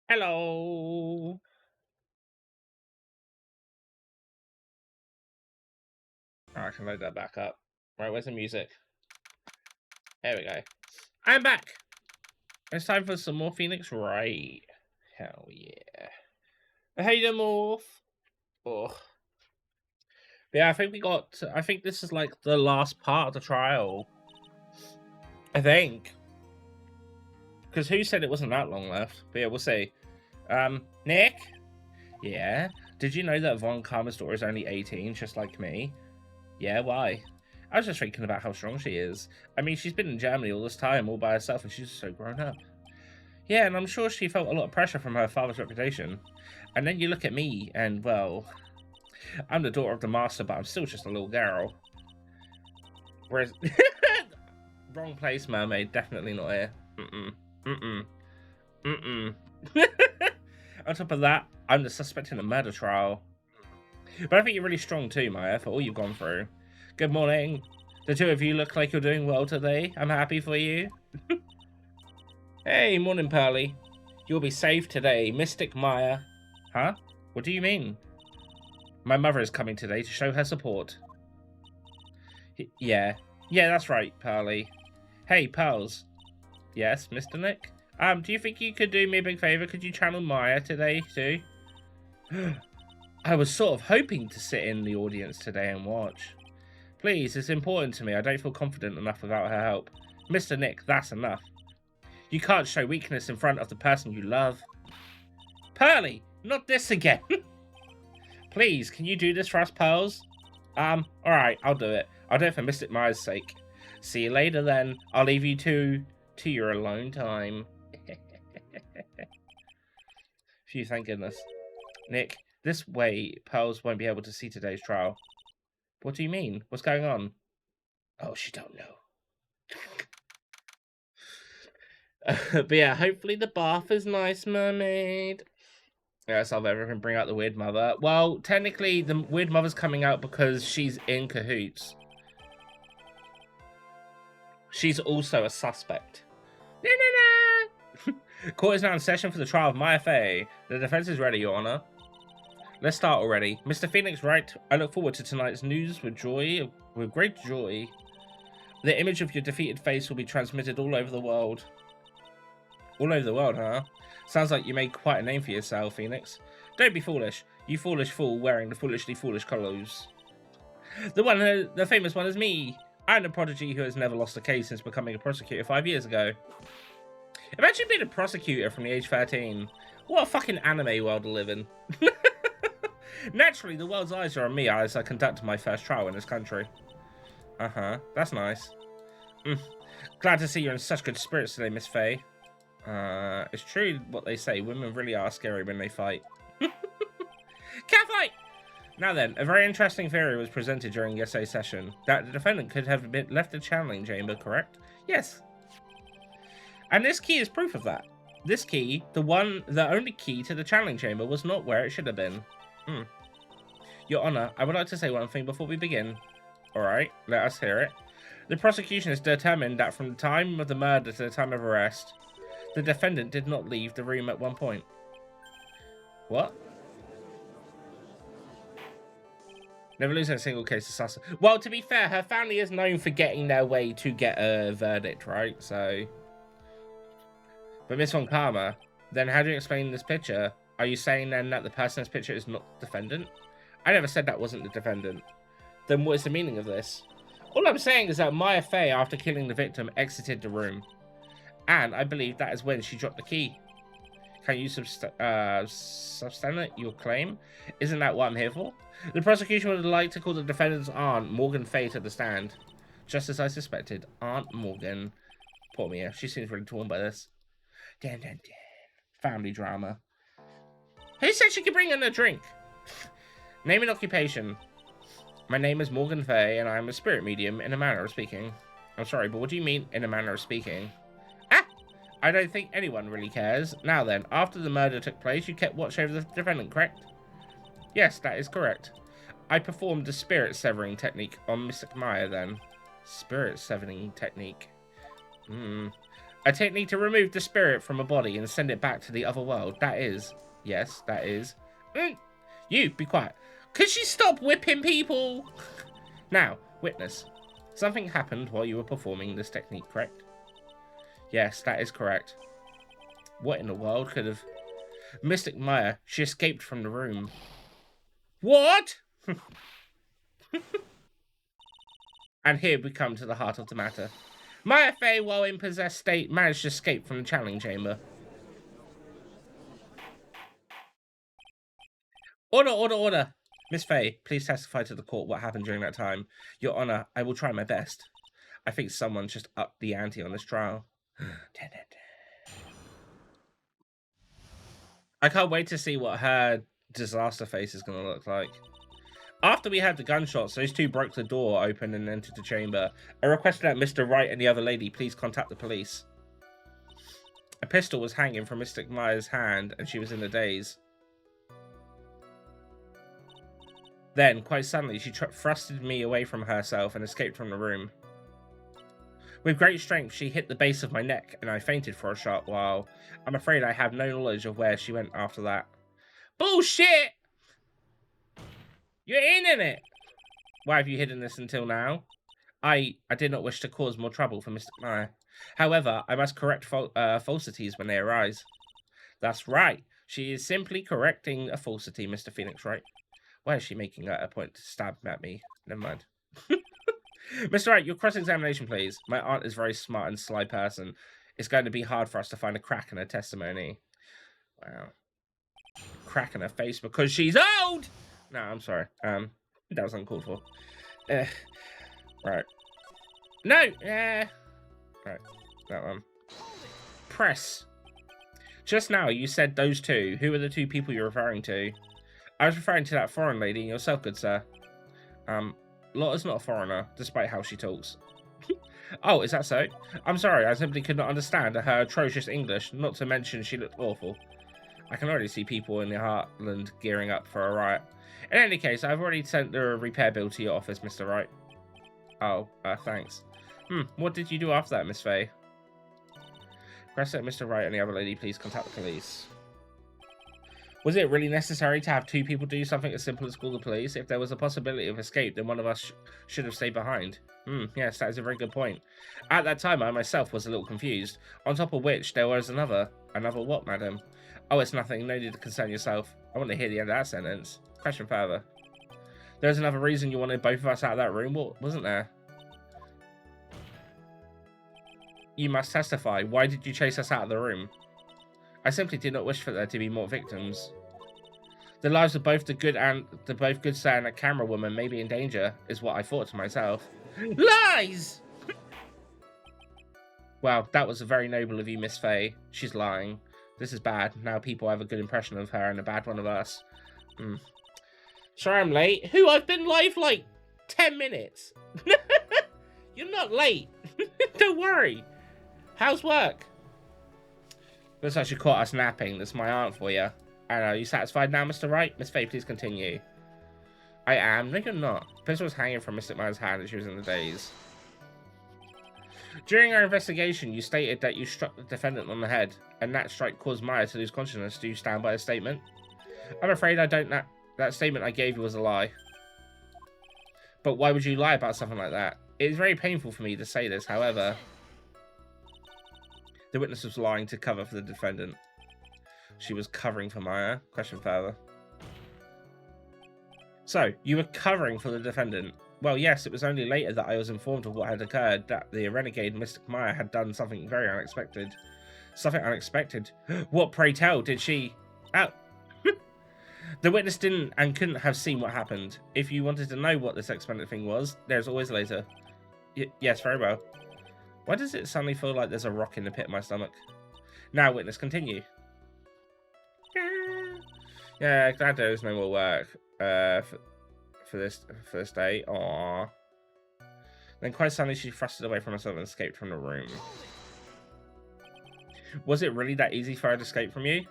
Hello. Oh, I can load that back up. Right, where's the music? There we go. I'm back. It's time for some more Phoenix Wright. Hell yeah. Hey, the morph. Oh. Yeah, I think we got. I think this is like the last part of the trial. I think. Because who said it wasn't that long left? But yeah, we'll see. Nick? Yeah? Did you know that Von Karma's daughter is only 18, just like me? Yeah, why? I was just thinking about how strong she is. I mean, she's been in Germany all this time, all by herself, and she's so grown up. Yeah, and I'm sure she felt a lot of pressure from her father's reputation. And then you look at me, and, well, I'm the daughter of the master, but I'm still just a little girl. Whereas... Wrong place, mermaid. Definitely not here. Mm-mm. Mm-mm. Mm-mm. On top of that, I'm the suspect in a murder trial. But I think you're really strong too, Maya, for all you've gone through. Good morning. The two of you look like you're doing well today. I'm happy for you. Hey, morning, Pearly. You'll be safe today, Mystic Maya. Huh? What do you mean? My mother is coming today to show her support. Yeah. Yeah, that's right, Pearly. Hey, Pearls. Yes, Mr. Nick? Do you think you could do me a big favor? Could you channel Maya today, too? I was sort of hoping to sit in the audience today and watch. Please, it's important to me. I don't feel confident enough without her help. Mr. Nick, that's enough. You can't show weakness in front of the person you love. Pearly, not this again. Please, can you do this for us, Pearls? Alright, I'll do it. I'll do it for Mystic Maya's sake. See you later then. I'll leave you to your alone time. Phew, thank goodness. Nick, this way Pearls won't be able to see today's trial. What do you mean? What's going on? Oh, she don't know. But yeah, hopefully the bath is nice, mermaid. Yeah, solve everything, bring out the weird mother. Well, technically, the weird mother's coming out because she's in cahoots. She's also a suspect. No, no, no! Court is now in session for the trial of Maya Fey. The defense is ready, Your Honor. Let's start already. Mr. Phoenix Wright, I look forward to tonight's news with joy, with great joy. The image of your defeated face will be transmitted all over the world. All over the world, huh? Sounds like you made quite a name for yourself, Phoenix. Don't be foolish. You foolish fool wearing the foolishly foolish clothes. The famous one is me. I'm the prodigy who has never lost a case since becoming a prosecutor 5 years ago. Imagine being a prosecutor from the age 13. What a fucking anime world to live in. Naturally, the world's eyes are on me as I conduct my first trial in this country. Uh-huh, that's nice. Glad to see you're in such good spirits today, Miss Fey. It's true what they say. Women really are scary when they fight. Cat fight! Now then, a very interesting theory was presented during yesterday's session. That the defendant could have been left the channeling chamber, correct? Yes. And this key is proof of that. This key, the only key to the channeling chamber, was not where it should have been. Your Honor, I would like to say one thing before we begin. Alright, let us hear it. The prosecution is determined that from the time of the murder to the time of arrest, the defendant did not leave the room at one point. What? Never losing a single case assassin. Well, to be fair, her family is known for getting their way to get a verdict, right? So... But Miss Von Karma, then how do you explain this picture? Are you saying then that the person in this picture is not the defendant? I never said that wasn't the defendant. Then what is the meaning of this? All I'm saying is that Maya Fey, after killing the victim, exited the room. And I believe that is when she dropped the key. Can you substantiate your claim? Isn't that what I'm here for? The prosecution would like to call the defendant's aunt, Morgan Fey, to the stand. Just as I suspected, Aunt Morgan. Poor Mia, she seems really torn by this. Dan, dan, dan. Family drama. Who said she could bring in a drink? Name and occupation. My name is Morgan Fey, and I am a spirit medium in a manner of speaking. I'm sorry, but what do you mean, in a manner of speaking? I don't think anyone really cares. Now then, after the murder took place, you kept watch over the defendant, correct? Yes, that is correct. I performed the spirit severing technique on Mystic Maya then. Spirit severing technique. A technique to remove the spirit from a body and send it back to the other world. That is. Yes, that is. You, be quiet. Could she stop whipping people? Now, witness. Something happened while you were performing this technique, correct? Yes, that is correct. What in the world could have... Mystic Maya, she escaped from the room. What? And here we come to the heart of the matter. Maya Fey, while in possessed state, managed to escape from the channeling chamber. Order, order, order. Miss Fey, please testify to the court what happened during that time. Your Honor, I will try my best. I think someone just upped the ante on this trial. I can't wait to see what her disaster face is going to look like. After we had the gunshots, those two broke the door open and entered the chamber. I requested that Mr. Wright and the other lady please contact the police. A pistol was hanging from Mystic Maya's hand, and she was in a daze. Then, quite suddenly, she thrusted me away from herself and escaped from the room. With great strength, she hit the base of my neck, and I fainted for a short while. I'm afraid I have no knowledge of where she went after that. Bullshit! You're in it! Why have you hidden this until now? I did not wish to cause more trouble for Mr. Maya. However, I must correct falsities when they arise. That's right. She is simply correcting a falsity, Mr. Phoenix Wright. Why is she making a point to stab at me? Never mind. Mr. Wright, your cross-examination, please. My aunt is a very smart and sly person. It's going to be hard for us to find a crack in her testimony. Wow. Crack in her face because she's old! No, I'm sorry. That was uncalled for. Right. No! Right. That one. Press. Just now, you said those two. Who are the two people you're referring to? I was referring to that foreign lady and yourself, good sir. Lotta's not a foreigner, despite how she talks. Oh, is that so? I'm sorry, I simply could not understand her atrocious English, not to mention she looked awful. I can already see people in the Heartland gearing up for a riot. In any case, I've already sent the repair bill to your office, Mr. Wright. Oh, thanks. What did you do after that, Miss Fey? Press that Mr. Wright and the other lady please contact the police. Was it really necessary to have two people do something as simple as call the police? If there was a possibility of escape, then one of us should have stayed behind. Yes, that is a very good point. At that time, I myself was a little confused. On top of which, there was another. Another what, madam? Oh, it's nothing. No need to concern yourself. I want to hear the end of that sentence. Question further. There's another reason you wanted both of us out of that room, wasn't there? You must testify. Why did you chase us out of the room? I simply did not wish for there to be more victims. The lives of both the good sir and that camera woman may be in danger, is what I thought to myself. Lies! Well, that was very noble of you, Miss Fey. She's lying. This is bad. Now people have a good impression of her and a bad one of us. Sorry I'm late. Who? I've been live like 10 minutes. You're not late. Don't worry. How's work? Looks like she caught us napping. That's my aunt for you. I know. You satisfied now, Mr. Wright? Miss Fey, please continue. I am. No, you're not. The pistol was hanging from Mystic Maya's hand and she was in the daze. During our investigation, you stated that you struck the defendant on the head, and that strike caused Maya to lose consciousness. Do you stand by a statement? I'm afraid I don't. That statement I gave you was a lie. But why would you lie about something like that? It is very painful for me to say this, however. The witness was lying to cover for the defendant. She was covering for Maya. Question further. So, you were covering for the defendant. Well, yes, it was only later that I was informed of what had occurred, that the renegade Mystic Maya had done something very unexpected. Something unexpected? What, pray tell, did she... Oh. The witness didn't and couldn't have seen what happened. If you wanted to know what this expected thing was, there's always later. Yes, very well. Why does it suddenly feel like there's a rock in the pit of my stomach? Now, witness, continue. Yeah, glad there is no more work for this day. Aww. Then quite suddenly she thrusted away from herself and escaped from the room. Was it really that easy for her to escape from you?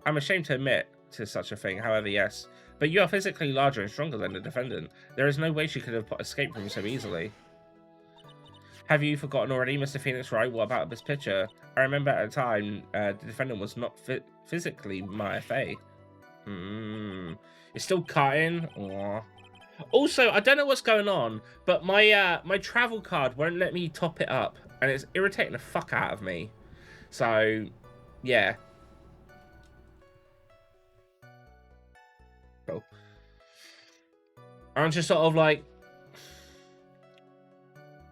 I'm ashamed to admit to such a thing, however, yes. But you are physically larger and stronger than the defendant. There is no way she could have escaped from you so easily. Have you forgotten already, Mr. Phoenix Wright? What about this picture? I remember at the time, the defendant was not physically my FA. It's still cutting. Aww. Also, I don't know what's going on, but my my travel card won't let me top it up, and it's irritating the fuck out of me. So, yeah. Cool. I'm just sort of like,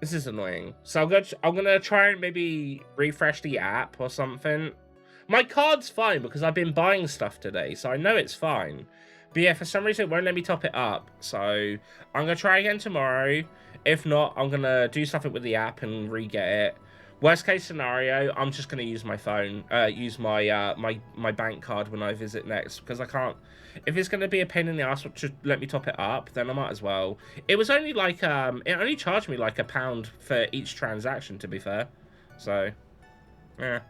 this is annoying. So I'm gonna try and maybe refresh the app or something. My card's fine because I've been buying stuff today, so I know it's fine. But yeah, for some reason it won't let me top it up. So I'm gonna try again tomorrow. If not, I'm gonna do something with the app and re-get it. Worst case scenario, I'm just gonna use my phone, use my my bank card when I visit next, because I can't. If it's gonna be a pain in the ass to let me top it up, then I might as well. It was only like it only charged me like £1 for each transaction, to be fair. So, yeah.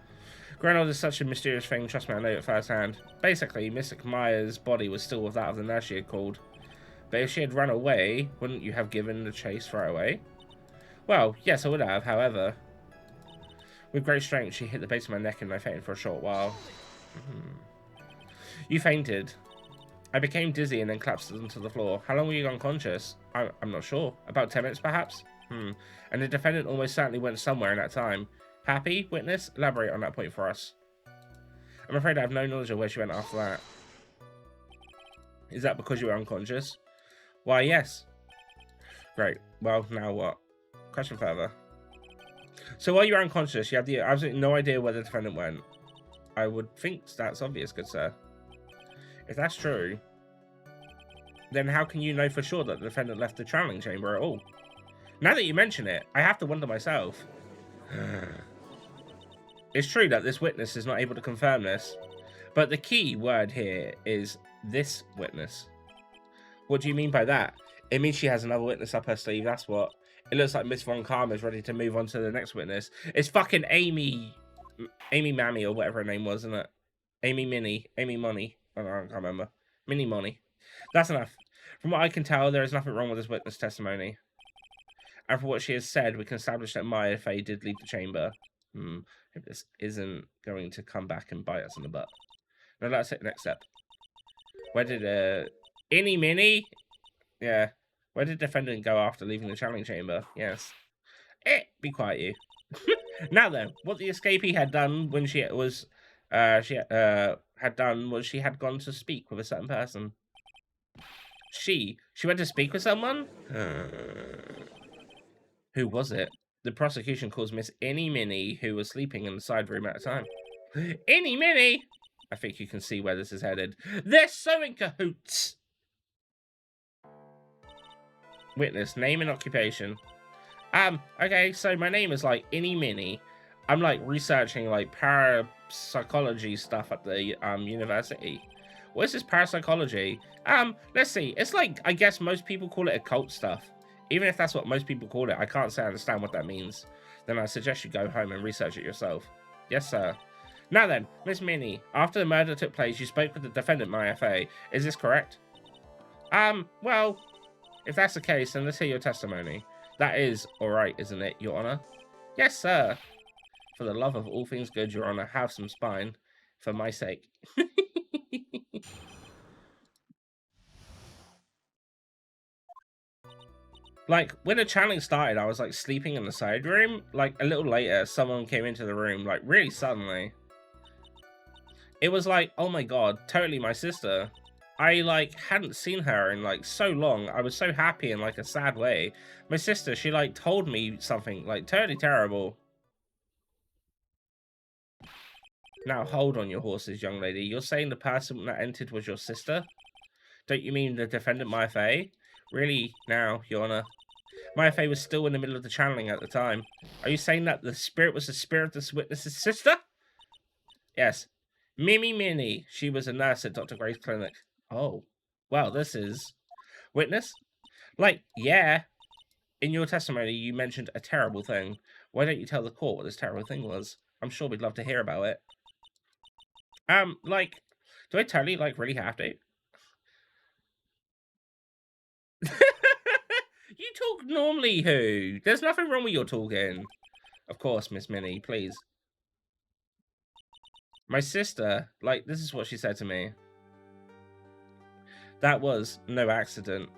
Granold is such a mysterious thing. Trust me, I know it firsthand. Basically, Mystic Maya's body was still with that of the nurse she had called. But if she had run away, wouldn't you have given the chase right away? Well, yes, I would have. However, with great strength, she hit the base of my neck and I fainted for a short while. You fainted. I became dizzy and then collapsed onto the floor. How long were you unconscious? I'm not sure. About 10 minutes, perhaps? And the defendant almost certainly went somewhere in that time. Happy? Witness? Elaborate on that point for us. I'm afraid I have no knowledge of where she went after that. Is that because you were unconscious? Why, yes. Great. Well, now what? Question further. So while you were unconscious, you had absolutely no idea where the defendant went. I would think that's obvious, good sir. If that's true, then how can you know for sure that the defendant left the channeling chamber at all? Now that you mention it, I have to wonder myself. It's true that this witness is not able to confirm this, but the key word here is this witness. What do you mean by that? It means she has another witness up her sleeve, that's what. It looks like Miss Von Karma is ready to move on to the next witness. It's fucking Amy Mammy or whatever her name was, isn't it? Amy Money. I can't remember. Minnie Money. That's enough. From what I can tell, there is nothing wrong with this witness testimony. And from what she has said, we can establish that Maya Fey did leave the chamber. If this isn't going to come back and bite us in the butt. Now let's hit the next step. Where did Innie Minnie? Yeah. Where did the defendant go after leaving the channeling chamber? Yes. Be quiet, you. Now then, what the escapee had done when she was had gone to speak with a certain person. She went to speak with someone? Who was it? The prosecution calls Miss Innie Minnie, who was sleeping in the side room at the time. Innie Minnie! I think you can see where this is headed. They're so in cahoots! Witness, name and occupation. Okay, so my name is like Innie Minnie. I'm like researching like parapsychology stuff at the university. What is this parapsychology? Let's see. It's like, I guess most people call it occult stuff. Even if that's what most people call it, I can't say I understand what that means. Then I suggest you go home and research it yourself. Yes, sir. Now then, Miss Minnie, after the murder took place, you spoke with the defendant, my FA. Is this correct? Well, if that's the case, then let's hear your testimony. That is alright, isn't it, Your Honor? Yes, sir. For the love of all things good, Your Honor, have some spine. For my sake. Like, when the channeling started, I was, like, sleeping in the side room. Like, a little later, someone came into the room, like, really suddenly. It was like, oh my god, totally my sister. I, like, hadn't seen her in, like, so long. I was so happy in, like, a sad way. My sister, she, like, told me something, like, totally terrible. Now, hold on your horses, young lady. You're saying the person that entered was your sister? Don't you mean the defendant, Maya Fey? Really? Now, Your Honor. Maya Fey was still in the middle of the channeling at the time. Are you saying that the spirit was the spirit of this witness's sister? Yes. Mimi Minnie. She was a nurse at Dr. Gray's clinic. Oh. Well, this is... Witness? Like, yeah. In your testimony, you mentioned a terrible thing. Why don't you tell the court what this terrible thing was? I'm sure we'd love to hear about it. Like, do I totally, like, really have to? You You talk normally, who? There's nothing wrong with your talking. Of course, Miss Minnie, please. My sister, like, this is what she said to me. That was no accident.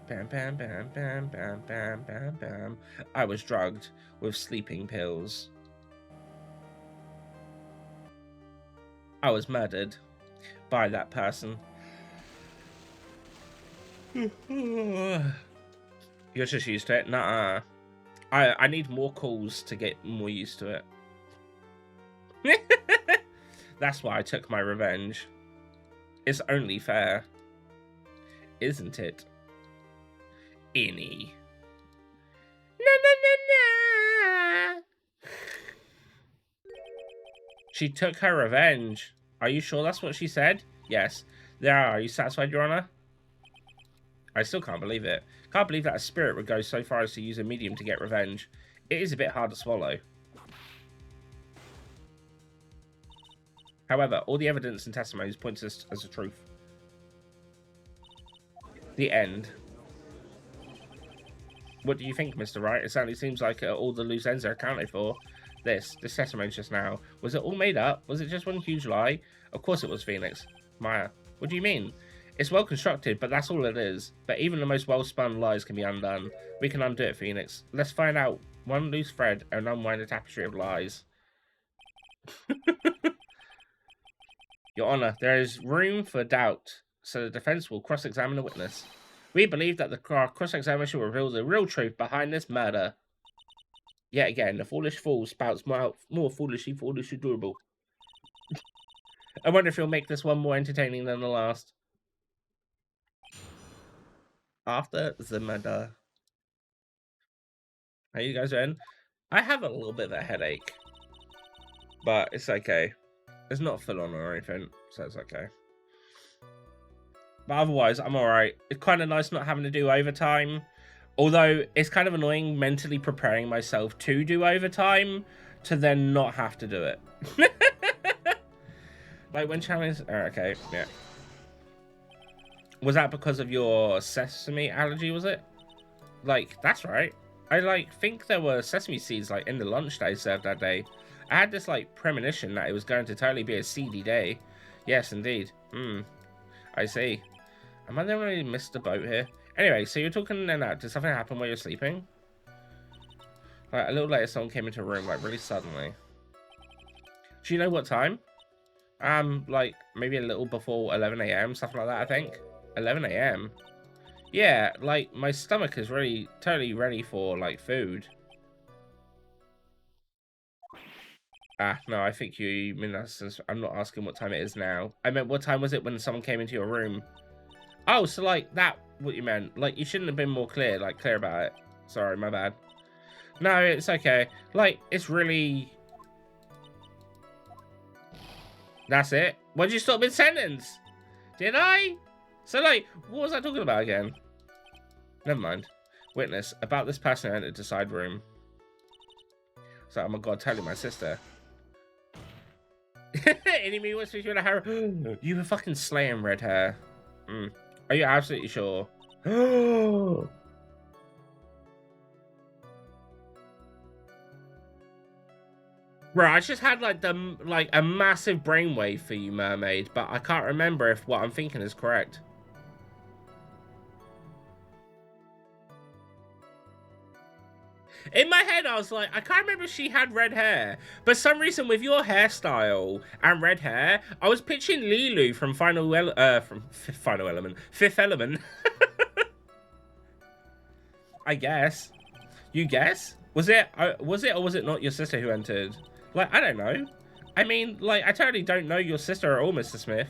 Bam, bam, bam, bam, bam, bam, bam, bam. I was drugged with sleeping pills. I was murdered by that person. You're just used to it? Nuh-uh. I need more calls to get more used to it. That's why I took my revenge. It's only fair. Isn't it? Innie. Na na na na. She took her revenge. Are you sure that's what she said? Yes. There are you satisfied, Your Honor? I still can't believe it. Can't believe that a spirit would go so far as to use a medium to get revenge. It is a bit hard to swallow. However, all the evidence and testimonies point to this as the truth. The end. What do you think, Mr. Wright? It certainly seems like all the loose ends are accounted for. This testimony just now. Was it all made up? Was it just one huge lie? Of course it was, Phoenix. Maya, what do you mean? It's well constructed, but that's all it is. But even the most well-spun lies can be undone. We can undo it, Phoenix. Let's find out one loose thread and unwind a tapestry of lies. Your Honor, there is room for doubt, so the defense will cross-examine the witness. We believe that the cross-examination will reveal the real truth behind this murder. Yet again, the foolish fool spouts more foolishly adorable. I wonder if he'll make this one more entertaining than the last. After the murder. How you guys doing? I have a little bit of a headache, but it's okay. It's not full on or anything, so it's okay. But otherwise, I'm alright. It's kind of nice not having to do overtime. Although, it's kind of annoying mentally preparing myself to do overtime to then not have to do it. Like, when challenge... Oh, okay, yeah. Was that because of your sesame allergy, was it? Like, that's right. I, like, think there were sesame seeds, like, in the lunch they served that day. I had this, like, premonition that it was going to totally be a seedy day. Yes, indeed. I see. Am I the only one who missed the boat here? Anyway, so you're talking in and out. Did something happen while you're sleeping? Like, a little later, someone came into a room, like, really suddenly. Do you know what time? Like, maybe a little before 11 AM, something like that, I think. 11 AM? Yeah, like, my stomach is really, totally ready for, like, food. Ah, no, I think you mean that's... I'm not asking what time it is now. I meant, what time was it when someone came into your room? Oh, so, like, that, what you meant. Like, you shouldn't have been more clear, like, clear about it. Sorry, my bad. No, it's okay. Like, it's really... That's it? Why'd you stop mid-sentence? Did I? So, like, what was I talking about again? Never mind. Witness, about this person who entered the side room. So, oh my god, totally my sister. Any me what's with hair? You were fucking slaying red hair. Are you absolutely sure? Bro, I just had like a massive brainwave for you, mermaid, but I can't remember if what I'm thinking is correct. In my head, I was like, I can't remember if she had red hair. But some reason with your hairstyle and red hair, I was picturing Lilu from Fifth Element. I guess. You guess? Was it or was it not your sister who entered? Like, I don't know. I mean, like, I totally don't know your sister at all, Mr. Smith.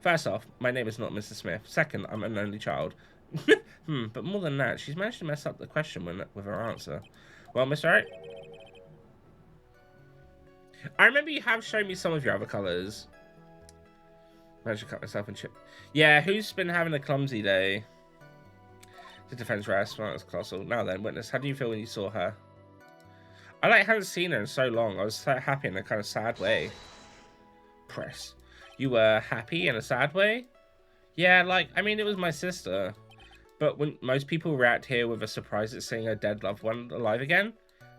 First off, my name is not Mr. Smith. Second, I'm an only child. But more than that, she's managed to mess up the question with her answer. Well, Mr. Wright, I remember you have shown me some of your other colours. Managed to cut myself and chip. Yeah, who's been having a clumsy day? The defense rest. Well, that was colossal. Now then, witness, how do you feel when you saw her? I like haven't seen her in so long. I was so happy in a kind of sad way. Press. You were happy in a sad way? Yeah, like, I mean, it was my sister. But when most people react here with a surprise at seeing a dead loved one alive again.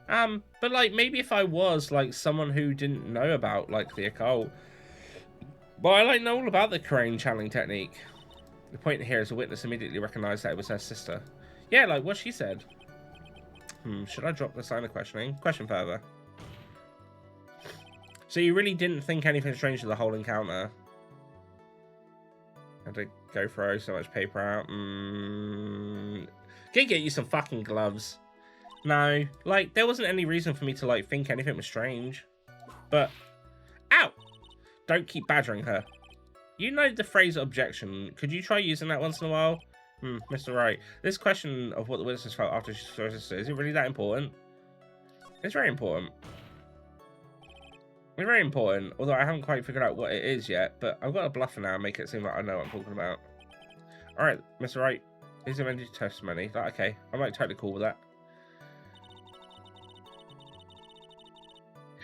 But like maybe if I was like someone who didn't know about like the occult, but I like know all about the crane channeling technique. The point here is the witness immediately recognized that it was her sister. Yeah, like what she said. Should I drop this line of questioning? Question further. So you really didn't think anything strange to the whole encounter? Had to go throw so much paper out. Can get you some fucking gloves. No, like there wasn't any reason for me to like think anything was strange. But, ow! Don't keep badgering her. You know the phrase objection. Could you try using that once in a while? Mr. Wright. This question of what the witness felt after she saw her sister, is it really that important? It's very important. It's very important, although I haven't quite figured out what it is yet, but I've got a bluffer now and make it seem like I know what I'm talking about. Alright, Mr. Wright. Here's amended testimony. Like, okay, I'm like totally cool with that.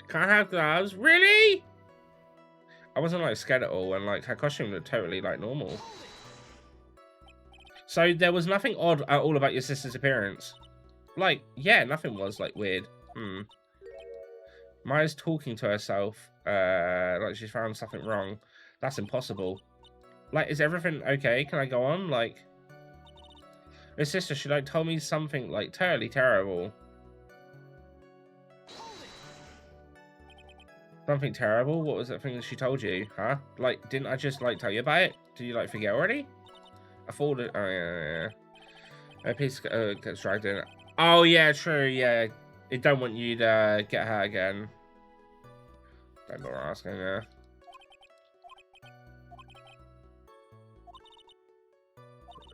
Can't have gloves? Really? I wasn't like scared at all, and like her costume looked totally like normal. So there was nothing odd at all about your sister's appearance? Like, yeah, nothing was like weird. Maya's talking to herself, like she's found something wrong. That's impossible. Like, is everything okay? Can I go on? Like, her sister, she like told me something like totally terrible. Something terrible? What was that thing that she told you? Huh? Like, didn't I just like tell you about it? Did you like forget already? I thought it. Oh yeah. A piece gets dragged in. Oh yeah, true. Yeah, it don't want you to get her again. Don't bother asking her.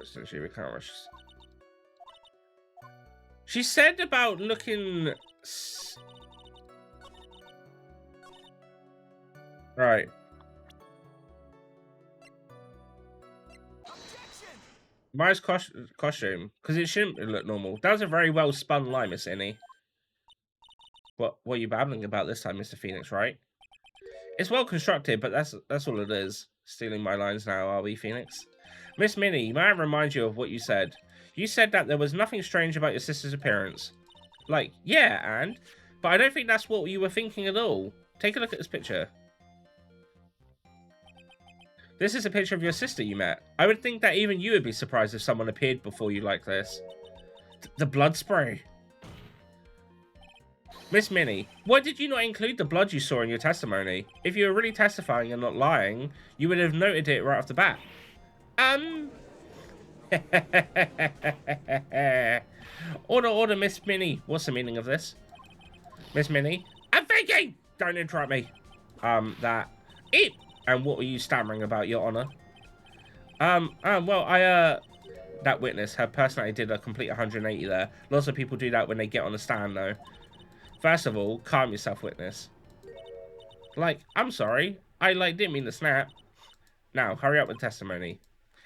Essentially, we can't rush. She said about looking. Right. Maya's costume, because it shouldn't look normal. That was a very well spun lie, Miss Innie. What are you babbling about this time, Mr. Phoenix, right? It's well constructed, but that's all it is. Stealing my lines now, are we, Phoenix? Miss Minnie, may I remind you of what you said? You said that there was nothing strange about your sister's appearance. Like, yeah, but I don't think that's what you were thinking at all. Take a look at this picture. This is a picture of your sister you met. I would think that even you would be surprised if someone appeared before you like this. The blood spray. Miss Minnie, why did you not include the blood you saw in your testimony? If you were really testifying and not lying, you would have noted it right off the bat. Order, Miss Minnie. What's the meaning of this? Miss Minnie? I'm thinking! Don't interrupt me. It. And what were you stammering about, Your Honor? Well, that witness, her personality did a complete 180 there. Lots of people do that when they get on the stand, though. First of all, calm yourself, witness. Like, I'm sorry. I, didn't mean to snap. Now, hurry up with testimony,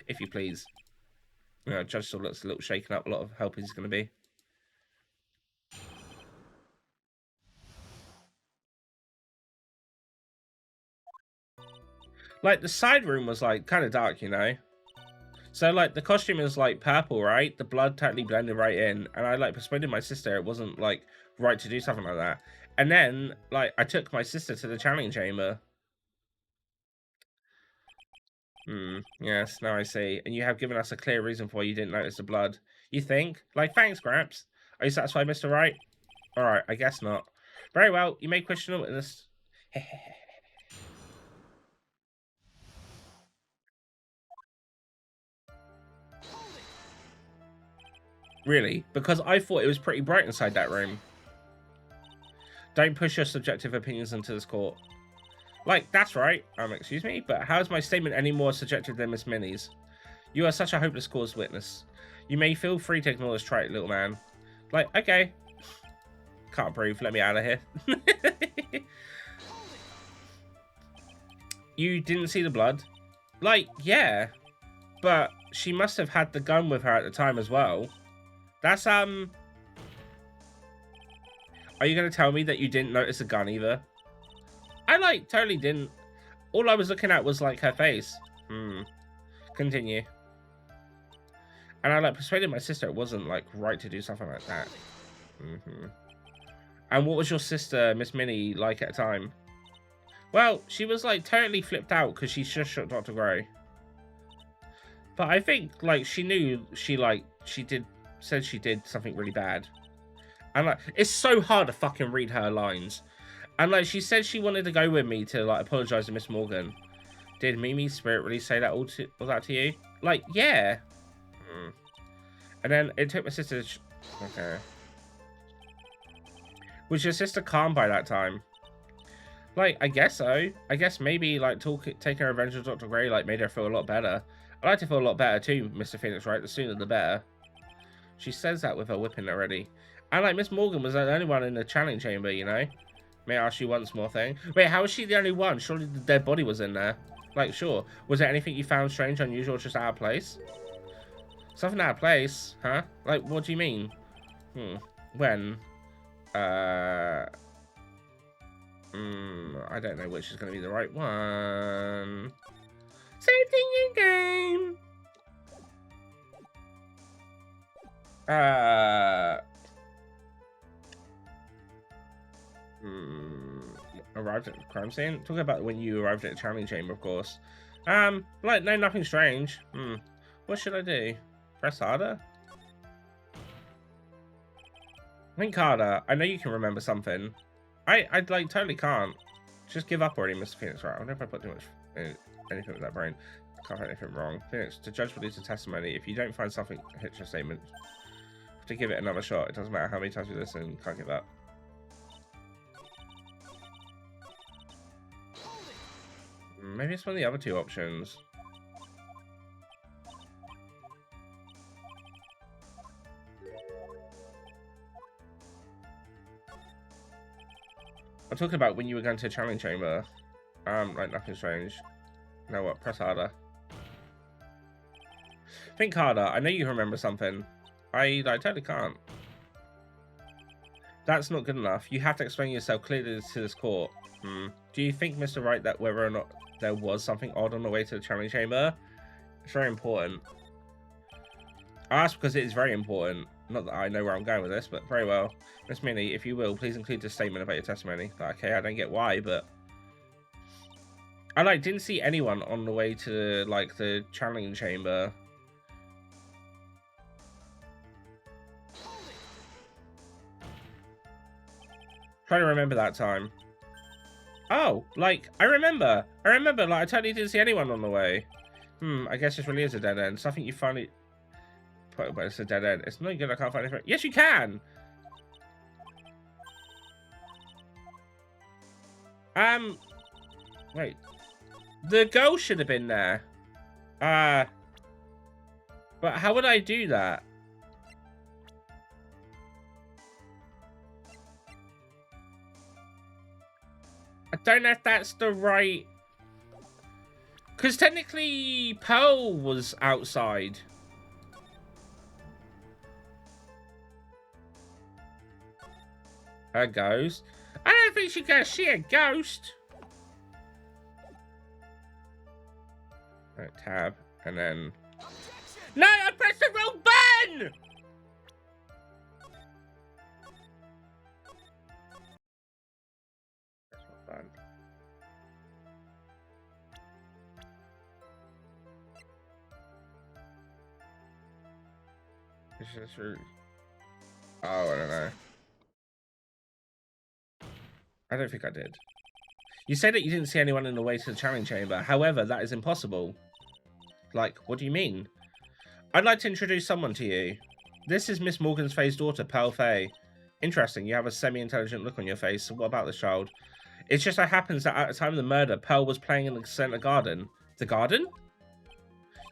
if you please. You know, Judge still looks a little shaken up. A lot of help he's going to be. Like, the side room was, kind of dark, you know? So, the costume is, purple, right? The blood totally blended right in. And I, persuaded my sister it wasn't, right to do something like that. And then, I took my sister to the channeling chamber. Yes, now I see. And you have given us a clear reason for why you didn't notice the blood. You think? Thanks, Gramps. Are you satisfied, Mr. Wright? Alright, I guess not. Very well, you may question the witness. Really? Because I thought it was pretty bright inside that room. Don't push your subjective opinions into this court. That's right. Excuse me, but how is my statement any more subjective than Miss Minnie's? You are such a hopeless cause witness. You may feel free to ignore this trite little man. Okay. Can't approve. Let me out of here. You didn't see the blood? Yeah. But she must have had the gun with her at the time as well. That's, Are you going to tell me that you didn't notice a gun either? I, totally didn't. All I was looking at was, her face. Continue. And I like persuaded my sister it wasn't like right to do something like that. And what was your sister, Miss Minnie, like at the time? Well, she was like totally flipped out because she just shot Dr. Gray. But I think like she knew said she did something really bad. And like it's so hard to fucking read her lines. And like she said she wanted to go with me to like apologize to Miss Morgan. Did Mimi's spirit really say that all that to you? Like, yeah. And then it took my sister to okay. Was your sister calm by that time? Like, I guess so. I guess maybe like taking revenge of Dr. Gray like made her feel a lot better. I like to feel a lot better too, Mr. Phoenix, right? The sooner the better. She says that with her whipping already. And like Miss Morgan was the only one in the challenge chamber, you know? May I ask you one small thing? Wait, how was she the only one? Surely the dead body was in there. Like, sure. Was there anything you found strange, unusual, just out of place? Something out of place? Huh? Like, what do you mean? When? I don't know which is going to be the right one. Same thing in game! Arrived at the crime scene? Talking about when you arrived at the challenge chamber, of course. Like, no, nothing strange. What should I do? Press harder? Think harder. I know you can remember something. I like, totally can't. Just give up already, Mr. Phoenix. Right, I wonder if I put too much anything with that brain. I can't find anything wrong. Phoenix, to judge believes the testimony. If you don't find something, hit your statement. Have to give it another shot. It doesn't matter how many times you listen. Can't give up. Maybe it's one of the other two options. I'm talking about when you were going to a challenge chamber. Like nothing strange. Now what? Press harder. Think harder. I know you remember something. I totally can't. That's not good enough. You have to explain yourself clearly to this court. Do you think, Mr. Wright, that whether or not there was something odd on the way to the challenge chamber? It's very important. I ask because it is very important. Not that I know where I'm going with this, but very well. Miss Minnie, if you will, please include this statement about your testimony. Okay, I don't get why, but I didn't see anyone on the way to like the challenge chamber. Trying to remember that time. Oh, like I remember, like I totally didn't see anyone on the way. I guess this really is a dead end. Something you finally but it's a dead end. It's no good, I can't find anything. Yes, you can! Wait. The girl should have been there. But how would I do that? I don't know if that's the right... Because technically, Pearl was outside. A ghost? I don't think she can see a ghost. Right, tab, and then... No, I pressed the wrong button! That's not fun. This is rude. Oh, I don't know. I don't think I did. You say that you didn't see anyone in the way to the challenge chamber. However, that is impossible. Like, what do you mean? I'd like to introduce someone to you. This is Miss Morgan's Faye's daughter, Pearl Faye. Interesting, you have a semi-intelligent look on your face. So what about this child? It just so happens that at the time of the murder, Pearl was playing in the center garden. The garden?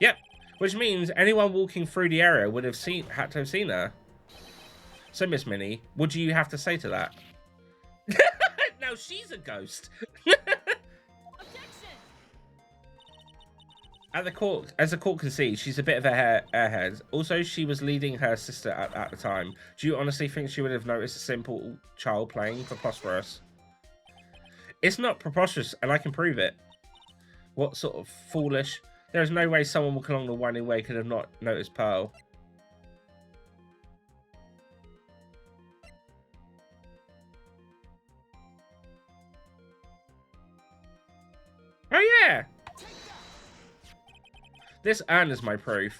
Yep. Which means anyone walking through the area would have had to have seen her. So, Miss Minnie, what do you have to say to that? Now she's a ghost. At the court, as the court can see, she's a bit of a airhead. Also, she was leading her sister at the time. Do you honestly think she would have noticed a simple child playing preposterous? It's not preposterous, and I can prove it. What sort of foolish? There is no way someone walking along the winding way could have not noticed Pearl. Oh yeah! This urn is my proof.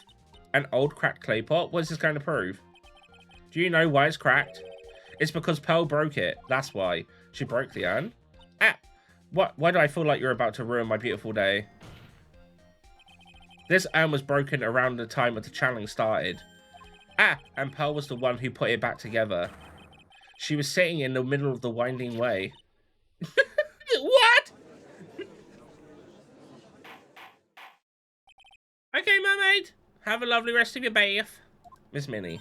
An old cracked clay pot? What is this going to prove? Do you know why it's cracked? It's because Pearl broke it. That's why. She broke the urn? Ah! What? Why do I feel like you're about to ruin my beautiful day? This urn was broken around the time that the challenge started. Ah! And Pearl was the one who put it back together. She was sitting in the middle of the winding way. What? Okay, mermaid. Have a lovely rest of your bath. Miss Minnie.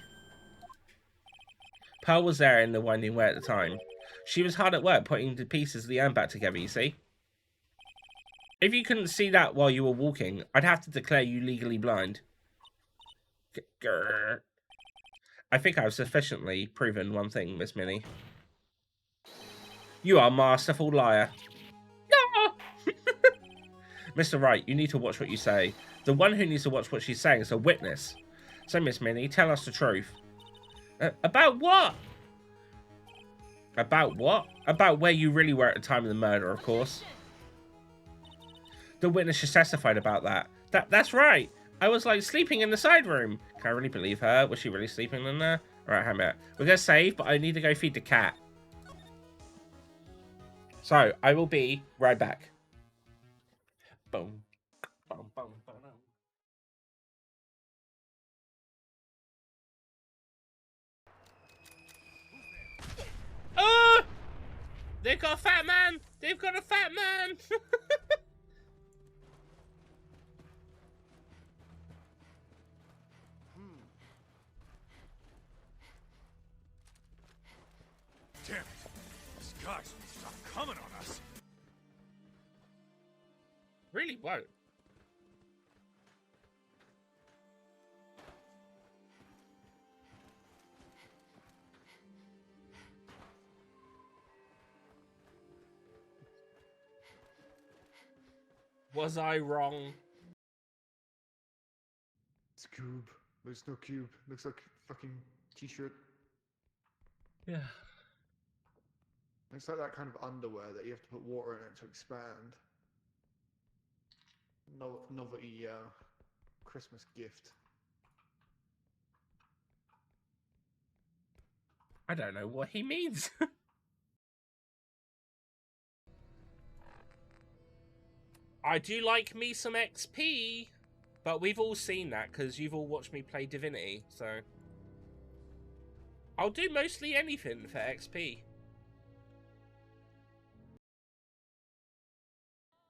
Pearl was there in the winding way at the time. She was hard at work putting the pieces of the urn back together, you see. If you couldn't see that while you were walking, I'd have to declare you legally blind. Grr. I think I've sufficiently proven one thing, Miss Minnie. You are a masterful liar. No! Mr. Wright, you need to watch what you say. The one who needs to watch what she's saying is a witness. So, Miss Minnie, tell us the truth. About what? About what? About where you really were at the time of the murder, of course. The witness just testified about that. That's right. I was like sleeping in the side room. Can I really believe her? Was she really sleeping in there? Alright, hang on. We're gonna save, but I need to go feed the cat. So, I will be right back. Boom. Boom, boom, boom. Oh! They've got a fat man! They've got a fat man! Damn it! These guys will stop coming on us! Really won't. Was I wrong? It's a cube. Looks no cube. Looks like fucking t-shirt. Yeah. Looks like that kind of underwear that you have to put water in it to expand. Novelty Christmas gift. I don't know what he means. I do like me some XP, but we've all seen that because you've all watched me play Divinity, so I'll do mostly anything for XP.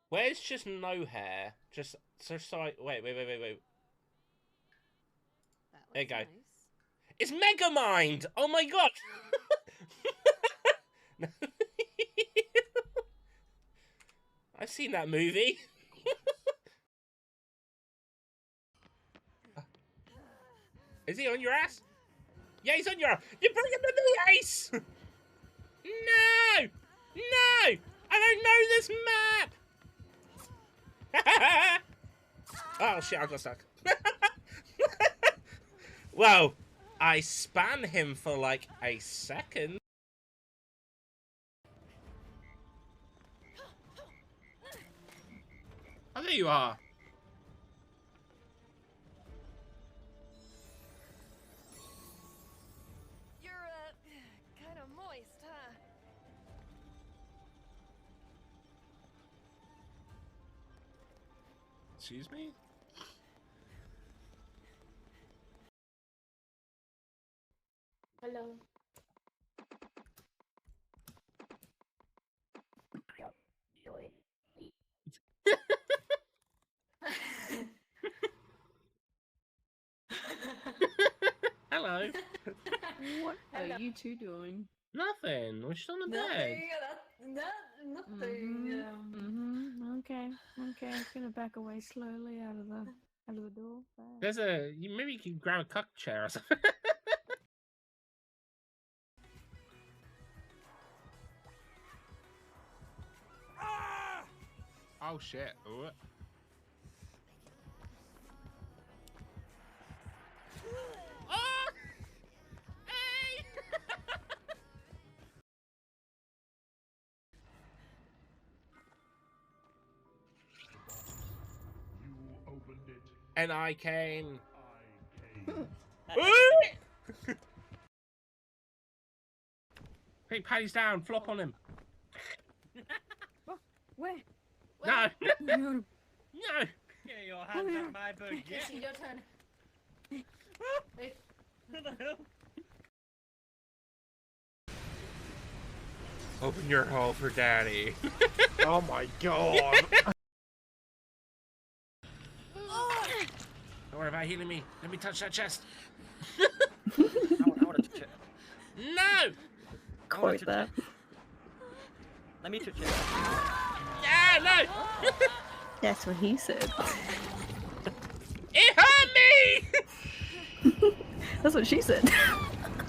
Where's just no hair? Just like wait. There you go. Nice. It's Megamind! Oh my god! I've seen that movie. Is he on your ass? Yeah, he's on your ass. You're bringing him the ace! No! No! I don't know this map! Oh shit, I got stuck. Well, I span him for like a second. Oh, there you are. You're, kind of moist, huh? Excuse me? Hello. Hello. What Hello. are you two doing? Nothing. We're just on the bed. Nothing. Okay. Okay. I'm gonna back away slowly out of the door. Bye. There's a... Maybe you can grab a cuck chair or something. Ah! Oh, shit. Ooh. Oh! Hey! And I came. Quick, Paddy's down. Flop on him. Where? No. No. No. Get your hands on my boot. Yeah. Casey, your turn. Wait. What the hell? Open your hole for daddy. Oh my god! Don't worry about healing me. Let me touch that chest. I want to touch it. No! I wanna Quite touch that. it. Let me touch it. Yeah, no! That's what he said. It hurt me! That's what she said.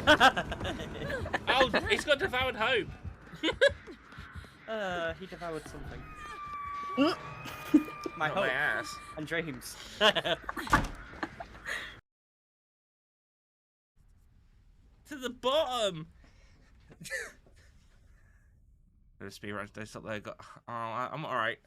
Oh, he's got devoured hope. He devoured something. My Not hope my ass. and dreams. To the bottom. The speed rush, they stop there. Oh, I'm alright.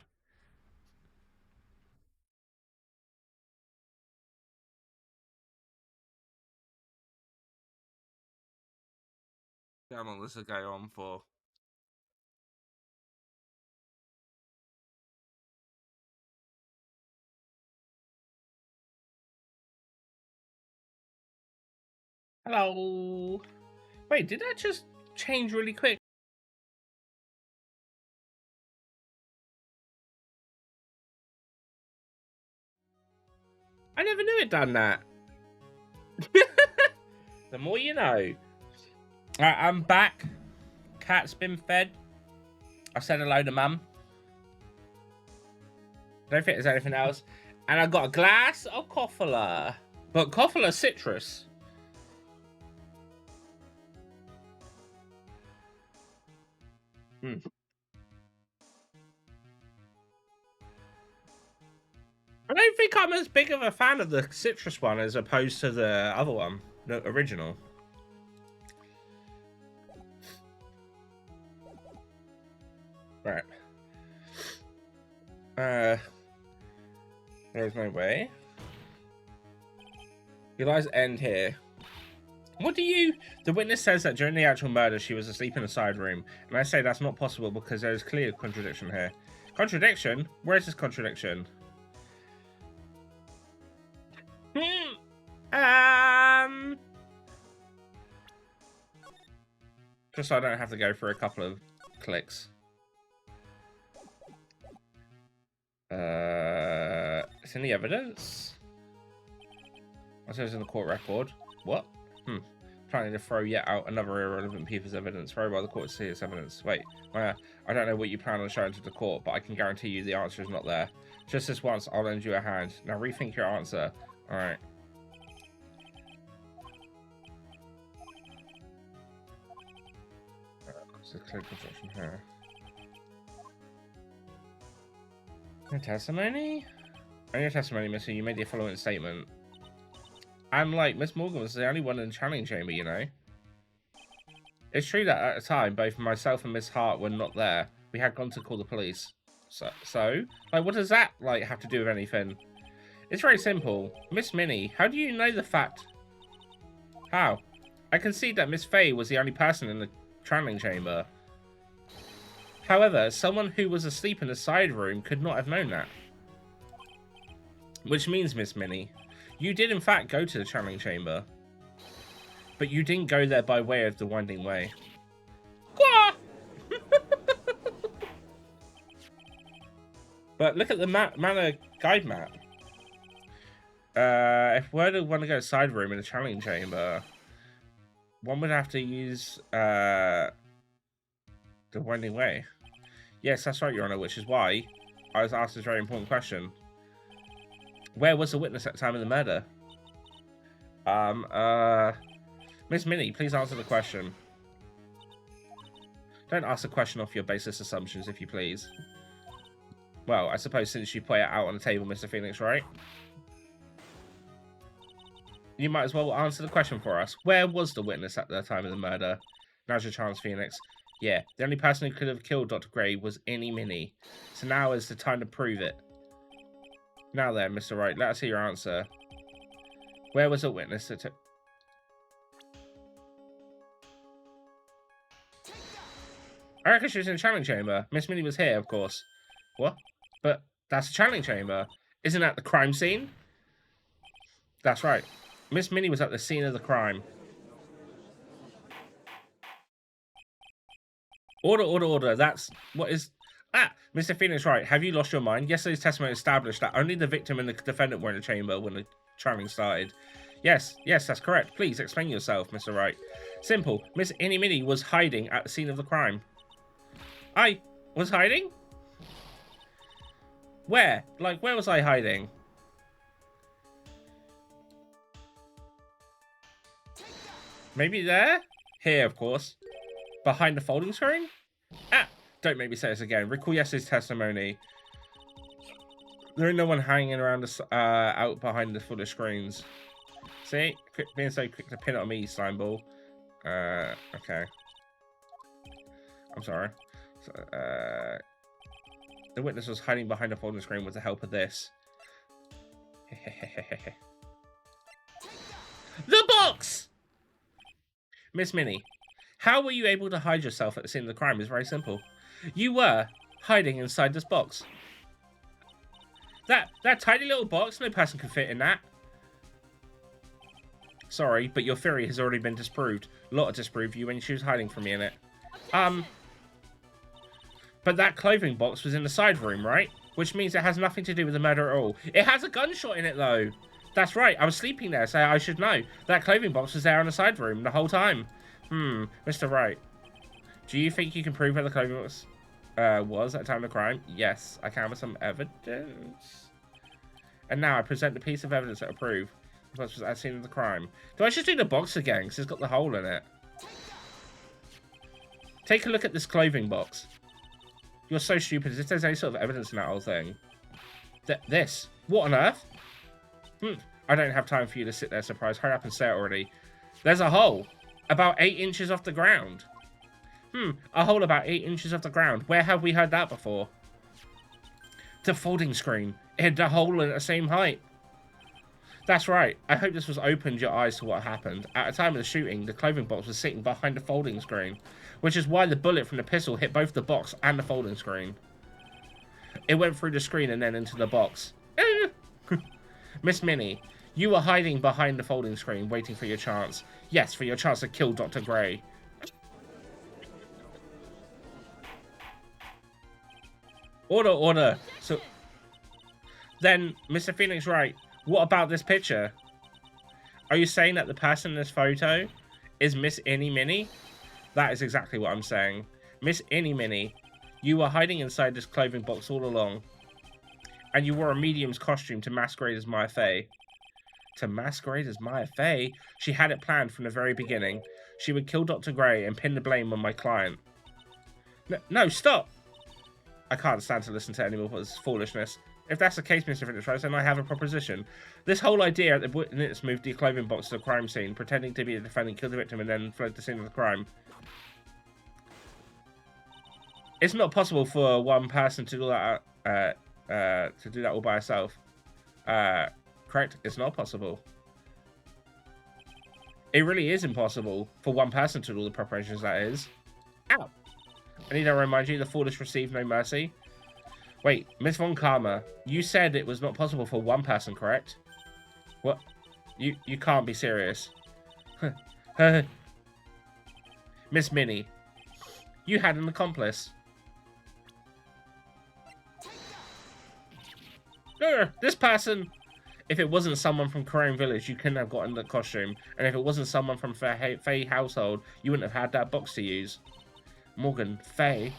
How long does it go on for? Hello. Wait, did that just change really quick? I never knew it done that. The more you know. Alright, I'm back. Cat's been fed. I said hello to Mum. Don't think there's anything else. And I got a glass of Koffler. But Koffler citrus. Mm. I don't think I'm as big of a fan of the citrus one as opposed to the other one, the original. Right. There's no way. Your lives end here. What do you... The witness says that during the actual murder, she was asleep in a side room. And I say that's not possible because there is clear contradiction here. Contradiction? Where is this contradiction? Just so I don't have to go for a couple of clicks. It's in the evidence. I said it's in the court record. What? Planning to throw yet out another irrelevant piece of evidence. Throw by the court to see its evidence. Wait, I don't know what you plan on showing to the court, but I can guarantee you the answer is not there. Just this once, I'll lend you a hand. Now rethink your answer. Alright. It's a clear construction here. No testimony? On your testimony, Mister, you made the following statement. And like, Miss Morgan was the only one in the challenge chamber, you know. It's true that at the time, both myself and Miss Hart were not there. We had gone to call the police. So? Like, what does that, like, have to do with anything? It's very simple. Miss Minnie, how do you know the fact? How? I can see that Miss Faye was the only person in the challenge chamber. However, someone who was asleep in the side room could not have known that. Which means, Miss Minnie, you did in fact go to the channeling chamber. But you didn't go there by way of the winding way. But look at the manor guide map. If we were to want to go to side room in the channeling chamber, one would have to use the winding way. Yes, that's right, Your Honor, which is why I was asked this very important question. Where was the witness at the time of the murder? Miss Minnie, please answer the question. Don't ask the question off your baseless assumptions, if you please. Well, I suppose since you put it out on the table, Mr. Phoenix, right? You might as well answer the question for us. Where was the witness at the time of the murder? Now's your chance, Phoenix. Yeah, the only person who could have killed Dr. Gray was Minnie. So now is the time to prove it. Now then, Mr. Wright, let us hear your answer. Where was the witness that took... I reckon she was in the channeling chamber. Miss Minnie was here, of course. What? But that's the channeling chamber. Isn't that the crime scene? That's right. Miss Minnie was at the scene of the crime. Order, order, order. That's... What is... Ah! Mr. Phoenix Wright, have you lost your mind? Yesterday's testimony established that only the victim and the defendant were in the chamber when the channeling started. Yes, that's correct. Please explain yourself, Mr. Wright. Simple. Miss Innie Minnie was hiding at the scene of the crime. I was hiding? Where? Like, where was I hiding? Maybe there? Here, of course. Behind the folding screen? Ah! Don't make me say this again. Recall yesterday's testimony. There ain't no one hanging around us, out behind the foolish screens. See? Being so quick to pin it on me, slime ball. Okay. I'm sorry. So, the witness was hiding behind the folding screen with the help of this. The box! Miss Minnie, how were you able to hide yourself at the scene of the crime? It's very simple. You were hiding inside this box. That tiny little box, no person could fit in that. Sorry, but your theory has already been disproved. Lotta disproved you when she was hiding from me in it. But that clothing box was in the side room, right? Which means it has nothing to do with the murder at all. It has a gunshot in it, though. That's right, I was sleeping there, so I should know. That clothing box was there in the side room the whole time. Mr. Wright. Do you think you can prove where the clothing box was at the time of the crime? Yes, I can with some evidence. And now I present the piece of evidence that I prove the box was at the scene of the crime. Do I just do the box again? Because it's got the hole in it. Take a look at this clothing box. You're so stupid as if there's any sort of evidence in that whole thing. This? What on earth? I don't have time for you to sit there surprised. Hurry up and say it already. There's a hole. About 8 inches off the ground. A hole about 8 inches off the ground. Where have we heard that before? The folding screen. It had a hole at the same height. That's right. I hope this was opened your eyes to what happened. At the time of the shooting, the clothing box was sitting behind the folding screen, which is why the bullet from the pistol hit both the box and the folding screen. It went through the screen and then into the box. Miss Minnie, you were hiding behind the folding screen, waiting for your chance. Yes, for your chance to kill Dr. Gray. Order, order. So, then, Mr. Phoenix Wright, what about this picture? Are you saying that the person in this photo is Miss Innie Minnie? That is exactly what I'm saying. Miss Innie Minnie, you were hiding inside this clothing box all along. And you wore a medium's costume to masquerade as Maya Fey. To masquerade as Maya Fey? She had it planned from the very beginning. She would kill Dr. Gray and pin the blame on my client. No, stop! I can't stand to listen to any more of this foolishness. If that's the case, Mr. Phoenix, then I have a proposition. This whole idea that the witness moved the clothing box to the crime scene, pretending to be the defendant, killed the victim, and then fled the scene of the crime. It's not possible for one person to do that all by herself. Correct? It's not possible. It really is impossible for one person to do all the preparations, that is. Ow! I need to remind you, the foolish receive no mercy. Wait, Miss Von Karma, you said it was not possible for one person, correct? What? You can't be serious. Miss Minnie, you had an accomplice. This person... If it wasn't someone from Korean Village, you couldn't have gotten the costume. And if it wasn't someone from Faye household, you wouldn't have had that box to use. Morgan, Faye?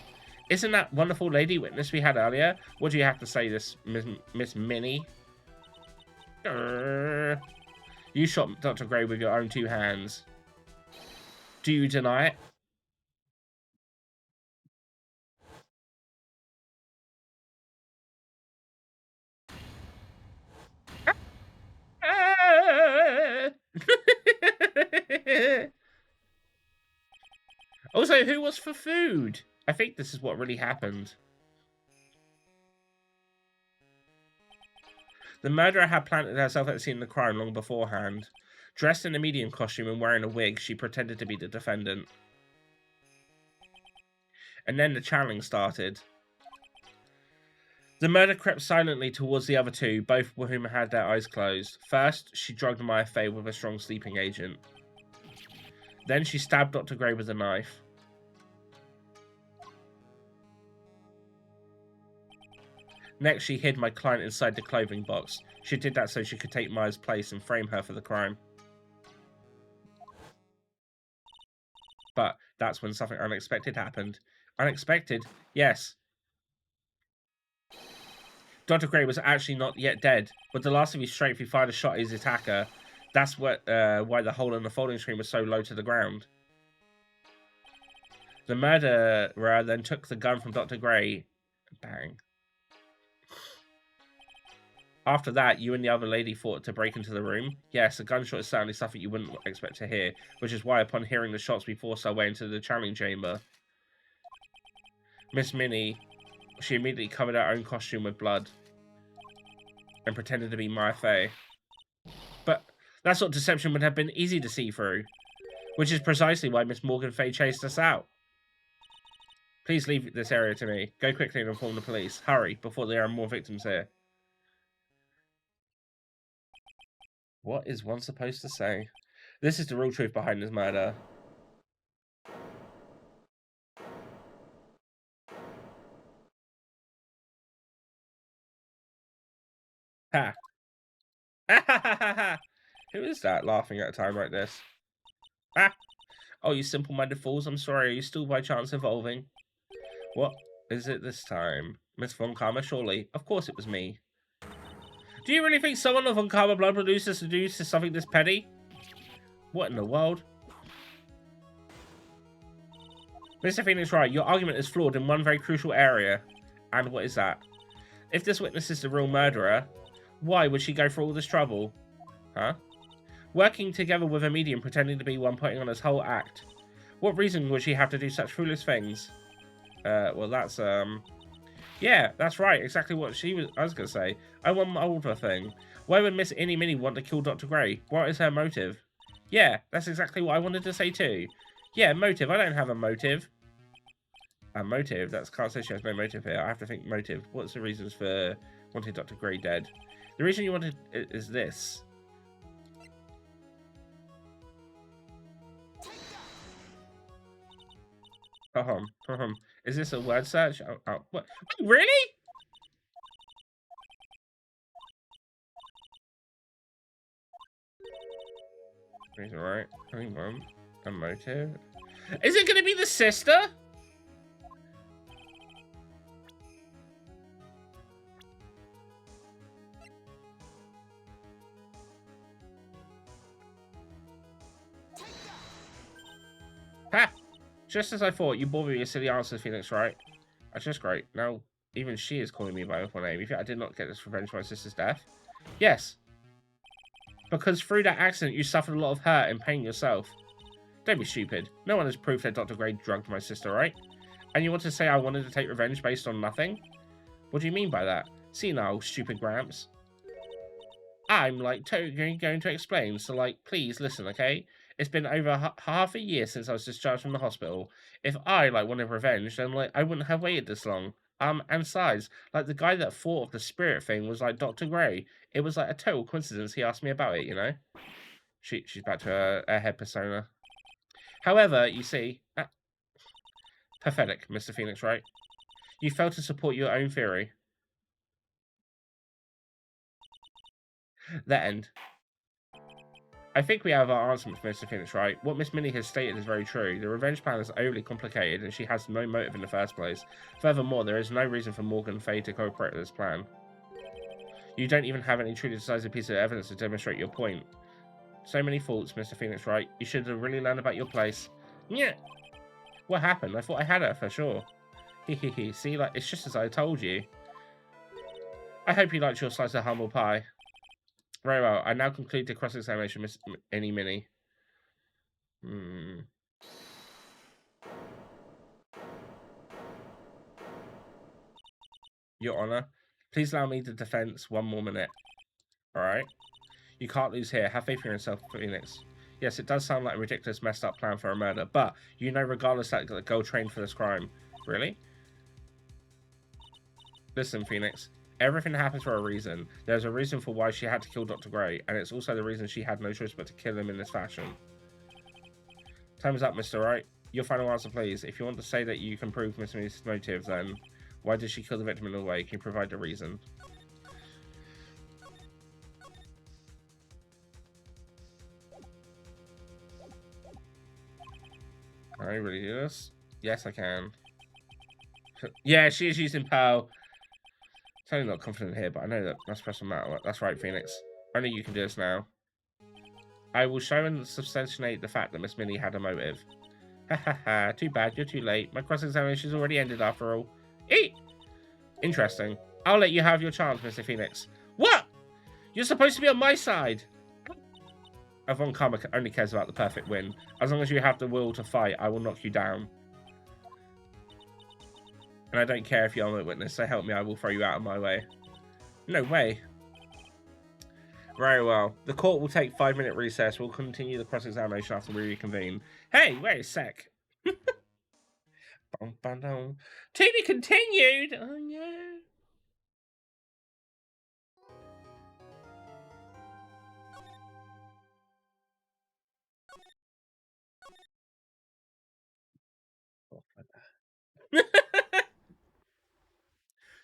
Isn't that wonderful lady witness we had earlier? What do you have to say, this Miss Minnie? You shot Dr. Gray with your own 2 hands. Do you deny it? Also, who was for food? I think this is what really happened. The murderer had planted herself at the scene of the crime long beforehand. Dressed in a medium costume and wearing a wig, she pretended to be the defendant. And then the channeling started. The murder crept silently towards the other two, both of whom had their eyes closed. First, she drugged Maya Fey with a strong sleeping agent. Then she stabbed Dr. Gray with a knife. Next, she hid my client inside the clothing box. She did that so she could take Maya's place and frame her for the crime. But that's when something unexpected happened. Unexpected? Yes. Dr. Gray was actually not yet dead. With the last of his strength, he fired a shot at his attacker. That's why the hole in the folding screen was so low to the ground. The murderer then took the gun from Dr. Gray. Bang. After that, you and the other lady fought to break into the room. Yes, a gunshot is certainly something you wouldn't expect to hear, which is why upon hearing the shots, we forced our way into the channeling chamber. Miss Minnie, she immediately covered her own costume with blood and pretended to be Maya Fey. But that sort of deception would have been easy to see through, which is precisely why Miss Morgan Fey chased us out. Please leave this area to me. Go quickly and inform the police. Hurry, before there are more victims here. What is one supposed to say? This is the real truth behind this murder. Ha! Who is that laughing at a time like this? Ah! Oh, you simple-minded fools, I'm sorry. Are you still by chance evolving? What is it this time? Miss Von Karma, surely. Of course it was me. Do you really think someone of Von Karma blood producers to do something this petty? What in the world? Mr. Phoenix Wright, your argument is flawed in one very crucial area. And what is that? If this witness is the real murderer, why would she go through all this trouble? Huh? Working together with a medium pretending to be one putting on this whole act. What reason would she have to do such foolish things? Well that's, yeah, that's right, exactly what I was gonna say. I want my older thing. Why would Miss Innie Minnie want to kill Dr. Gray? What is her motive? Yeah, that's exactly what I wanted to say too. Yeah, motive, I don't have a motive. A motive? Can't say she has no motive here. I have to think motive. What's the reasons for wanting Dr. Gray dead? The reason you wanted is this. Is this a word search? What? Really? Reason right. Hang on. A motive. Is it going to be the sister? Ha! Just as I thought, you bored me with your silly answers, Phoenix, right? That's just great. Now, even she is calling me by my name. You think I did not get this revenge for my sister's death? Yes. Because through that accident, you suffered a lot of hurt and pain yourself. Don't be stupid. No one has proof that Dr. Gray drugged my sister, right? And you want to say I wanted to take revenge based on nothing? What do you mean by that? See now, stupid Gramps. I'm, like, totally going to explain, so, like, please listen, okay? It's been over half a year since I was discharged from the hospital. If I, like, wanted revenge, then, like, I wouldn't have waited this long. And besides, like, the guy that thought of the spirit thing was, like, Dr. Gray. It was, like, a total coincidence he asked me about it, you know? She's back to her head persona. However, you see... pathetic, Mr. Phoenix, right? You failed to support your own theory. The end. I think we have our answer, Mr. Phoenix, right? What Miss Minnie has stated is very true. The revenge plan is overly complicated, and she has no motive in the first place. Furthermore, there is no reason for Morgan Fay to cooperate with this plan. You don't even have any truly decisive piece of evidence to demonstrate your point. So many faults, Mr. Phoenix, right? You should have really learned about your place. Yeah. What happened? I thought I had her for sure. Hehehe. See, like, it's just as I told you. I hope you liked your slice of humble pie. Very well. I now conclude the cross-examination, Miss Innie Minnie. Your Honor, please allow me the defense one more minute. Alright? You can't lose here. Have faith in yourself, Phoenix. Yes, it does sound like a ridiculous, messed up plan for a murder, but you know regardless that the girl trained for this crime. Really? Listen, Phoenix. Everything happens for a reason. There's a reason for why she had to kill Dr. Gray, and it's also the reason she had no choice but to kill him in this fashion. Time's up, Mr. Wright. Your final answer, please. If you want to say that you can prove Miss Minnie's motive, then why did she kill the victim in a way? Can you provide the reason? Can I really do this? Yes, I can. Yeah, she is using Pearl. Totally not confident here, but I know that my special matter. That's right, Phoenix. Only you can do this now. I will show and substantiate the fact that Miss Minnie had a motive. Ha ha ha, too bad, you're too late. My cross-examination's already ended after all. Eat! Interesting. I'll let you have your chance, Mr. Phoenix. What? You're supposed to be on my side! Yvonne Karma only cares about the perfect win. As long as you have the will to fight, I will knock you down. And I don't care if you're my witness, so help me, I will throw you out of my way. No way. Very well. The court will take 5-minute recess. We'll continue the cross-examination after we reconvene. Hey, wait a sec. To be continued! Oh, yeah.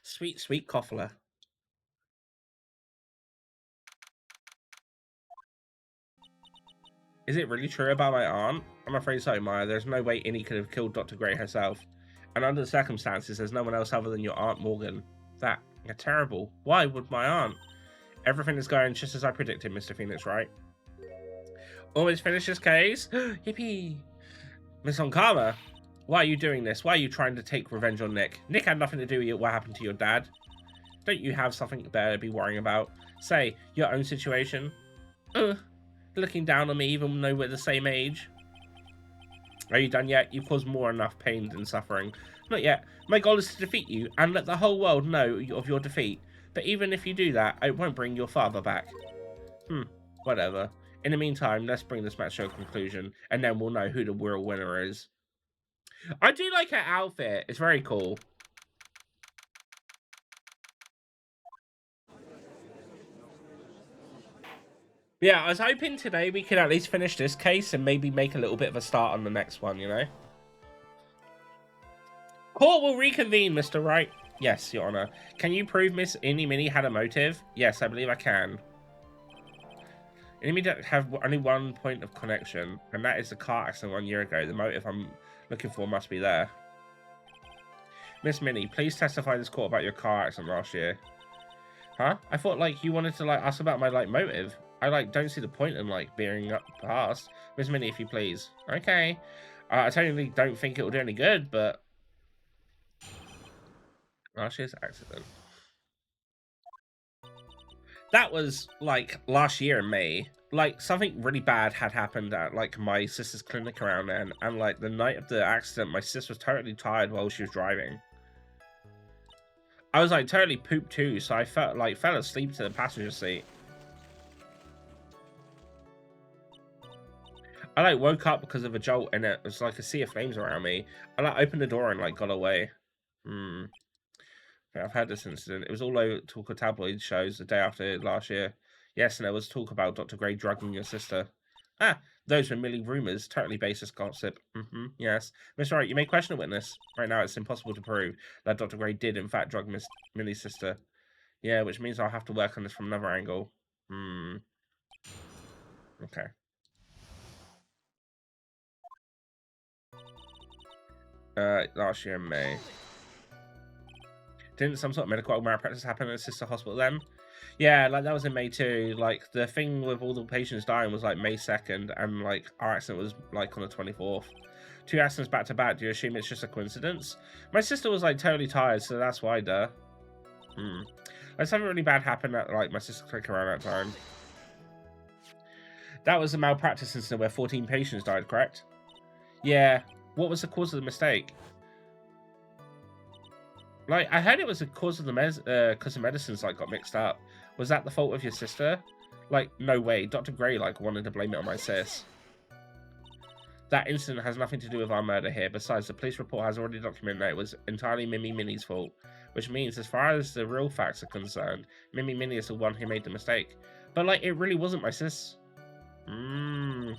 Sweet, sweet Koffler. Is it really true about my aunt? I'm afraid so, Maya. There's no way Innie could have killed Dr. Gray herself. And under the circumstances, there's no one else other than your Aunt Morgan. That. You're terrible. Why would my aunt? Everything is going just as I predicted, Mr. Phoenix, right? Almost finished this case? Yippee! Miss Onkama, why are you doing this? Why are you trying to take revenge on Nick? Nick had nothing to do with what happened to your dad. Don't you have something better to be worrying about? Say, your own situation? Looking down on me even though we're the same age. Are you done yet? You've caused more enough pain than suffering. Not yet. My goal is to defeat you and let the whole world know of your defeat. But even if you do that, it won't bring your father back. Whatever. In the meantime, let's bring this match to a conclusion, and then we'll know who the real winner is. I do like her outfit. It's very cool. Yeah, I was hoping today we could at least finish this case and maybe make a little bit of a start on the next one, you know? Court will reconvene, Mr. Wright. Yes, Your Honor. Can you prove Miss Innie Minnie had a motive? Yes, I believe I can. Innie Minnie have only one point of connection, and that is the car accident 1 year ago. The motive I'm looking for must be there. Miss Minnie, please testify in this court about your car accident last year. Huh? I thought, like, you wanted to, like, ask about my, like, motive. I, like, don't see the point in, like, bearing up past. Miss Minnie, if you please. Okay. I totally don't think it will do any good, but... last year's accident. That was, like, last year in May. Like, something really bad had happened at, like, my sister's clinic around then. And, like, the night of the accident, my sister was totally tired while she was driving. I was, like, totally pooped too, so I felt, like, fell asleep to the passenger seat. I, like, woke up because of a jolt, and it was, like, a sea of flames around me. I, like, opened the door and, like, got away. I've had this incident. It was all over talk of tabloid shows the day after last year. Yes, and there was talk about Dr. Gray drugging your sister. Ah, those were merely rumours, totally baseless gossip. Yes. Mr. Wright, you may question a witness. Right now, it's impossible to prove that Dr. Gray did, in fact, drug Miss Millie's sister. Yeah, which means I'll have to work on this from another angle. Okay. Last year in May. Didn't some sort of medical malpractice happen at Sister Hospital then? Yeah, like that was in May too. Like the thing with all the patients dying was like May 2nd, and like our accident was like on the 24th. 2 accidents back to back. Do you assume it's just a coincidence? My sister was like totally tired, so that's why, duh. Like something really bad happened at like my sister's clinic around that time. That was a malpractice incident where 14 patients died, correct? Yeah. What was the cause of the mistake? Like, I heard it was the cause of the medicines like got mixed up. Was that the fault of your sister? Like, no way. Dr. Gray like wanted to blame it on my sis. That incident has nothing to do with our murder here. Besides, the police report has already documented that it was entirely Mimi Minnie's fault. Which means, as far as the real facts are concerned, Mimi Minnie is the one who made the mistake. But, like, it really wasn't my sis. And,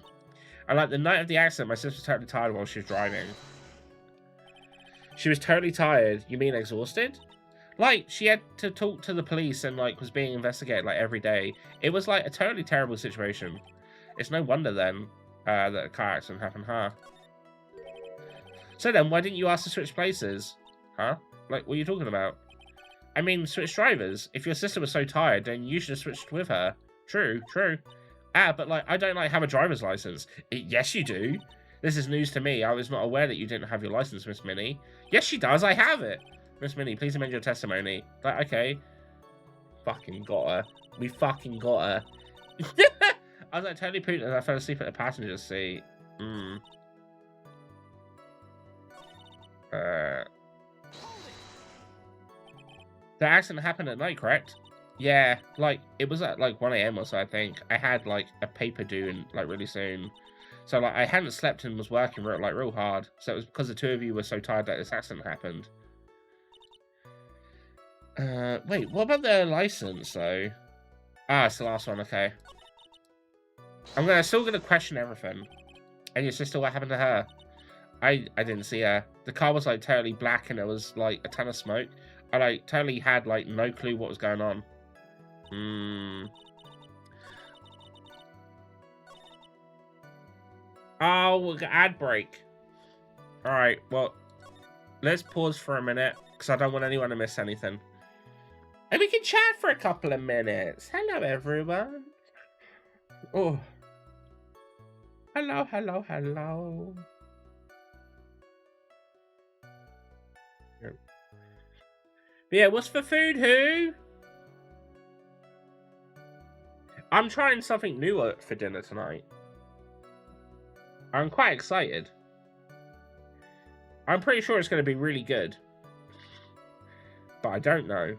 like, the night of the accident, my sis was totally tired while she was driving. She was totally tired? You mean exhausted? Like, she had to talk to the police and, like, was being investigated, like, every day. It was, like, a totally terrible situation. It's no wonder, then, that a car accident happened, huh? So then, why didn't you ask to switch places? Huh? Like, what are you talking about? I mean, switch drivers. If your sister was so tired, then you should have switched with her. True, true. Ah, but, like, I don't, like, have a driver's license. Yes, you do. This is news to me. I was not aware that you didn't have your license, Miss Minnie. Yes, she does. I have it. Miss Minnie, please amend your testimony. Like, okay. Fucking got her. We fucking got her. I was, like, totally pooped and I fell asleep at the passenger seat. The accident happened at night, correct? Yeah, like, it was at, like, 1 AM or so, I think. I had, like, a paper due, and, like, really soon. So, like, I hadn't slept and was working, real hard. So it was because the two of you were so tired that this accident happened. Wait, what about the license, though? Ah, it's the last one, okay. I'm still gonna question everything. And your sister, what happened to her? I didn't see her. The car was, like, totally black and there was, like, a ton of smoke. I, like, totally had, like, no clue what was going on. Oh, we'll get ad break. Alright, well, let's pause for a minute, because I don't want anyone to miss anything. And we can chat for a couple of minutes. Hello, everyone. Oh. Hello, hello, hello. But yeah, what's for food, who? I'm trying something new for dinner tonight. I'm quite excited. I'm pretty sure it's going to be really good. But I don't know.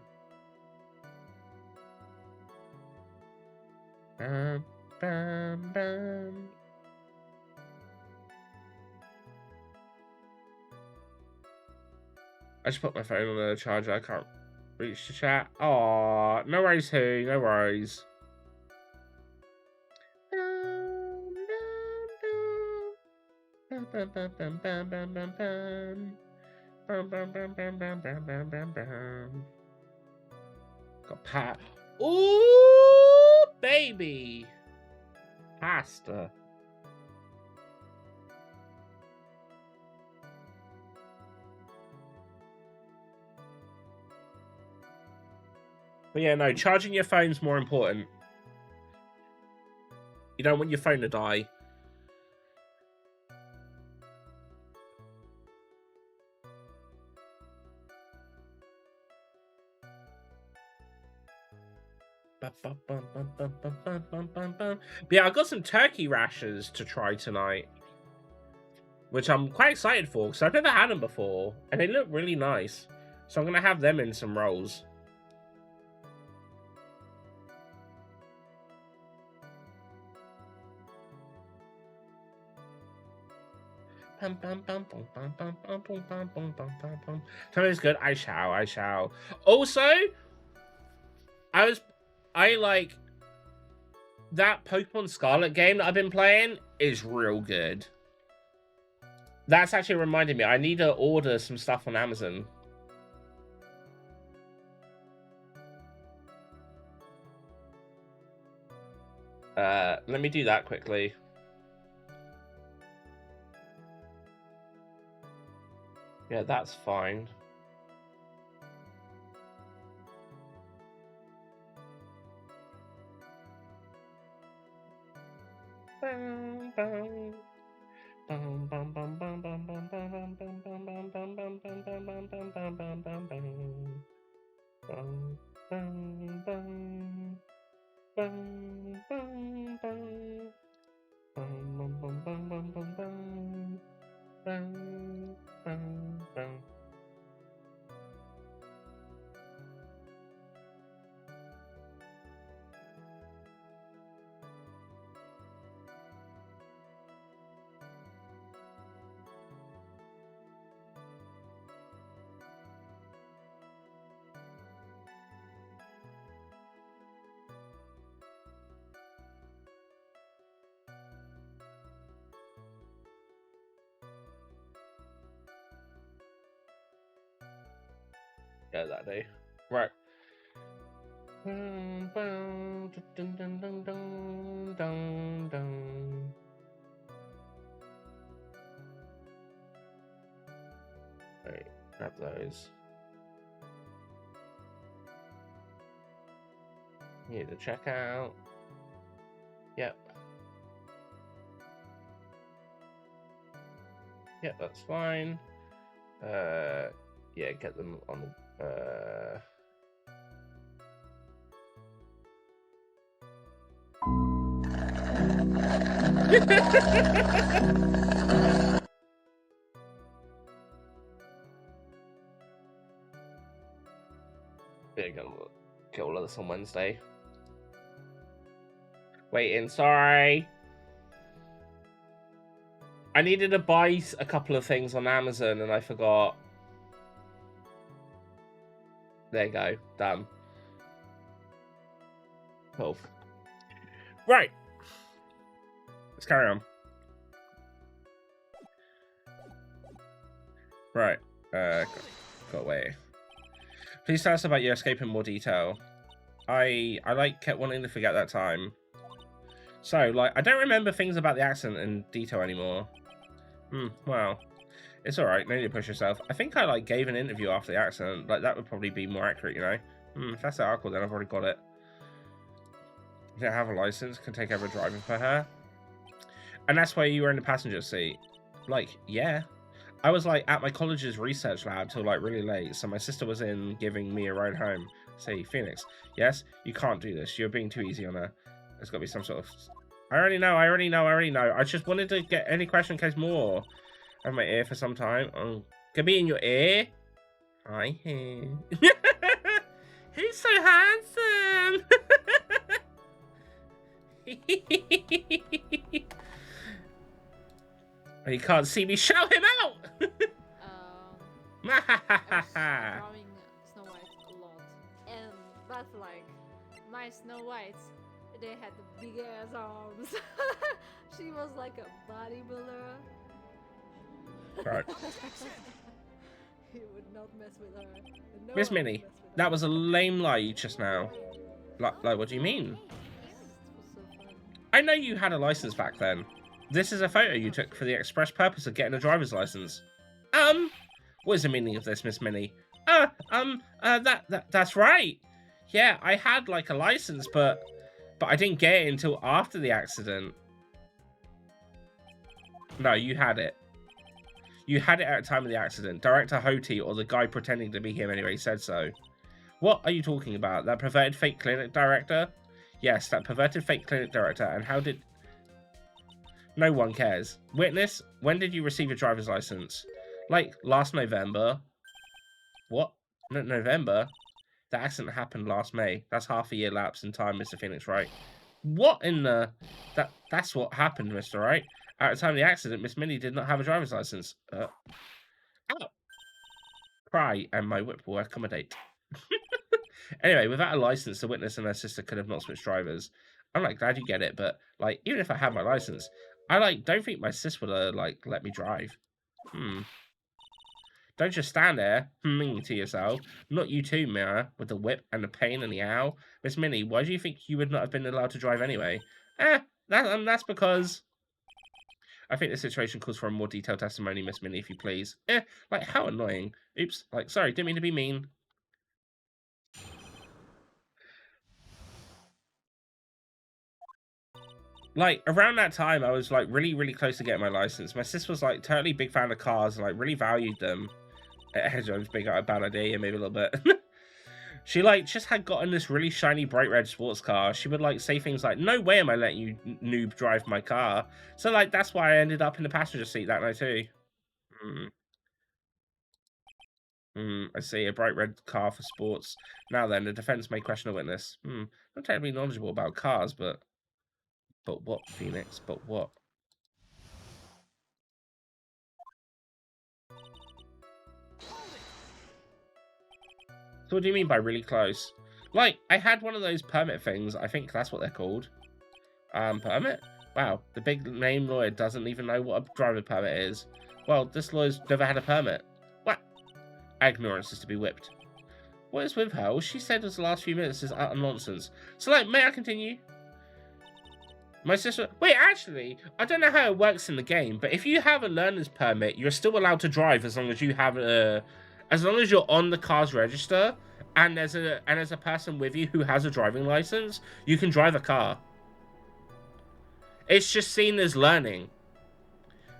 Bam, bam, bam. I just put my phone on the charger. I can't reach the chat. Aw, no worries, who? No worries. Got pat. Ooh, baby. Pasta. But yeah, no, charging your phone's more important. You don't want your phone to die. But yeah, I've got some turkey rashers to try tonight, which I'm quite excited for because I've never had them before and they look really nice. So I'm gonna have them in some rolls. Something's good. I shall. Also, I like that Pokemon Scarlet game that I've been playing is real good. That's actually reminding me, I need to order some stuff on Amazon. Let me do that quickly. Yeah, that's fine. Yeah, that day. Right. Dun, dun, dun, dun, dun, dun, dun, dun. Wait, grab those. Need to check out. Yep. Yep, that's fine. Yeah, get them on the yeah, gonna get all of this on Wednesday. Waiting, sorry. I needed to buy a couple of things on Amazon and I forgot. There you go, done. Cool. Right. Let's carry on. Right. Got away. Please tell us about your escape in more detail. I like kept wanting to forget that time. So, like, I don't remember things about the accident in detail anymore. Well, it's alright, no need to push yourself. I think I, like, gave an interview after the accident. Like, that would probably be more accurate, you know? If that's the article, then I've already got it. You don't have a license, can take over driving for her. And that's why you were in the passenger seat. Like, yeah. I was, like, at my college's research lab till, like, really late, so my sister was in giving me a ride home. Say, Phoenix, yes? You can't do this. You're being too easy on her. There's got to be some sort of... I already know. I just wanted to get any question in case more. I have my ear for some time. Oh, could be in your ear? Hi, here. He's so handsome! You can't see me, shout him out! I was drawing Snow White a lot, and that's like my Snow White. They had big ass arms. She was like a bodybuilder. Right. He would not mess with her. No Miss one would Minnie, mess with her. that was a lame lie just now. Like, what do you mean? It was so fun. I know you had a license back then. This is a photo you took for the express purpose of getting a driver's license. What is the meaning of this, Miss Minnie? That's right. Yeah, I had, like, a license, but I didn't get it until after the accident. No, you had it. You had it at the time of the accident. Director Hoti, or the guy pretending to be him anyway, said so. What are you talking about? That perverted fake clinic director? Yes, that perverted fake clinic director. And how did... No one cares. Witness, when did you receive your driver's license? Like, last November. What? No, November? The accident happened last May. That's half a year lapse in time, Mr. Phoenix, Wright. What in the... That's what happened, Mr. Wright. At the time of the accident, Miss Minnie did not have a driver's license. Ow. Cry, and my whip will accommodate. Anyway, without a license, the witness and her sister could have not switched drivers. I'm, like, glad you get it, but, like, even if I had my license, I, like, don't think my sis would have, like, let me drive. Don't just stand there, to yourself. Not you too, Mira, with the whip and the pain and the owl. Miss Minnie, why do you think you would not have been allowed to drive anyway? That's because... I think the situation calls for a more detailed testimony, Miss Minnie, if you please. Like, how annoying. Oops, like, sorry, didn't mean to be mean. Like, around that time, I was, like, really, really close to getting my license. My sis was, like, totally big fan of cars and, like, really valued them. Hedgehog's big, a bad idea, maybe a little bit. She, like, just had gotten this really shiny, bright red sports car. She would, like, say things like, no way am I letting you noob drive my car. So, like, that's why I ended up in the passenger seat that night, too. I see, a bright red car for sports. Now then, the defense may question a witness. Not terribly knowledgeable about cars, but... But what, Phoenix? But what? So what do you mean by really close? Like, I had one of those permit things. I think that's what they're called. Permit? Wow, the big name lawyer doesn't even know what a driver permit is. Well, this lawyer's never had a permit. What? Ignorance is to be whipped. What is with her? All she said was the last few minutes is utter nonsense. So, like, may I continue? My sister... Wait, actually, I don't know how it works in the game, but if you have a learner's permit, you're still allowed to drive as long as you have a... As long as you're on the car's register, and there's a person with you who has a driving license, you can drive a car. It's just seen as learning.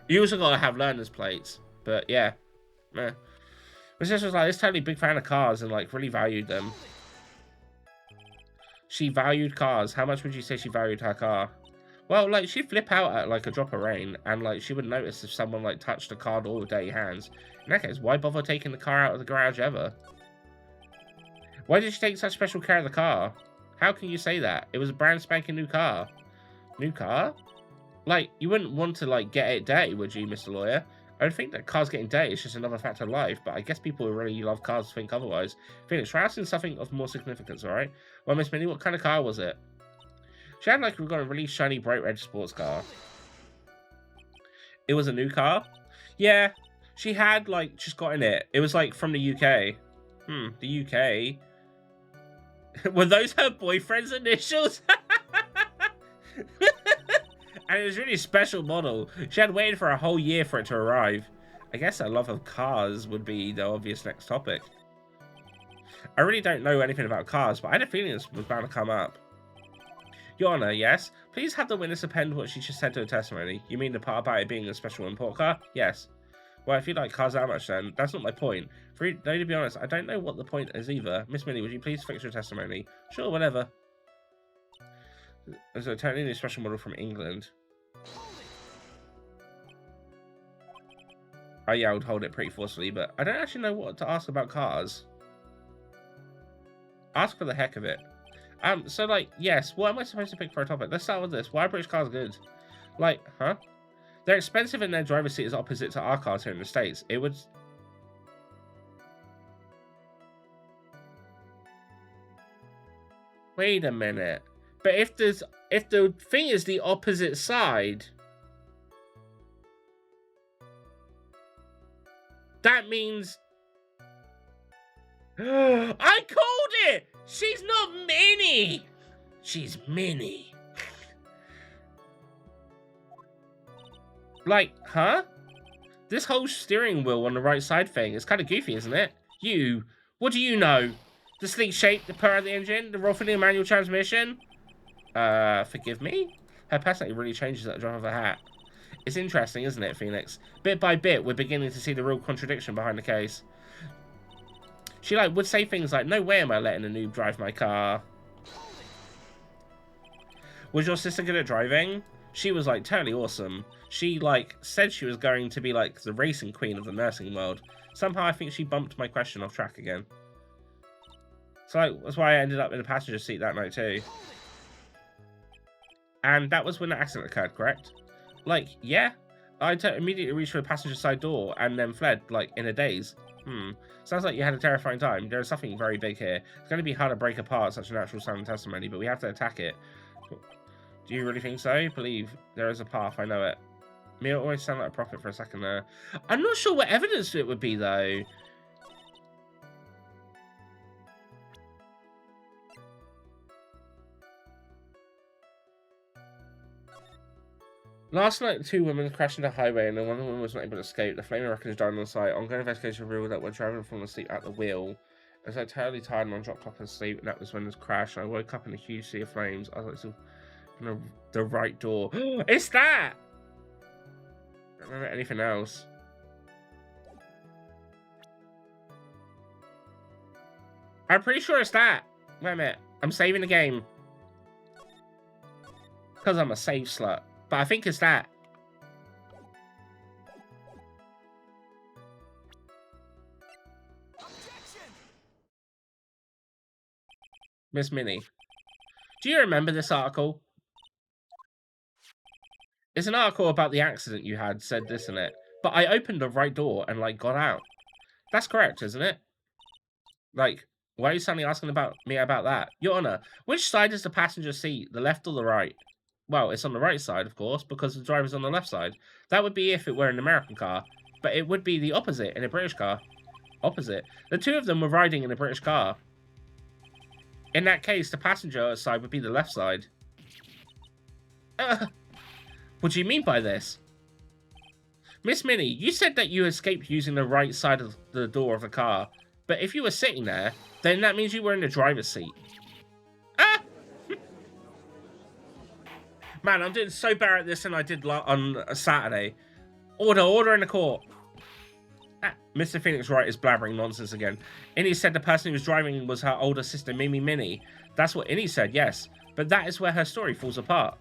You also gotta have learner's plates, but yeah. My sister was like, this totally big fan of cars and like really valued them. She valued cars. How much would you say she valued her car? Well, like, she'd flip out at, like, a drop of rain, and, like, she would notice if someone, like, touched the car door with dirty hands. In that case, why bother taking the car out of the garage ever? Why did she take such special care of the car? How can you say that? It was a brand spanking new car. New car? Like, you wouldn't want to, like, get it dirty, would you, Mr. Lawyer? I don't think that cars getting dirty is just another fact of life, but I guess people who really love cars think otherwise. Phoenix, try asking something of more significance, alright? Well, Miss Minnie, what kind of car was it? She had, like, a really shiny, bright red sports car. It was a new car? Yeah, she had, like, just got in it. It was, like, from the UK. The UK? Were those her boyfriend's initials? And it was really a special model. She had waited for a whole year for it to arrive. I guess her love of cars would be the obvious next topic. I really don't know anything about cars, but I had a feeling this was bound to come up. Your Honor, yes? Please have the witness append what she just said to her testimony. You mean the part about it being a special import car? Yes. Well, if you like cars that much then, that's not my point. Though, to be honest, I don't know what the point is either. Miss Minnie, would you please fix your testimony? Sure, whatever. There's a totally new special model from England. Oh yeah, I would hold it pretty forcefully, but I don't actually know what to ask about cars. Ask for the heck of it. So, like, yes, what am I supposed to pick for a topic? Let's start with this. Why are British cars good? Like, huh? They're expensive and their driver's seat is opposite to our cars here in the States. It would... Wait a minute. But if the thing is the opposite side... That means... I called it! She's not Minnie! She's Minnie. Like, huh? This whole steering wheel on the right side thing is kind of goofy, isn't it? You, what do you know? The sleek shape, the power of the engine, the roughly manual transmission? Forgive me? Her personality really changes at the drop of a hat. It's interesting, isn't it, Phoenix? Bit by bit, we're beginning to see the real contradiction behind the case. She, like, would say things like, no way am I letting a noob drive my car. Was your sister good at driving? She was, like, totally awesome. She, like, said she was going to be, like, the racing queen of the nursing world. Somehow I think she bumped my question off track again. So, like, that's why I ended up in the passenger seat that night, too. And that was when the accident occurred, correct? Like, yeah. I immediately reached for the passenger side door and then fled, like, in a daze. Sounds like you had a terrifying time. There is something very big here. It's going to be hard to break apart such a natural sounding testimony, but we have to attack it. Do you really think so? Believe there is a path, I know it. Me always sound like a prophet for a second there. I'm not sure what evidence it would be, though. Last night, 2 women crashed into a highway and then one of them was not able to escape. The flaming wreckage died on the site. Ongoing investigation revealed that when driving from asleep at the wheel, I was like terribly tired and I dropped off asleep, and that was when this crashed. I woke up in a huge sea of flames. I was like, so, the right door. It's that! I don't remember anything else. I'm pretty sure it's that. Wait a minute. I'm saving the game. Because I'm a save slut. But I think it's that. Miss Minnie. Do you remember this article? It's an article about the accident you had, said this in it. But I opened the right door and, like, got out. That's correct, isn't it? Like, why are you suddenly asking about me about that? Your Honor, which side is the passenger seat, the left or the right? Well, it's on the right side, of course, because the driver's on the left side. That would be if it were an American car, but it would be the opposite in a British car. Opposite. The two of them were riding in a British car. In that case, the passenger side would be the left side. What do you mean by this? Miss Minnie, you said that you escaped using the right side of the door of the car. But if you were sitting there, then that means you were in the driver's seat. Ah! Man, I'm doing so better at this than I did on a Saturday. Order in the court. Mr. Phoenix Wright is blabbering nonsense again. Innie said the person who was driving was her older sister, Mimi Minnie. That's what Innie said, yes. But that is where her story falls apart.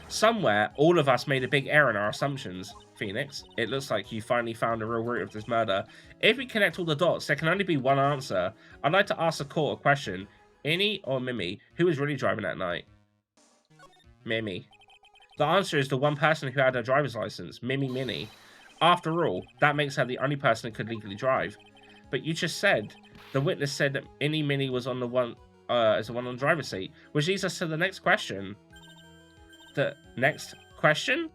Somewhere, all of us made a big error in our assumptions. Phoenix, it looks like you finally found the real root of this murder. If we connect all the dots, there can only be one answer. I'd like to ask the court a question. Innie or Mimi, who was really driving that night? Mimi. The answer is the one person who had her driver's license, Mimi Minnie. After all, that makes her the only person who could legally drive. But you just said, the witness said that Innie Minnie was on the one, is the one on the driver's seat, which leads us to the next question. The next question?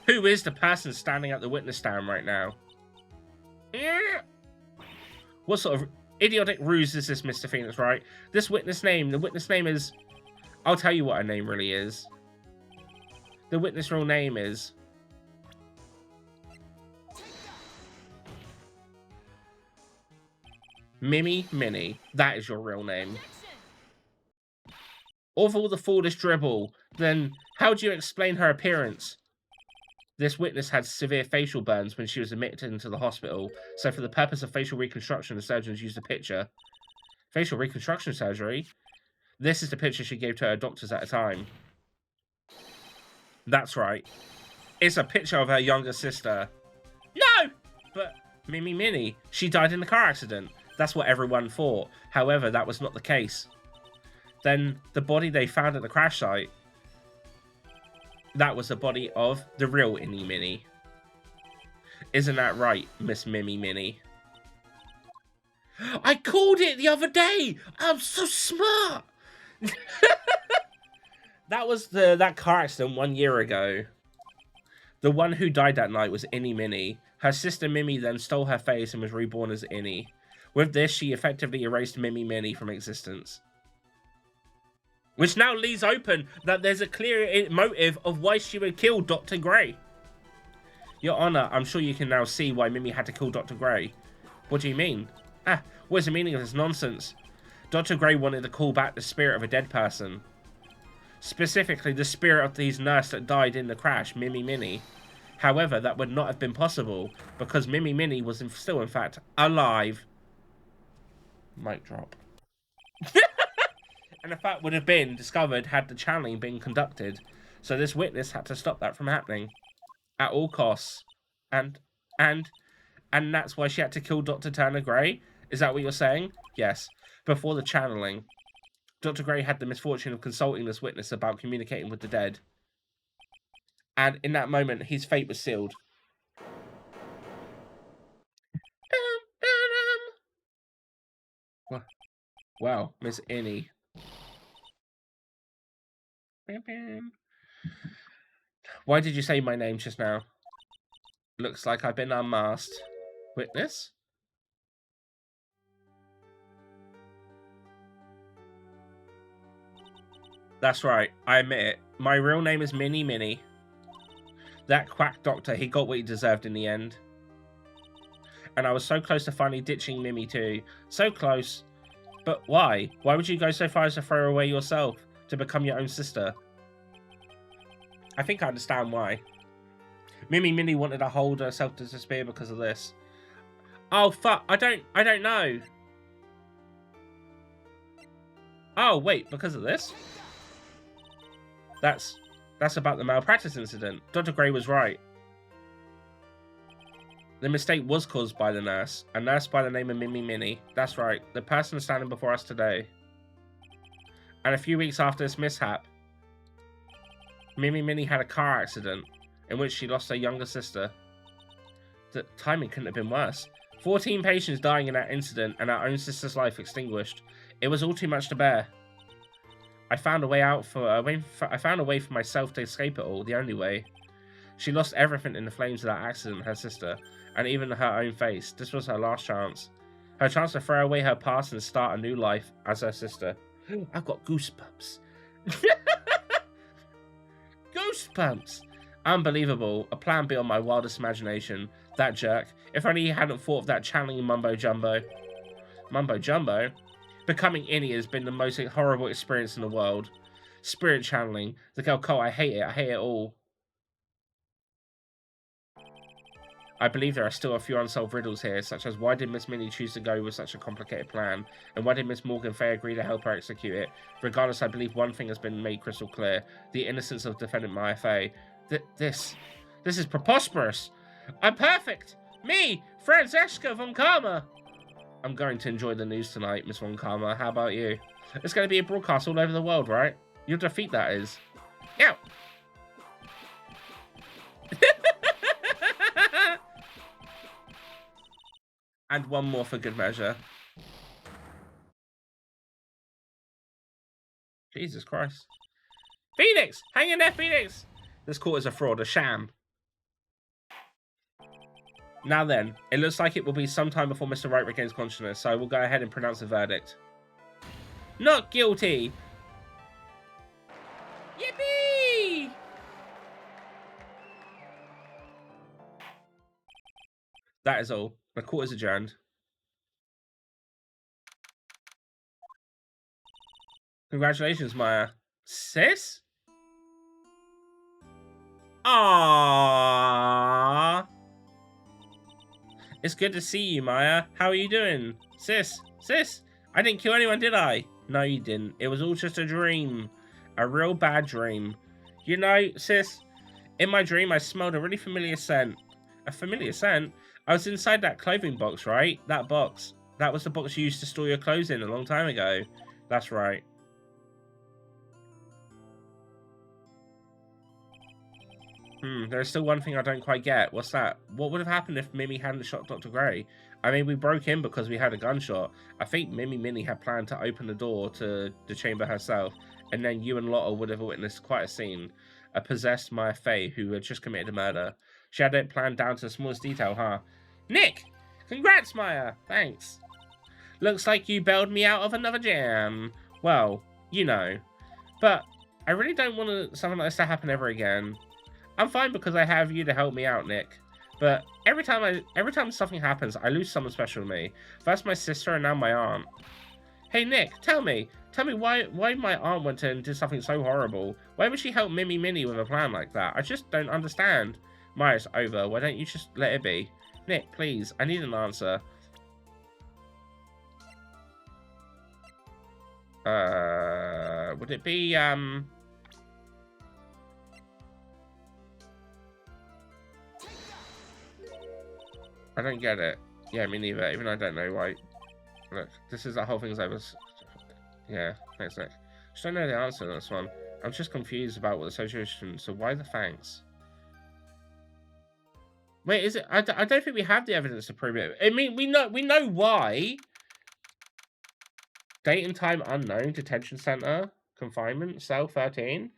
Who is the person standing at the witness stand right now? What sort of idiotic ruse is this, Mr. Phoenix, right? This witness name, the witness name is... I'll tell you what her name really is. The witness real name is... Mimi Minnie. That is your real name. Of all the foolish dribble, then how do you explain her appearance? This witness had severe facial burns when she was admitted into the hospital, so for the purpose of facial reconstruction, the surgeons used a picture. Facial reconstruction surgery? This is the picture she gave to her doctors at the time. That's right. It's a picture of her younger sister. No! But Mimi Minnie, she died in a car accident. That's what everyone thought. However, that was not the case. Then the body they found at the crash site, that was the body of the real Innie Minnie. Isn't that right, Miss Mimi Minnie? I called it the other day! I'm so smart! That was that car accident 1 year ago. The one who died that night was Innie Minnie. Her sister Mimi then stole her face and was reborn as Innie. With this, she effectively erased Mimi Minnie from existence. Which now leaves open that there's a clear motive of why she would kill Dr. Gray. Your Honor, I'm sure you can now see why Mimi had to kill Dr. Gray. What do you mean? What is the meaning of this nonsense? Dr. Gray wanted to call back the spirit of a dead person. Specifically, the spirit of his nurse that died in the crash, Mimi Minnie. However, that would not have been possible, because Mimi Minnie was still, in fact, alive. Mic drop. And the fact would have been discovered had the channeling been conducted. So this witness had to stop that from happening. At all costs. And that's why she had to kill Dr. Turner Gray? Is that what you're saying? Yes. Before the channeling, Dr. Gray had the misfortune of consulting this witness about communicating with the dead. And in that moment, his fate was sealed. Wow, Miss Innie. Why did you say my name just now? Looks like I've been unmasked. Witness? That's right, I admit it. My real name is Minnie Minnie. That quack doctor, he got what he deserved in the end. And I was so close to finally ditching Mimi too. So close. But why? Why would you go so far as to throw away yourself to become your own sister? I think I understand why. Mimi Minnie wanted to hold herself to despair because of this. Oh fuck, I don't know. Oh wait, because of this? That's about the malpractice incident. Dr. Gray was right. The mistake was caused by the nurse, a nurse by the name of Mimi Minnie. That's right, the person standing before us today. And a few weeks after this mishap, Mimi Minnie had a car accident in which she lost her younger sister. The timing couldn't have been worse. 14 patients dying in that incident and our own sister's life extinguished. It was all too much to bear. I found a way for myself to escape it all, the only way. She lost everything in the flames of that accident, her sister. and even her own face. This was her last chance. Her chance to throw away her past and start a new life as her sister. I've got goosebumps. Goosebumps! Unbelievable. A plan beyond my wildest imagination. That jerk. If only he hadn't thought of that channeling mumbo jumbo. Mumbo jumbo? Becoming Innie has been the most horrible experience in the world. Spirit channeling. The girl cult, I hate it. I hate it all. I believe there are still a few unsolved riddles here, such as why did Miss Minnie choose to go with such a complicated plan, and why did Miss Morgan Fay agree to help her execute it? Regardless, I believe one thing has been made crystal clear: the innocence of defendant Maya Fay. This is preposterous. I'm perfect. Me, Francesca von Karma. I'm going to enjoy the news tonight, Miss von Karma. How about you? It's going to be a broadcast all over the world, right? Your defeat, that is. Yow! And one more for good measure. Jesus Christ. Phoenix! Hang in there, Phoenix! This court is a fraud, a sham. Now then, it looks like it will be some time before Mr. Wright regains consciousness, so we'll go ahead and pronounce the verdict. Not guilty! Yippee! That is all. The court is adjourned. Congratulations, Maya. Sis? Aww. It's good to see you, Maya. How are you doing? Sis? I didn't kill anyone, did I? No, you didn't. It was all just a dream. A real bad dream. You know, sis, in my dream, I smelled a really familiar scent. A familiar scent? I was inside that clothing box, right? That box. That was the box you used to store your clothes in a long time ago. That's right. There's still one thing I don't quite get. What's that? What would have happened if Mimi hadn't shot Dr. Gray? I mean, we broke in because we had a gunshot. I think Minnie had planned to open the door to the chamber herself, and then you and Lotta would have witnessed quite a scene. A possessed Maya Fay who had just committed a murder. She had it planned down to the smallest detail, huh? Nick! Congrats, Maya! Thanks. Looks like you bailed me out of another jam. Well, you know. But I really don't want something like this to happen ever again. I'm fine because I have you to help me out, Nick. But every time something happens, I lose someone special to me. First my sister and now my aunt. Hey Nick, tell me why my aunt went and did something so horrible. Why would she help Minnie with a plan like that? I just don't understand. Maya, it's over. Why don't you just let it be? Nick, please, I need an answer. Would it be, I don't get it. Yeah, me neither. Even I don't know why. Look, this is the whole thing as I was... Yeah, thanks, Nick. Just don't know the answer to this one. I'm just confused about what the situation... So why the thanks? Wait, is it... I don't think we have the evidence to prove it. I mean, we know why. Date and time unknown. Detention center. Confinement. Cell 13.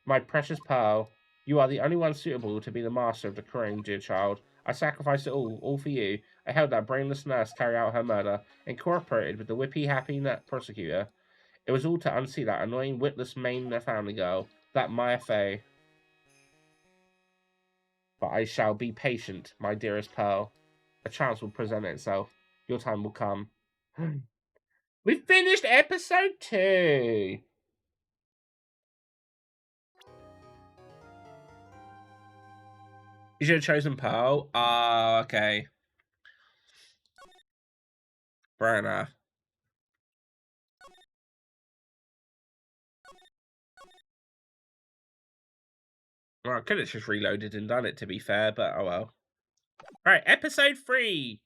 My precious Pearl. You are the only one suitable to be the master of the crane, dear child. I sacrificed it all for you. I helped that brainless nurse carry out her murder, and cooperated with the whippy-happy prosecutor. It was all to unseat that annoying, witless Maine family girl, that Maya Fay. But I shall be patient, my dearest Pearl. A chance will present itself. Your time will come. We finished episode 2! You should have chosen Pearl. Ah, okay. Fair enough. Well, I could have just reloaded and done it, to be fair, but oh well. Alright, episode 3!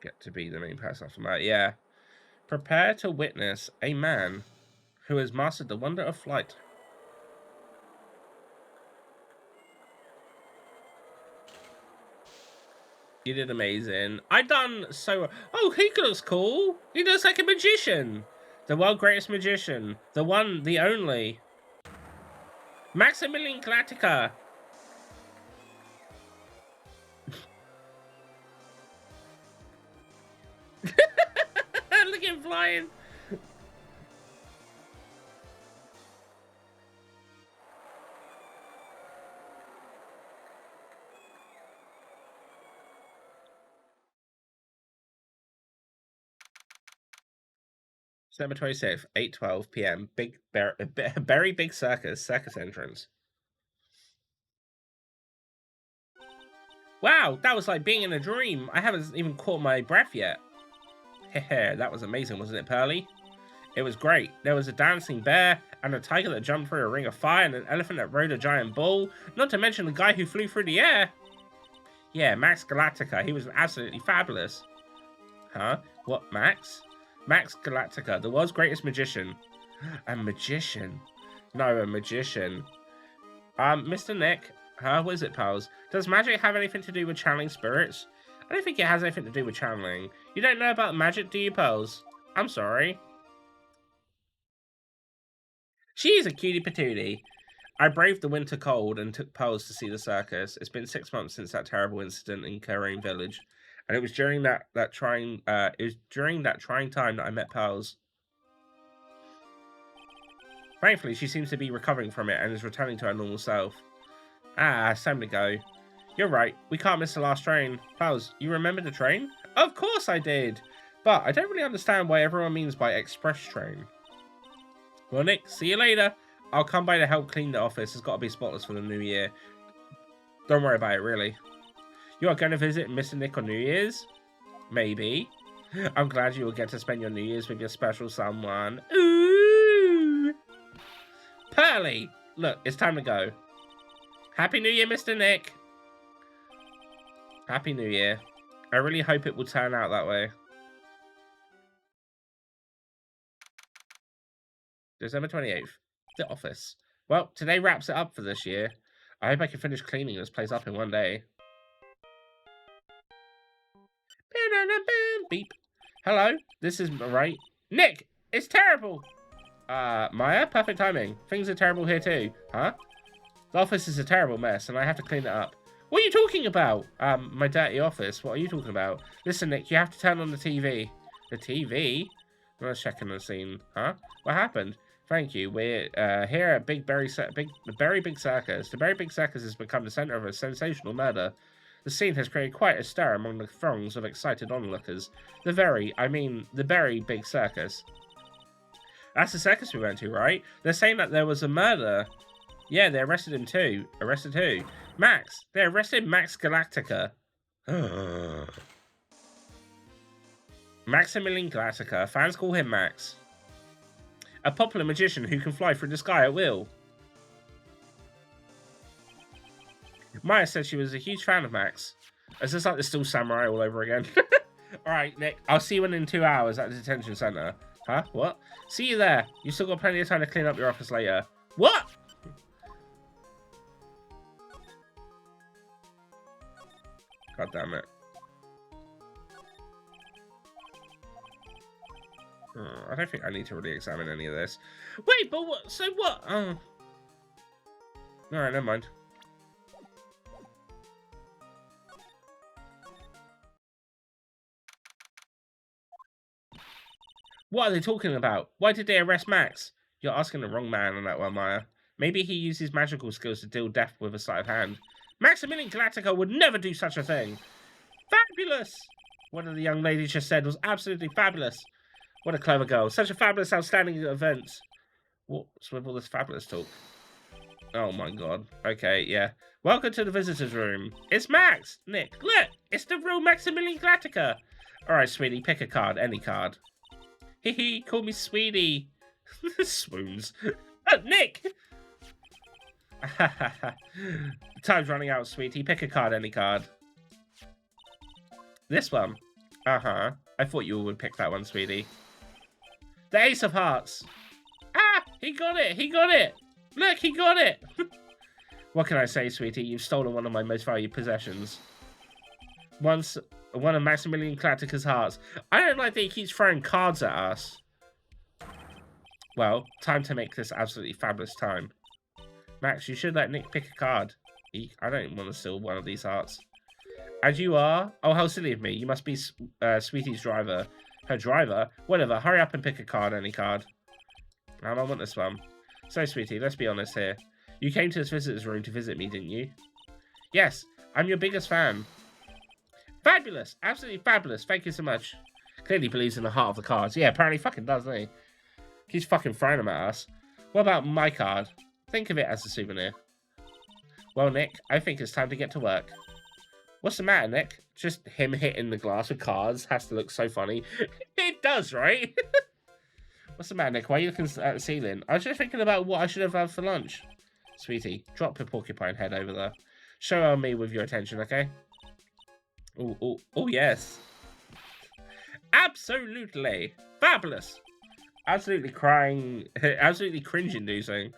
Get to be the main person after that, yeah. Prepare to witness a man who has mastered the wonder of flight. You did amazing. I done so... Oh, he looks cool. He looks like a magician. The world's greatest magician. The one, the only. Maximilian Glatica. flying. December 26th, 8:12 p.m. Very Big Circus entrance. Wow, that was like being in a dream. I haven't even caught my breath yet. Heh, that was amazing, wasn't it, Pearly? It was great. There was a dancing bear, and a tiger that jumped through a ring of fire, and an elephant that rode a giant bull, not to mention the guy who flew through the air. Yeah, Max Galactica, he was absolutely fabulous. Huh? What, Max? Max Galactica, the world's greatest magician. A magician? No, a magician. Mr. Nick, huh? What is it, pals? Does magic have anything to do with channeling spirits? I don't think it has anything to do with channeling. You don't know about magic, do you, pals? I'm sorry. She's a cutie patootie. I braved the winter cold and took Pearls to see the circus. It's been 6 months since that terrible incident in Karain Village, and it was during that trying time that I met Pearls. Thankfully, she seems to be recovering from it and is returning to her normal self. Ah, it's time to go. You're right. We can't miss the last train. Pearls, you remember the train? Of course I did, but I don't really understand what everyone means by express train. Well, Nick, see you later. I'll come by to help clean the office. It's got to be spotless for the new year. Don't worry about it, really. You are going to visit Mr. Nick on New Year's? Maybe. I'm glad you will get to spend your New Year's with your special someone. Ooh! Pearly! Look, it's time to go. Happy New Year, Mr. Nick. Happy New Year. I really hope it will turn out that way. December 28th. The office. Well, today wraps it up for this year. I hope I can finish cleaning this place up in one day. Beep. Hello, this is Wright. Nick, it's terrible. Maya, perfect timing. Things are terrible here too. Huh? The office is a terrible mess and I have to clean it up. What are you talking about? My dirty office. What are you talking about? Listen, Nick, you have to turn on the TV. The TV? Let's check in the scene. Huh? What happened? Thank you. We're here at the Very Big Circus. The Very Big Circus has become the center of a sensational murder. The scene has created quite a stir among the throngs of excited onlookers. The Very Big Circus. That's the circus we went to, right? They're saying that there was a murder. Yeah, they arrested him too. Arrested who? Max. They arrested Max Galactica. Maximilian Galactica. Fans call him Max. A popular magician who can fly through the sky at will. Maya said she was a huge fan of Max. It's just like the Still Samurai all over again. Alright, Nick. I'll see you in 2 hours at the detention center. Huh? What? See you there. You've still got plenty of time to clean up your office later. What? God damn it. I don't think I need to really examine any of this. Wait, but what? So what? Oh. Alright, never mind. What are they talking about? Why did they arrest Max? You're asking the wrong man on that one, Maya. Maybe he used his magical skills to deal death with a sleight of hand. Maximilian Galactica would never do such a thing. Fabulous! What the young lady just said was absolutely fabulous. What a clever girl. Such a fabulous, outstanding event. What's with all this fabulous talk? Oh my god. Okay, yeah. Welcome to the visitors room. It's Max! Nick, look! It's the real Maximilian Galactica! Alright, sweetie, pick a card. Any card. Hee, call me sweetie. Swoons. Nick! Time's running out, sweetie. Pick a card, any card. This one. Uh-huh. I thought you would pick that one, sweetie. The Ace of Hearts. Ah! He got it! He got it! Look, he got it! What can I say, sweetie? You've stolen one of my most valued possessions. One of Maximilian Galactica's hearts. I don't like that he keeps throwing cards at us. Well, time to make this absolutely fabulous time. Max, you should let Nick pick a card. I don't want to steal one of these hearts. As you are? Oh, how silly of me. You must be Sweetie's driver. Her driver? Whatever, hurry up and pick a card, any card. I don't want this one. So, Sweetie, let's be honest here. You came to this visitor's room to visit me, didn't you? Yes, I'm your biggest fan. Fabulous! Absolutely fabulous. Thank you so much. Clearly believes in the heart of the cards. Yeah, apparently fucking does, doesn't he? He's fucking throwing them at us. What about my card? Think of it as a souvenir. Well, Nick, I think it's time to get to work. What's the matter, Nick? Just him hitting the glass with cards has to look so funny. It does, right? What's the matter, Nick? Why are you looking at the ceiling? I was just thinking about what I should have had for lunch. Sweetie, drop your porcupine head over there. Show me with your attention, okay? Oh, yes. Absolutely. Fabulous. Absolutely crying. Absolutely cringe-inducing.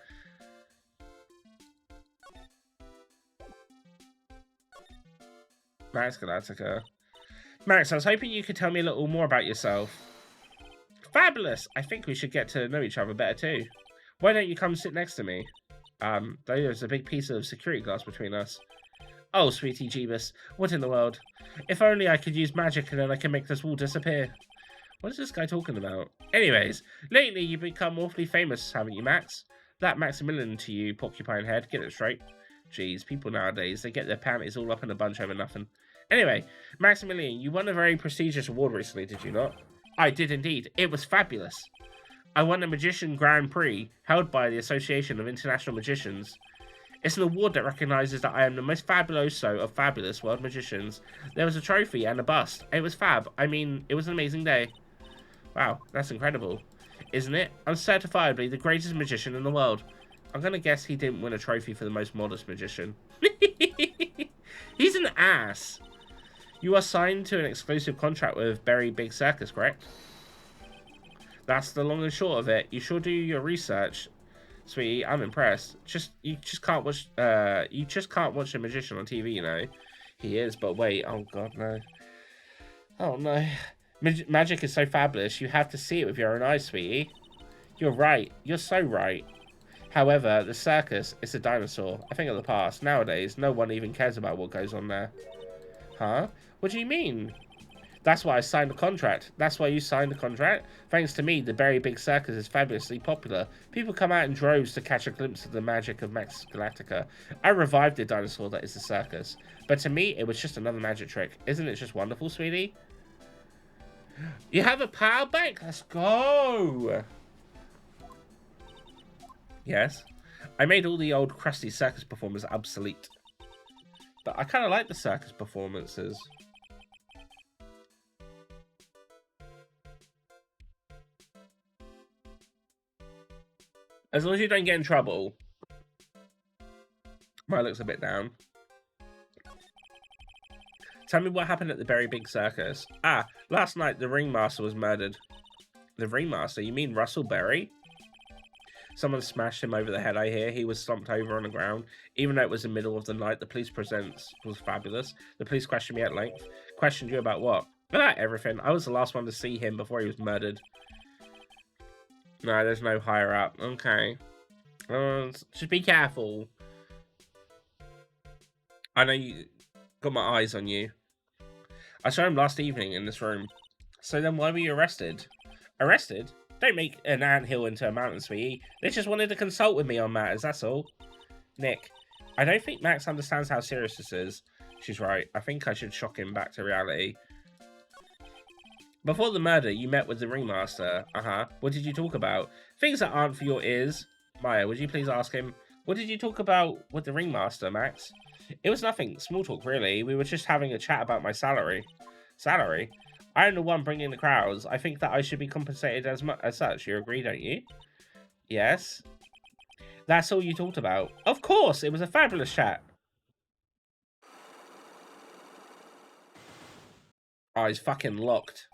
Max Galactica. Max, I was hoping you could tell me a little more about yourself. Fabulous! I think we should get to know each other better too. Why don't you come sit next to me? There's a big piece of security glass between us. Oh, sweetie Jeebus, what in the world? If only I could use magic and then I can make this wall disappear. What is this guy talking about? Anyways, lately you've become awfully famous, haven't you, Max? That Maximilian to you, porcupine head, get it straight. Jeez, people nowadays, they get their panties all up in a bunch over nothing. Anyway, Maximilian, you won a very prestigious award recently, did you not? I did indeed. It was fabulous. I won the Magician Grand Prix, held by the Association of International Magicians. It's an award that recognises that I am the most fabuloso of fabulous world magicians. There was a trophy and a bust. It was fab. I mean, it was an amazing day. Wow, that's incredible. Isn't it? I'm certifiably the greatest magician in the world. I'm going to guess he didn't win a trophy for the most modest magician. He's an ass. You are signed to an exclusive contract with Berry Big Circus, correct? That's the long and short of it. You sure do your research, sweetie. I'm impressed. You just can't watch a magician on TV, you know. He is, but wait. Oh god, no. Oh no. Magic is so fabulous. You have to see it with your own eyes, sweetie. You're right. You're so right. However, the circus is a dinosaur. I think of the past. Nowadays, no one even cares about what goes on there. Huh? What do you mean? That's why I signed the contract. That's why you signed the contract? Thanks to me, the Berry Big Circus is fabulously popular. People come out in droves to catch a glimpse of the magic of Max Galactica. I revived the dinosaur that is the circus. But to me, it was just another magic trick. Isn't it just wonderful, sweetie? You have a power bank? Let's go! Yes. I made all the old crusty circus performers obsolete. But I kind of like the circus performances. As long as you don't get in trouble. Mine looks a bit down. Tell me what happened at the Berry Big Circus. Ah, last night the ringmaster was murdered. The ringmaster? You mean Russell Berry? Someone smashed him over the head, I hear. He was slumped over on the ground. Even though it was the middle of the night, the police presence was fabulous. The police questioned me at length. Questioned you about what? About everything. I was the last one to see him before he was murdered. No, there's no higher up. Okay. Just be careful. I know you got my eyes on you. I saw him last evening in this room. So then why were you arrested? Arrested? Don't make an anthill into a mountain, sweetie. They just wanted to consult with me on matters, that's all. Nick, I don't think Max understands how serious this is. She's right. I think I should shock him back to reality. Before the murder, you met with the ringmaster. Uh-huh. What did you talk about? Things that aren't for your ears. Maya, would you please ask him? What did you talk about with the ringmaster, Max? It was nothing. Small talk, really. We were just having a chat about my salary. Salary? I am the one bringing the crowds. I think that I should be compensated as such. You agree, don't you? Yes. That's all you talked about? Of course! It was a fabulous chat. Oh, he's fucking locked.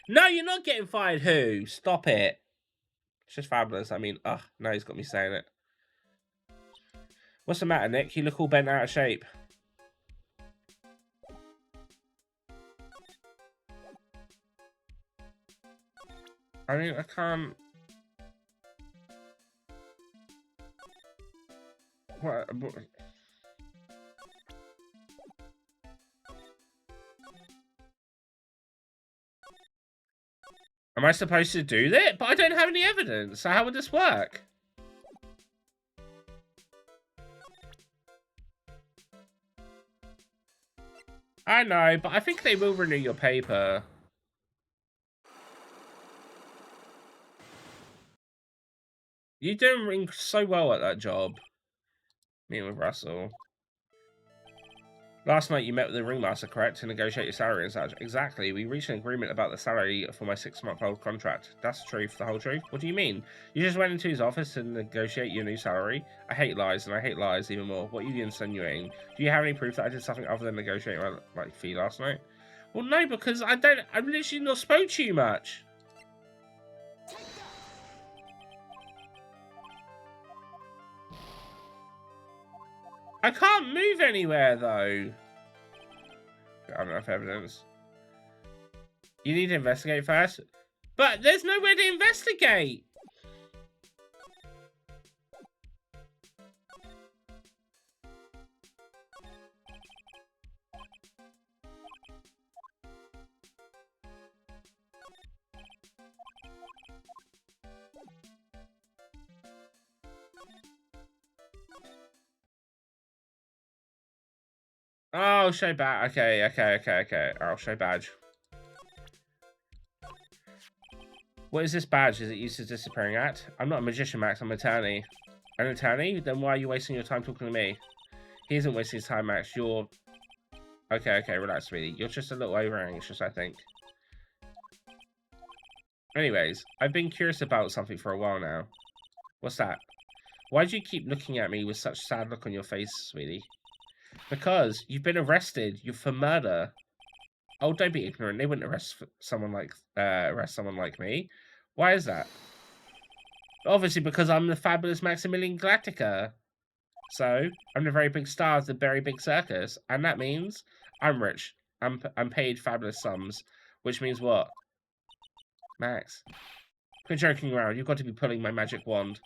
No, you're not getting fired, who? Stop it. It's just fabulous. I mean, ugh, now he's got me saying it. What's the matter, Nick? You look all bent out of shape. I mean, I can't... What? Am I supposed to do that? But I don't have any evidence. So how would this work? I know, but I think they will renew your paper. You're doing so well at that job. Meeting with Russell. Last night you met with the ringmaster, correct? To negotiate your salary and such. Exactly. We reached an agreement about the salary for my 6-month-old contract. That's the truth, the whole truth? What do you mean? You just went into his office to negotiate your new salary? I hate lies, and I hate lies even more. What are you insinuating? Do you have any proof that I did something other than negotiating my fee last night? Well, no, because I literally not spoke to you much. I can't move anywhere, though. I don't have enough evidence. You need to investigate first. But there's nowhere to investigate. Oh, show badge. Okay. I'll show badge. What is this badge? Is it used as a disappearing act? I'm not a magician, Max. I'm an attorney. An attorney? Then why are you wasting your time talking to me? He isn't wasting his time, Max. You're... Okay, relax, sweetie. You're just a little over-anxious, I think. Anyways, I've been curious about something for a while now. What's that? Why do you keep looking at me with such sad look on your face, sweetie? Because you've been arrested. You're for murder. Oh, don't be ignorant. They wouldn't arrest someone like me. Why is that? Obviously, because I'm the fabulous Maximilian Galactica. So I'm the very big star of the very big circus, and that means I'm rich. I'm paid fabulous sums, which means what? Max, quit joking around. You've got to be pulling my magic wand.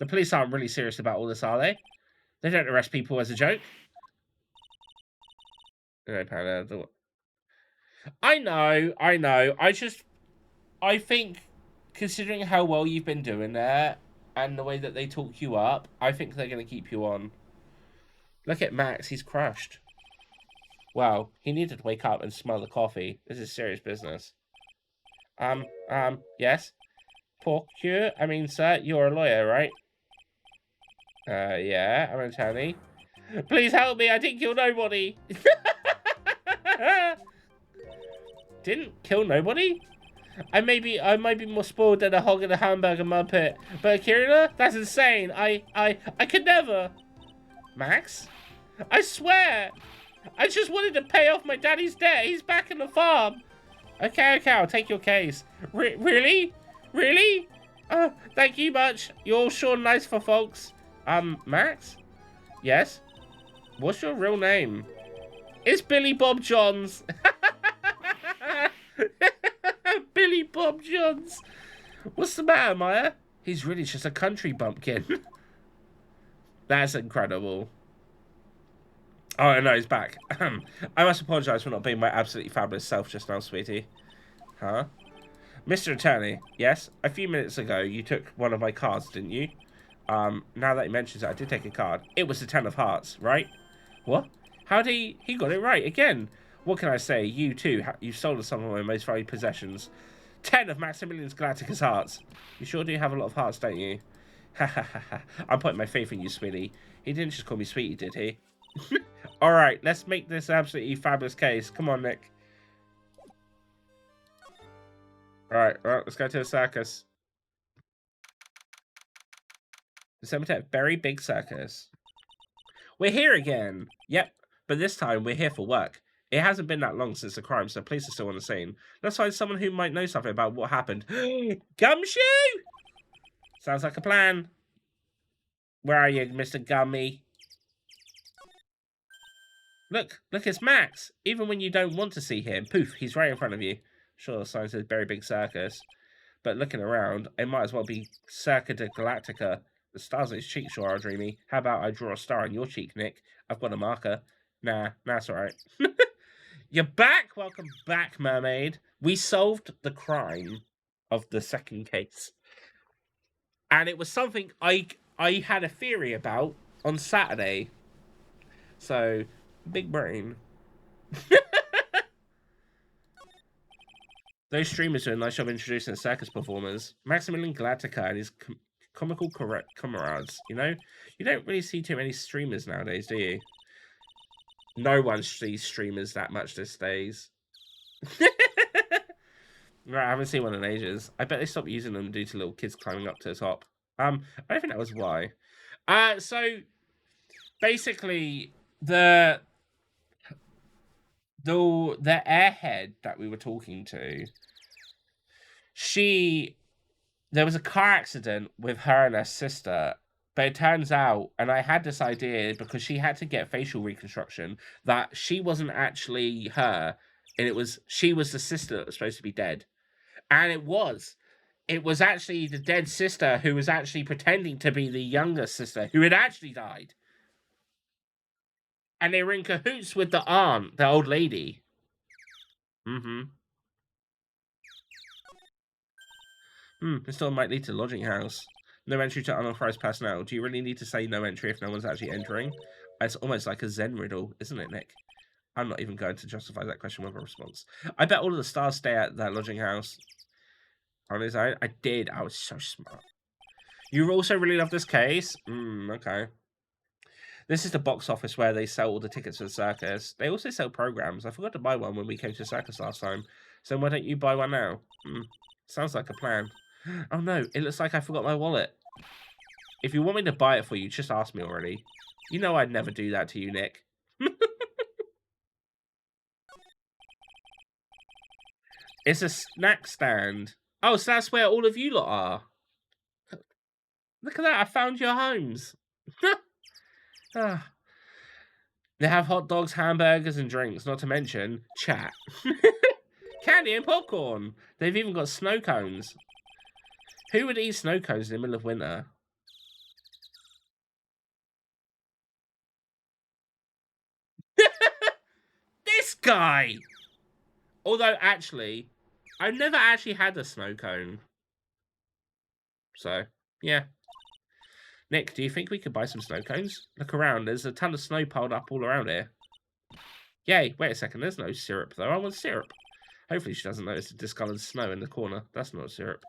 The police aren't really serious about all this, are they? They don't arrest people as a joke. I know. I think, considering how well you've been doing there, and the way that they talk you up, I think they're going to keep you on. Look at Max, he's crushed. Well, he needed to wake up and smell the coffee. This is serious business. Yes? Sir, you're a lawyer, right? Yeah, I'm an attorney. Please help me, I didn't kill nobody. Didn't kill nobody? I might be more spoiled than a hog in a hamburger mud pit. But Akira, that's insane. I could never. Max? I swear. I just wanted to pay off my daddy's debt. He's back in the farm. Okay, I'll take your case. Really? Really? Thank you much. You're all sure nice for folks. Max? Yes? What's your real name? It's Billy Bob Johns. Billy Bob Johns. What's the matter, Maya? He's really just a country bumpkin. That's incredible. Oh, no, he's back. I must apologize for not being my absolutely fabulous self just now, sweetie. Huh? Mr. Attorney, yes? A few minutes ago, you took one of my cards, didn't you? Now that he mentions it, I did take a card. It was the 10 of hearts, right? What? How'd he got it right again? What can I say? You, too, you've stolen some of my most valued possessions. 10 of Maximilian's Galactica's hearts. You sure do have a lot of hearts, don't you? Ha ha ha ha. I'm putting my faith in you, sweetie. He didn't just call me sweetie, did he? Alright, let's make this absolutely fabulous case. Come on, Nick. Alright, well, let's go to the circus. December 10th, very big circus. We're here again. Yep, but this time we're here for work. It hasn't been that long since the crime, so police are still on the scene. Let's find someone who might know something about what happened. Gumshoe! Sounds like a plan. Where are you, Mr. Gummy? Look, it's Max. Even when you don't want to see him, poof, he's right in front of you. Sure, the sign says very big circus. But looking around, it might as well be Circa de Galactica. The stars on his cheek sure are dreamy. How about I draw a star on your cheek, Nick? I've got a marker. Nah, that's alright. You're back? Welcome back, mermaid. We solved the crime. of the second case. And it was something I had a theory about on Saturday. So, big brain. Those streamers do a nice job introducing the circus performers. Maximilian Glatica and his comical comrades. You know, you don't really see too many streamers nowadays, do you? No one sees streamers that much these days. Right, I haven't seen one in ages. I bet they stopped using them due to little kids climbing up to the top. I don't think that was why. So basically the airhead that we were talking to, there was a car accident with her and her sister, but it turns out, and I had this idea because she had to get facial reconstruction, that she wasn't actually her, and she was the sister that was supposed to be dead. And it was actually the dead sister who was actually pretending to be the younger sister who had actually died. And they were in cahoots with the aunt, the old lady. This door might lead to the lodging house. No entry to unauthorized personnel. Do you really need to say no entry if no one's actually entering? It's almost like a Zen riddle, isn't it, Nick? I'm not even going to justify that question with a response. I bet all of the stars stay at that lodging house. On his own? I did. I was so smart. You also really love this case? Okay. This is the box office where they sell all the tickets for the circus. They also sell programs. I forgot to buy one when we came to the circus last time. So why don't you buy one now? Sounds like a plan. Oh no, it looks like I forgot my wallet. If you want me to buy it for you, just ask me already. You know I'd never do that to you, Nick. It's a snack stand. Oh, so that's where all of you lot are. Look at that, I found your homes. They have hot dogs, hamburgers, and drinks, not to mention chat. Candy and popcorn. They've even got snow cones. Who would eat snow cones in the middle of winter? This guy! Although, actually, I've never actually had a snow cone. So, yeah. Nick, do you think we could buy some snow cones? Look around, there's a ton of snow piled up all around here. Yay, wait a second, there's no syrup though. I want syrup. Hopefully she doesn't notice the discoloured snow in the corner. That's not syrup.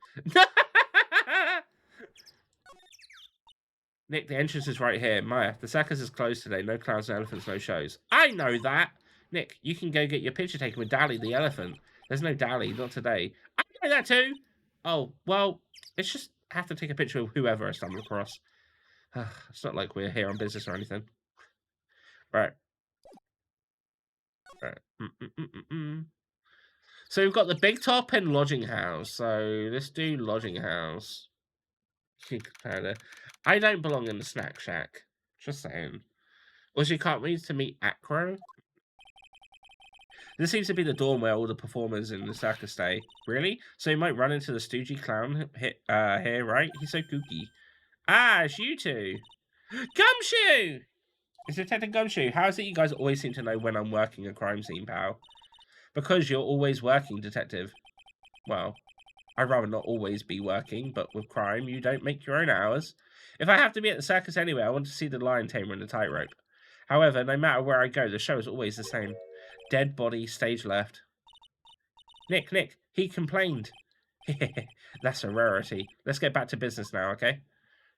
Nick, the entrance is right here. Maya, the circus is closed today. No clowns, no elephants, no shows. I know that! Nick, you can go get your picture taken with Dally the elephant. There's no Dally, not today. I know that too! Oh, well, it's just have to take a picture of whoever I stumble across. It's not like we're here on business or anything. Right. So we've got the Big Top and Lodging House. So let's do Lodging House. I don't belong in the Snack Shack. Just saying. Also, you can't wait to meet Acro. This seems to be the dorm where all the performers in the circus stay. Really? So you might run into the Stoogie Clown here, right? He's so kooky. Ah, it's you two. Gumshoe! It's Detective Gumshoe. How is it you guys always seem to know when I'm working a crime scene, pal? Because you're always working, Detective. Well, I'd rather not always be working, but with crime, you don't make your own hours. If I have to be at the circus anyway, I want to see the lion tamer and the tightrope. However, no matter where I go, the show is always the same. Dead body, stage left. Nick, he complained. That's a rarity. Let's get back to business now, okay?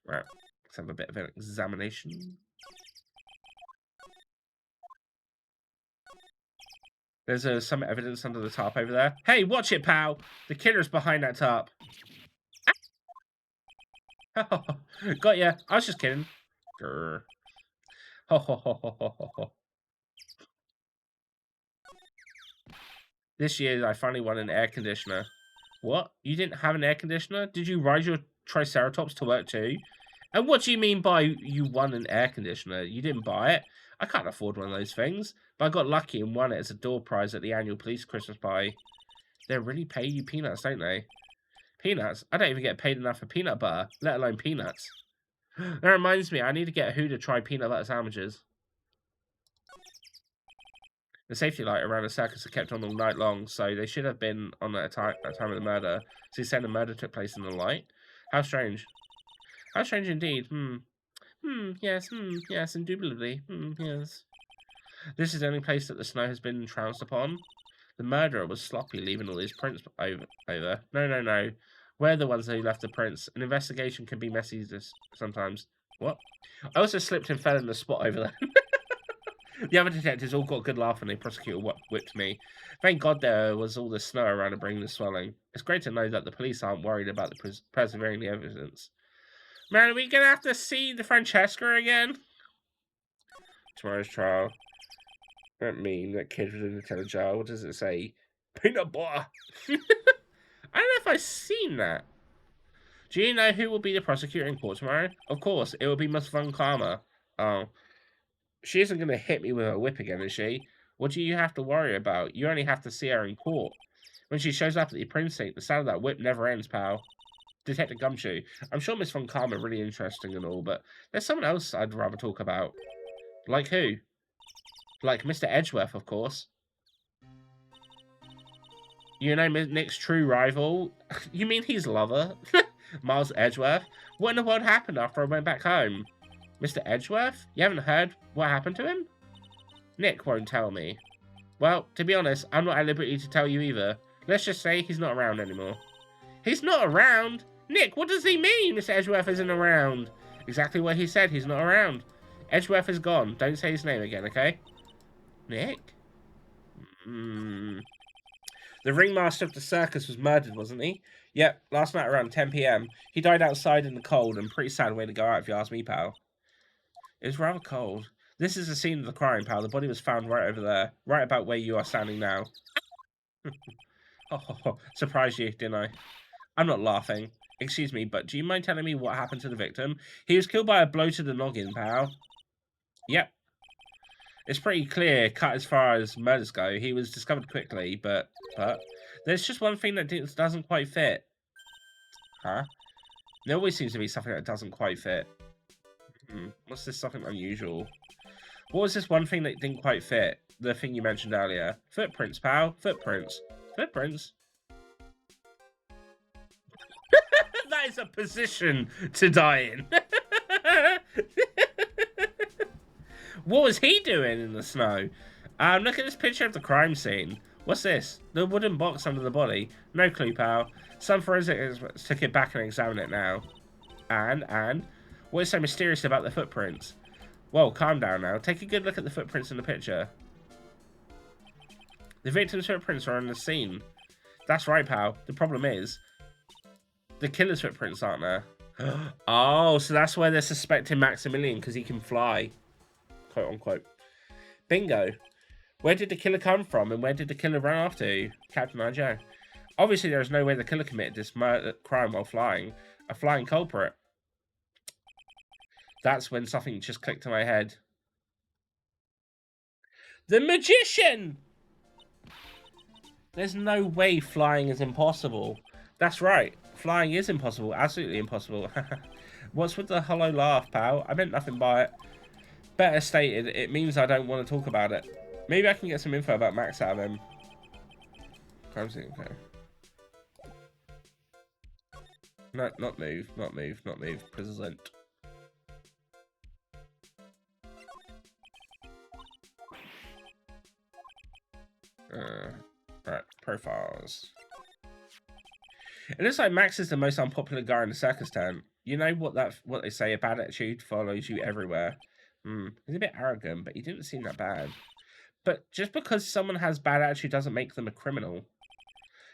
Right, let's have a bit of an examination. There's some evidence under the tarp over there. Hey, watch it, pal! The killer's behind that tarp. Ah! Got ya. I was just kidding. Grr. This year, I finally won an air conditioner. What? You didn't have an air conditioner? Did you ride your Triceratops to work too? And what do you mean by you won an air conditioner? You didn't buy it? I can't afford one of those things. But I got lucky and won it as a door prize at the annual police Christmas party. They really pay you peanuts, don't they? Peanuts? I don't even get paid enough for peanut butter, let alone peanuts. That reminds me, I need to get who to try peanut butter sandwiches. The safety light around the circus are kept on all night long, so they should have been on at time of the murder. So he's saying the murder took place in the light? How strange. How strange indeed. Yes, indubitably. Yes. This is the only place that the snow has been trounced upon. The murderer was sloppy, leaving all his prints over. No. We're the ones who left the prints. An investigation can be messy sometimes. What? I also slipped and fell in the spot over there. The other detectives all got a good laugh when the prosecutor whipped me. Thank God there was all the snow around to bring the swelling. It's great to know that the police aren't worried about the persevering the evidence. Man, are we going to have to see the Francesca again? Tomorrow's trial. That mean that kid was in the telejar. What does it say? Peanut butter. I don't know if I've seen that. Do you know who will be the prosecutor in court tomorrow? Of course, it will be Miss Von Karma. Oh. She isn't going to hit me with a whip again, is she? What do you have to worry about? You only have to see her in court. When she shows up at the precinct, the sound of that whip never ends, pal. Detective Gumshoe. I'm sure Miss Von Karma really interesting and all, but there's someone else I'd rather talk about. Like who? Like Mr. Edgeworth, of course. You know Nick's true rival? You mean his lover? Miles Edgeworth? What in the world happened after I went back home? Mr. Edgeworth? You haven't heard what happened to him? Nick won't tell me. Well, to be honest, I'm not at liberty to tell you either. Let's just say he's not around anymore. He's not around? Nick, what does he mean Mr. Edgeworth isn't around? Exactly what he said, he's not around. Edgeworth is gone. Don't say his name again, okay? Nick? The ringmaster of the circus was murdered, wasn't he? Yep, last night around 10 PM. He died outside in the cold, and pretty sad way to go out if you ask me, pal. It was rather cold. This is the scene of the crime, pal. The body was found right over there. Right about where you are standing now. Surprised you, didn't I? I'm not laughing. Excuse me, but do you mind telling me what happened to the victim? He was killed by a blow to the noggin, pal. Yep. It's pretty clear, cut as far as murders go. He was discovered quickly, but there's just one thing that doesn't quite fit. Huh? There always seems to be something that doesn't quite fit. What's this something unusual? What was this one thing that didn't quite fit? The thing you mentioned earlier. Footprints, pal. Footprints. Footprints? That is a position to die in. What was he doing in the snow? Look at this picture of the crime scene. What's this? The wooden box under the body. No clue, pal. Some forensic experts took it back and examine it now. And? What is so mysterious about the footprints? Whoa, calm down now. Take a good look at the footprints in the picture. The victim's footprints are on the scene. That's right, pal. The problem is, the killer's footprints aren't there. Oh, so that's where they're suspecting Maximilian, because he can fly. Quote unquote. Bingo. Where did the killer come from, and where did the killer run off to? Captain Joe. Obviously, there is no way the killer committed this crime while flying. A flying culprit. That's when something just clicked in my head. The magician! There's no way flying is impossible. That's right. Flying is impossible. Absolutely impossible. What's with the hollow laugh, pal? I meant nothing by it. Better stated, it means I don't want to talk about it. Maybe I can get some info about Max out of him. Okay. No, not move. Present. Right, profiles. It looks like Max is the most unpopular guy in the circus tent. You know what they say, a bad attitude follows you everywhere. He's a bit arrogant, but he didn't seem that bad. But just because someone has bad attitude doesn't make them a criminal.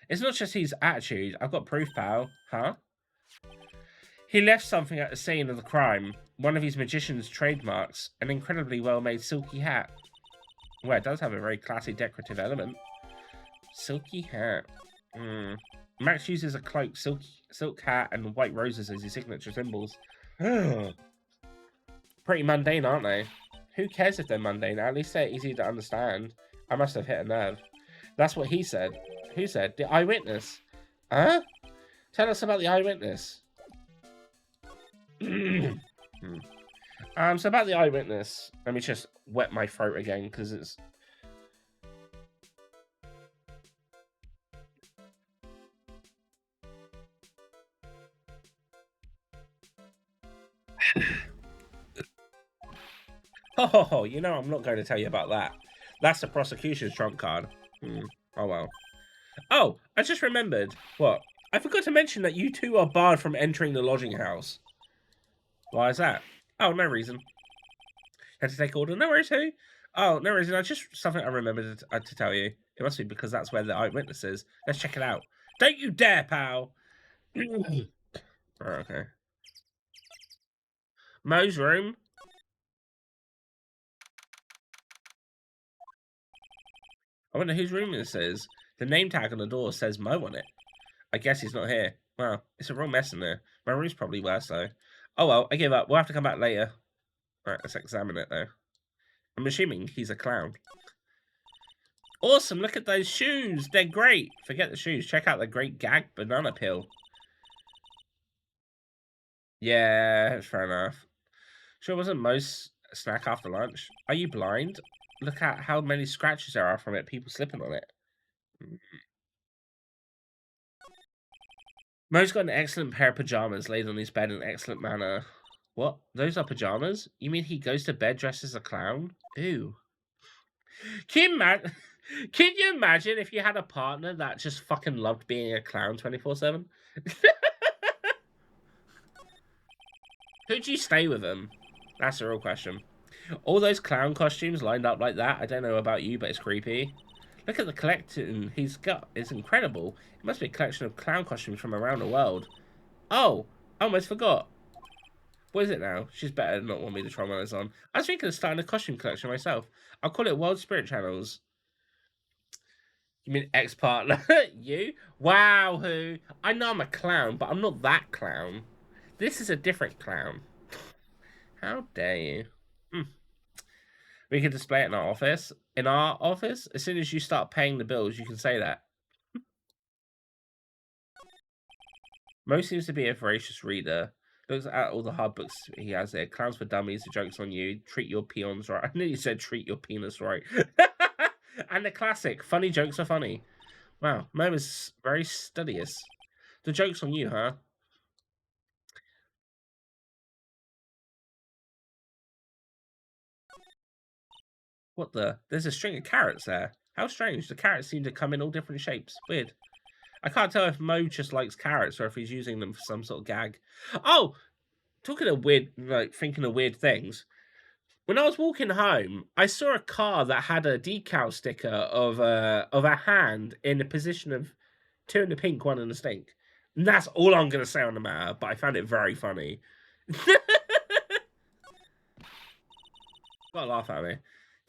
It's not just his attitude. I've got proof, pal. Huh? He left something at the scene of the crime. One of his magician's trademarks. An incredibly well-made silky hat. Well, it does have a very classy decorative element. Silky hat. Max uses a cloak, silk hat, and white roses as his signature symbols. Pretty mundane, aren't they? Who cares if they're mundane? At least they're easy to understand. I must have hit a nerve. That's what he said. Who said? The eyewitness. Huh? Tell us about the eyewitness. So about the eyewitness. Let me just wet my throat again, because it's... Oh, you know I'm not going to tell you about that. That's the prosecution's trump card. Oh well. Oh, I just remembered. What? I forgot to mention that you two are barred from entering the lodging house. Why is that? Oh, no reason. Had to take order. No worries, who? Oh, no reason. I just something I remembered to tell you. It must be because that's where the eyewitness is. Let's check it out. Don't you dare, pal. Oh, okay. Mo's room. I wonder whose room this is. The name tag on the door says Mo on it. I guess he's not here. Well, it's a real mess in there. My room's probably worse, though. Oh well, I give up. We'll have to come back later. Alright, let's examine it, though. I'm assuming he's a clown. Awesome, look at those shoes. They're great. Forget the shoes. Check out the great gag banana peel. Yeah, fair enough. Sure wasn't most snack after lunch. Are you blind? Look at how many scratches there are from it. People slipping on it. Mo's got an excellent pair of pajamas laid on his bed in an excellent manner. What? Those are pajamas? You mean he goes to bed dressed as a clown? Ew. Can you imagine if you had a partner that just fucking loved being a clown 24/7? Who'd you stay with him? That's the real question. All those clown costumes lined up like that, I don't know about you, but it's creepy. Look at the collection he's got. It's incredible. It must be a collection of clown costumes from around the world. Oh, I almost forgot. What is it now? She's better not want me to try one of those on. I was thinking of starting a costume collection myself. I'll call it World Spirit Channels. You mean ex-partner? You? Wow, who? I know I'm a clown, but I'm not that clown. This is a different clown. How dare you? We can display it in our office. In our office? As soon as you start paying the bills, you can say that. Mo seems to be a voracious reader. Looks at all the hard books he has there. Clowns for Dummies, The Joke's on You, Treat Your Peons Right. I knew you said treat your penis right. And the classic, Funny Jokes Are Funny. Wow, Mo is very studious. The Joke's on You, huh? What the? There's a string of carrots there. How strange. The carrots seem to come in all different shapes. Weird. I can't tell if Mo just likes carrots or if he's using them for some sort of gag. Oh! Talking of weird, like, thinking of weird things. When I was walking home, I saw a car that had a decal sticker of a hand in the position of 2 in the pink, 1 in the stink. And that's all I'm going to say on the matter, but I found it very funny. Gotta laugh at me.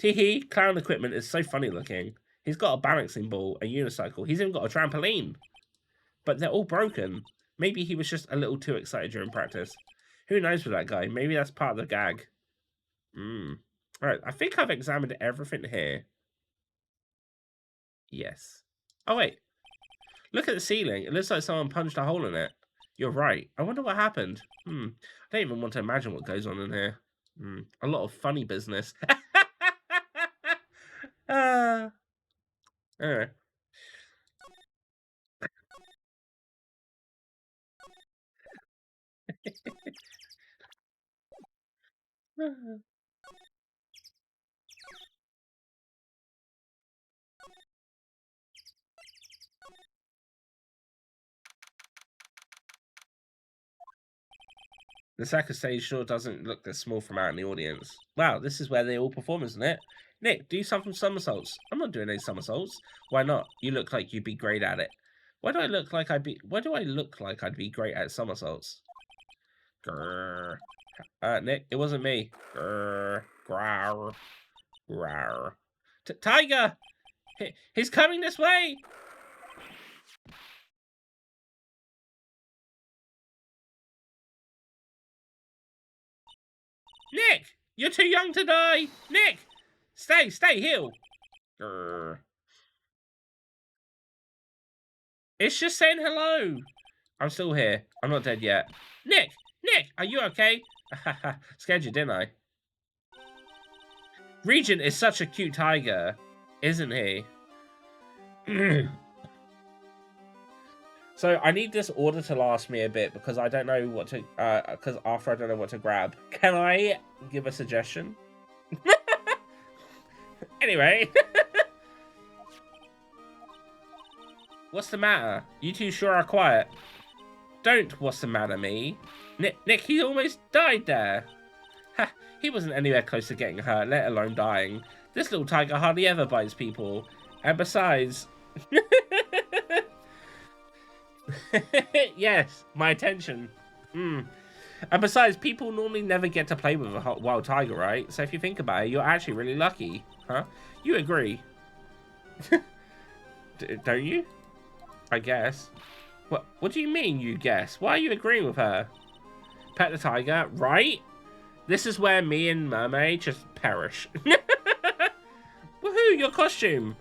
Teehee, clown equipment is so funny looking. He's got a balancing ball, a unicycle. He's even got a trampoline. But they're all broken. Maybe he was just a little too excited during practice. Who knows with that guy? Maybe that's part of the gag. Alright, I think I've examined everything here. Yes. Oh, wait. Look at the ceiling. It looks like someone punched a hole in it. You're right. I wonder what happened. I don't even want to imagine what goes on in here. A lot of funny business. Anyway. The second stage sure doesn't look as small from out in the audience. Wow, this is where they all perform, isn't it? Nick, do some somersaults. I'm not doing any somersaults. Why not? You look like you'd be great at it. Why do I look like I'd be great at somersaults? Grrr. Nick, it wasn't me. Grrr. Growl. Growl. Tiger! He's coming this way! Nick! You're too young to die! Nick! Stay, heal! Grrr. It's just saying hello! I'm still here. I'm not dead yet. Nick! Are you okay? Scared you, didn't I? Regent is such a cute tiger, isn't he? So I need this order to last me a bit because I don't know what to, because after I don't know what to grab. Can I give a suggestion? Anyway. What's the matter? You two sure are quiet. Don't what's the matter me. Nick, he almost died there. Ha, he wasn't anywhere close to getting hurt, let alone dying. This little tiger hardly ever bites people. And besides... Yes, my attention. And besides, people normally never get to play with a wild tiger, right? So if you think about it, you're actually really lucky. Huh? You agree? Don't you? I guess. What do you mean, you guess? Why are you agreeing with her? Pet the tiger, right? This is where me and Mermaid just perish. Woohoo, your costume.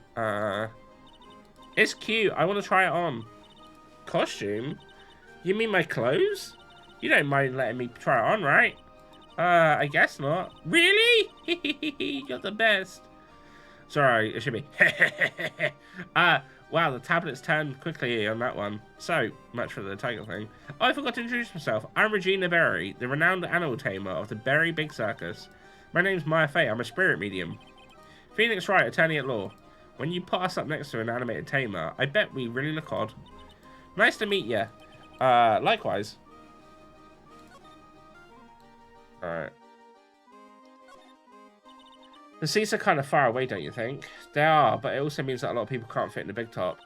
It's cute. I want to try it on. Costume? You mean my clothes? You don't mind letting me try it on, right? I guess not. Really? You're the best. Sorry, it should be. Wow, the tablets turned quickly on that one. So much for the tiger thing. Oh, I forgot to introduce myself. I'm Regina Berry, the renowned animal tamer of the Berry Big Circus. My name's Maya Fey. I'm a spirit medium. Phoenix Wright, attorney at law. When you put us up next to an animated tamer, I bet we really look odd. Nice to meet you. Likewise. Alright. The seats are kind of far away, don't you think? They are, but it also means that a lot of people can't fit in the big top.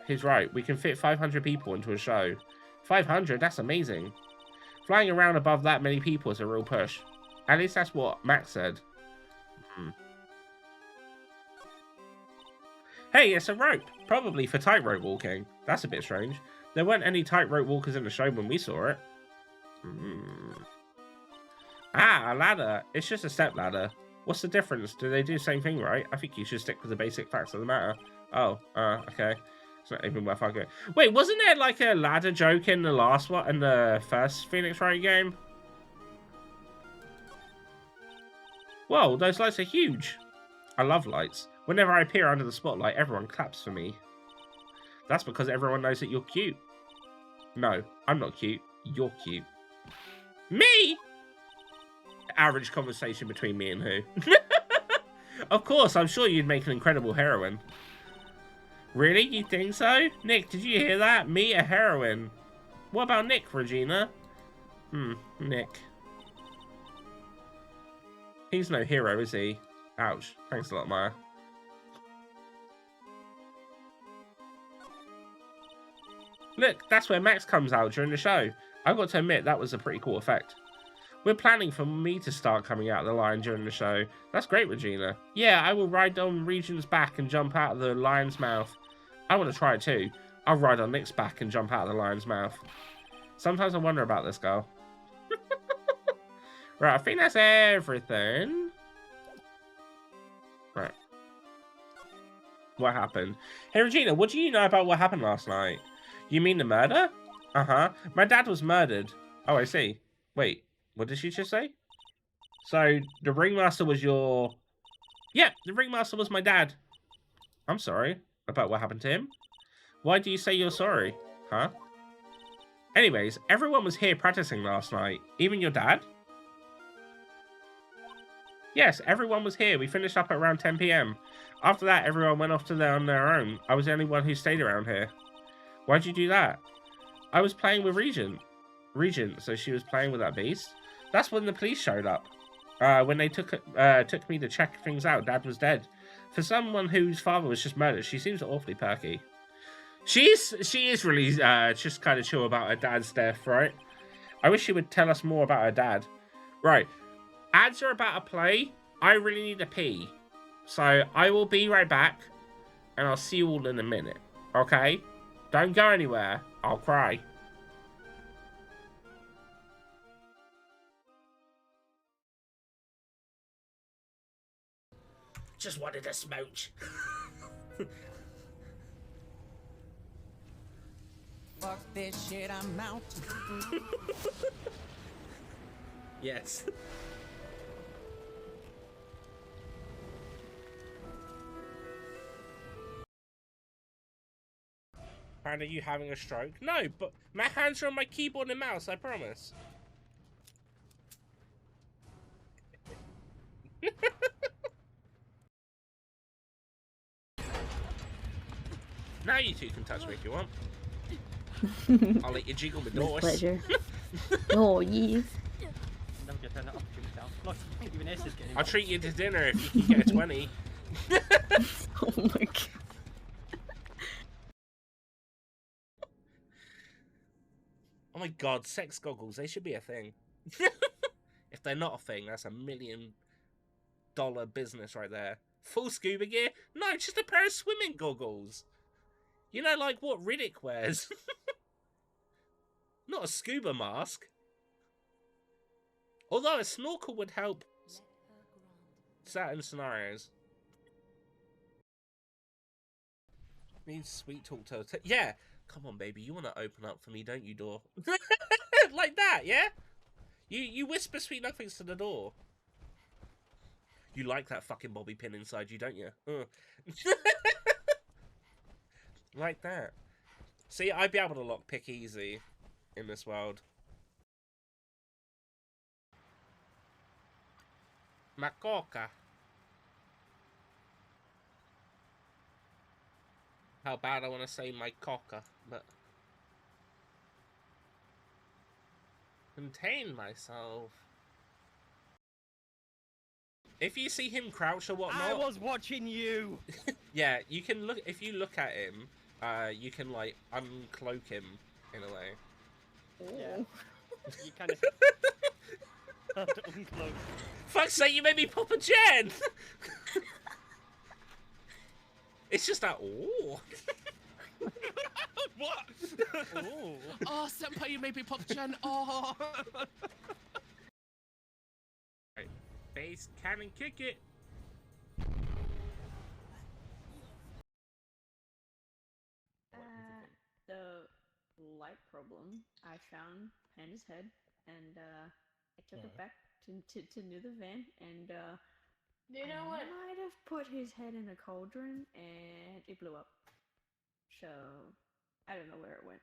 He's right. We can fit 500 people into a show. 500? That's amazing. Flying around above that many people is a real push. At least that's what Max said. Hey, it's a rope. Probably for tightrope walking. That's a bit strange. There weren't any tightrope walkers in the show when we saw it. Ah, a ladder. It's just a step ladder. What's the difference? Do they do the same thing, right? I think you should stick with the basic facts of the matter. Oh, okay. It's not even worth arguing. Wait, wasn't there like a ladder joke in the last one, in the first Phoenix Wright game? Whoa, those lights are huge. I love lights. Whenever I appear under the spotlight, everyone claps for me. That's because everyone knows that you're cute. No, I'm not cute. You're cute. Me? Average conversation between me and who? Of course, I'm sure you'd make an incredible heroine. Really? You think so? Nick, did you hear that? Me, a heroine. What about Nick, Regina? Nick. He's no hero, is he? Ouch. Thanks a lot, Maya. Look, that's where Max comes out during the show. I've got to admit, that was a pretty cool effect. We're planning for me to start coming out of the lion during the show. That's great, Regina. Yeah, I will ride on Regina's back and jump out of the lion's mouth. I want to try it too. I'll ride on Nick's back and jump out of the lion's mouth. Sometimes I wonder about this girl. Right, I think that's everything. Right. What happened? Hey, Regina, what do you know about what happened last night? You mean the murder? Uh-huh. My dad was murdered. Oh, I see. Wait. What did she just say? So, the ringmaster was your... Yeah, the ringmaster was my dad. I'm sorry about what happened to him. Why do you say you're sorry? Huh? Anyways, everyone was here practicing last night. Even your dad? Yes, everyone was here. We finished up at around 10 PM. After that, everyone went off on their own. I was the only one who stayed around here. Why'd you do that? I was playing with Regent, so she was playing with that beast. That's when the police showed up. When they took me to check things out, Dad was dead. For someone whose father was just murdered, she seems awfully perky. She is really just kind of chill about her dad's death, right? I wish she would tell us more about her dad. Right, ads are about to play. I really need to pee, so I will be right back, and I'll see you all in a minute. Okay? Don't go anywhere. I'll cry. Just wanted a smooch. Fuck this shit, I'm out. Yes. Panda, you having a stroke? No, but my hands are on my keyboard and mouse, I promise. Now you two can touch me if you want. I'll let you jiggle the With doors. pleasure. Oh, yes. Never get that opportunity down. Look, even Ace is getting I'll treat you to dinner if you can get a 20. Oh my god. Oh my god, sex goggles, they should be a thing. If they're not a thing, that's $1 million business right there. Full scuba gear? No, just a pair of swimming goggles. You know, like what Riddick wears. Not a scuba mask. Although a snorkel would help certain scenarios. Need sweet talk to her. Yeah. Come on, baby. You want to open up for me, don't you, door? Like that, yeah? You whisper sweet nothings to the door. You like that fucking bobby pin inside you, don't you? Like that. See, I'd be able to lockpick easy in this world. Macoca. How bad I want to say my coca, but... Contain myself. If you see him crouch or whatnot... I was watching you! Yeah, you can look... If you look at him, you can, like, uncloak him, in a way. Yeah. You kind of... uncloak. Fuck's sake, you made me pop a gen! It's just that, ooh. What? Ooh. Oh, senpai, you made me pop gen. Oh. Right. Base cannon, kick it. The light problem, I found Panda's head, and I took it back to near the van, and You know what? I might have put his head in a cauldron, and it blew up. So I don't know where it went.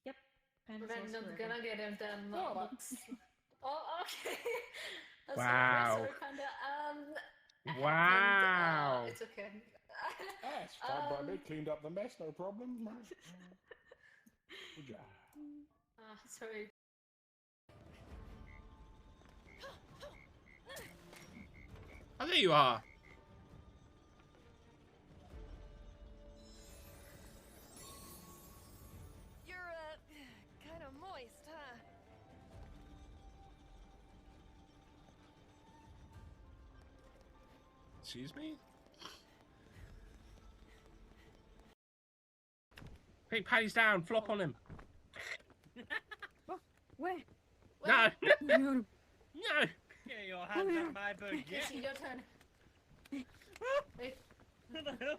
Yep, Panda's We're lost not forever. gonna get him then. Oh, Oh, okay. That's Wow. Sorry, Panda. It Wow. happened. It's okay. That's fine by me. Cleaned up the mess, no problem. Good job. Sorry. Oh, there you are. You're, kind of moist, huh? Excuse me? Hey, Paddy's down. Flop on him. Where? No. No. No. Get your hands out my boot, yeah? Casey, your turn. Wait. What the hell?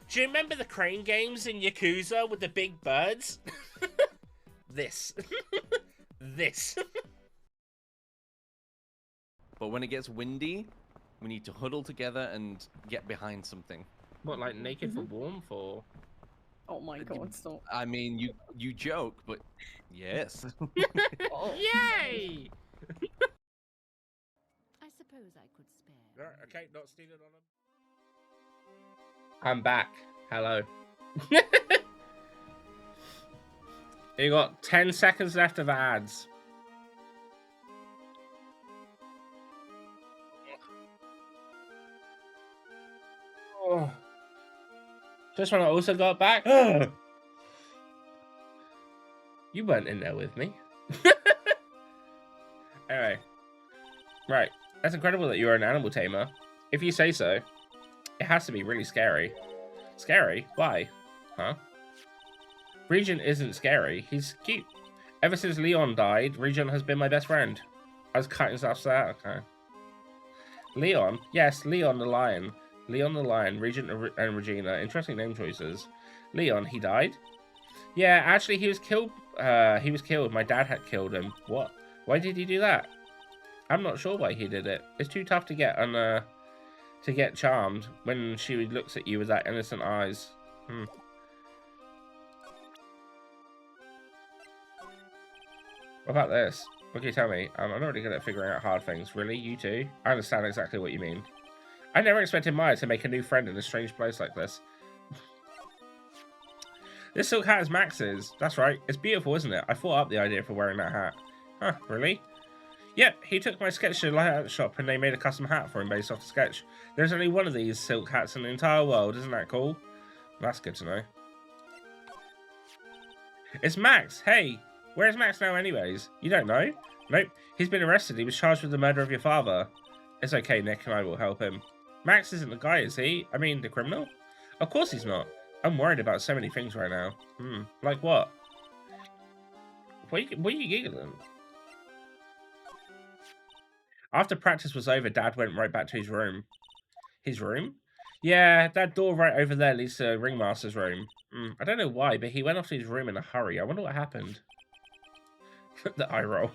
Do you remember the crane games in Yakuza with the big birds? This. This. But when it gets windy, we need to huddle together and get behind something. What, like naked for warmth or? Oh my god, stop. I mean, you joke, but yes. Oh. Yay! I suppose I could spare. Right, okay, not stealing on him. I'm back. Hello. You got 10 seconds left of ads. Oh. Just when I also got back. You weren't in there with me. Anyway. Right. That's incredible that you're an animal tamer. If you say so. It has to be really scary. Scary? Why? Huh? Regent isn't scary. He's cute. Ever since Leon died, Regent has been my best friend. I was cutting stuff to that. Okay. Leon? Yes, Leon the lion. Leon the lion, Regent and Regina. Interesting name choices. Leon, he died? Yeah, actually he was killed. He was killed. My dad had killed him. What? Why did he do that? I'm not sure why he did it. It's too tough to get on to get charmed when she looks at you with that innocent eyes. What about this? What can you tell me? I'm not really good at figuring out hard things. Really? You too? I understand exactly what you mean. I never expected Maya to make a new friend in a strange place like this. This silk hat is Max's. That's right. It's beautiful, isn't it? I thought up the idea for wearing that hat. Huh, really? Yep, he took my sketch to the layout shop and they made a custom hat for him based off the sketch. There's only one of these silk hats in the entire world. Isn't that cool? That's good to know. It's Max! Hey! Where's Max now anyways? You don't know? Nope. He's been arrested. He was charged with the murder of your father. It's okay, Nick, and I will help him. Max isn't the guy, is he? I mean, the criminal? Of course he's not. I'm worried about so many things right now. Like what? What are you giggling? After practice was over, Dad went right back to his room. His room? Yeah, that door right over there leads to the ringmaster's room. I don't know why, but he went off to his room in a hurry. I wonder what happened. The eye roll.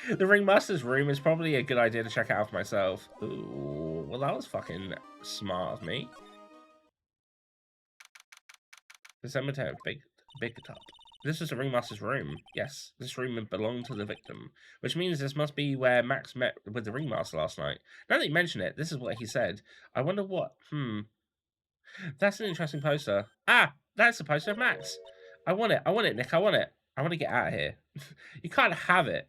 The ringmaster's room is probably a good idea to check out for myself. Ooh, well, that was fucking smart of me. The cemetery, big top. This was the ringmaster's room. Yes, this room belonged to the victim, which means this must be where Max met with the ringmaster last night. Now that you mention it, this is what he said. I wonder what. That's an interesting poster. Ah, that's the poster of Max. I want it, Nick. I want it. I want to get out of here. You can't have it.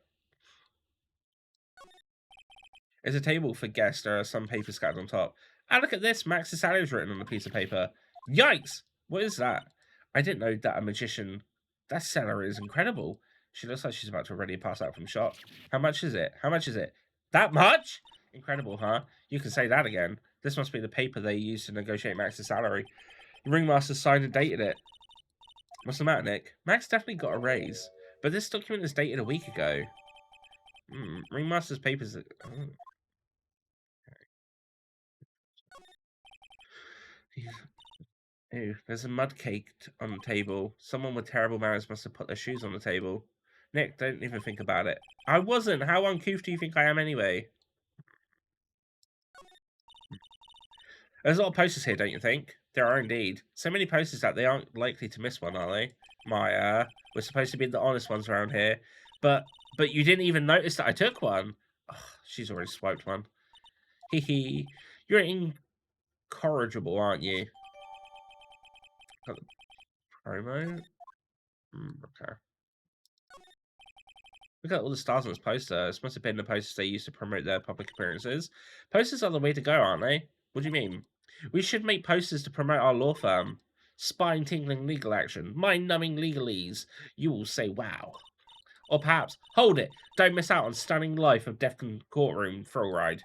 There's a table for guests. There are some papers scattered on top. Ah, look at this. Max's salary is written on a piece of paper. Yikes! What is that? I didn't know that a magician... That salary is incredible. She looks like she's about to already pass out from shock. How much is it? How much is it? That much? Incredible, huh? You can say that again. This must be the paper they used to negotiate Max's salary. The ringmaster signed and dated it. What's the matter, Nick? Max definitely got a raise, but this document is dated a week ago. Ringmaster's papers... Ew, there's a mud cake on the table. Someone with terrible manners must have put their shoes on the table. Nick, don't even think about it. I wasn't! How uncouth do you think I am anyway? There's a lot of posters here, don't you think? There are indeed. So many posters that they aren't likely to miss one, are they? Maya, we're supposed to be the honest ones around here. But you didn't even notice that I took one. Oh, she's already swiped one. Hee hee. You're incorrigible, aren't you? Got the promo? Okay. Look at all the stars on this poster. This must have been the posters they used to promote their public appearances. Posters are the way to go, aren't they? What do you mean? We should make posters to promote our law firm. Spine-tingling legal action. Mind-numbing legalese. You will say wow. Or perhaps, hold it. Don't miss out on stunning life of Defcon courtroom thrill ride.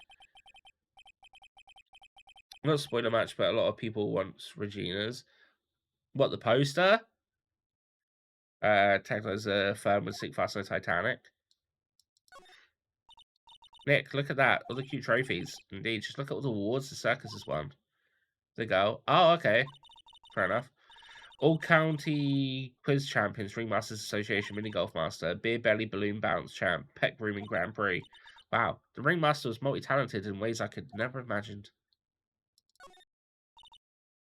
Not spoiler much, but a lot of people want Regina's. What, the poster? Tagged as a firm would sink faster than Titanic. Nick, look at that. All the cute trophies. Indeed, just look at all the awards the circus has won. There you go. Oh, okay. Fair enough. All County Quiz Champions, Ringmasters Association Mini Golf Master, Beer Belly Balloon Bounce Champ, Pet Grooming Grand Prix. Wow, the Ringmaster was multi-talented in ways I could never have imagined.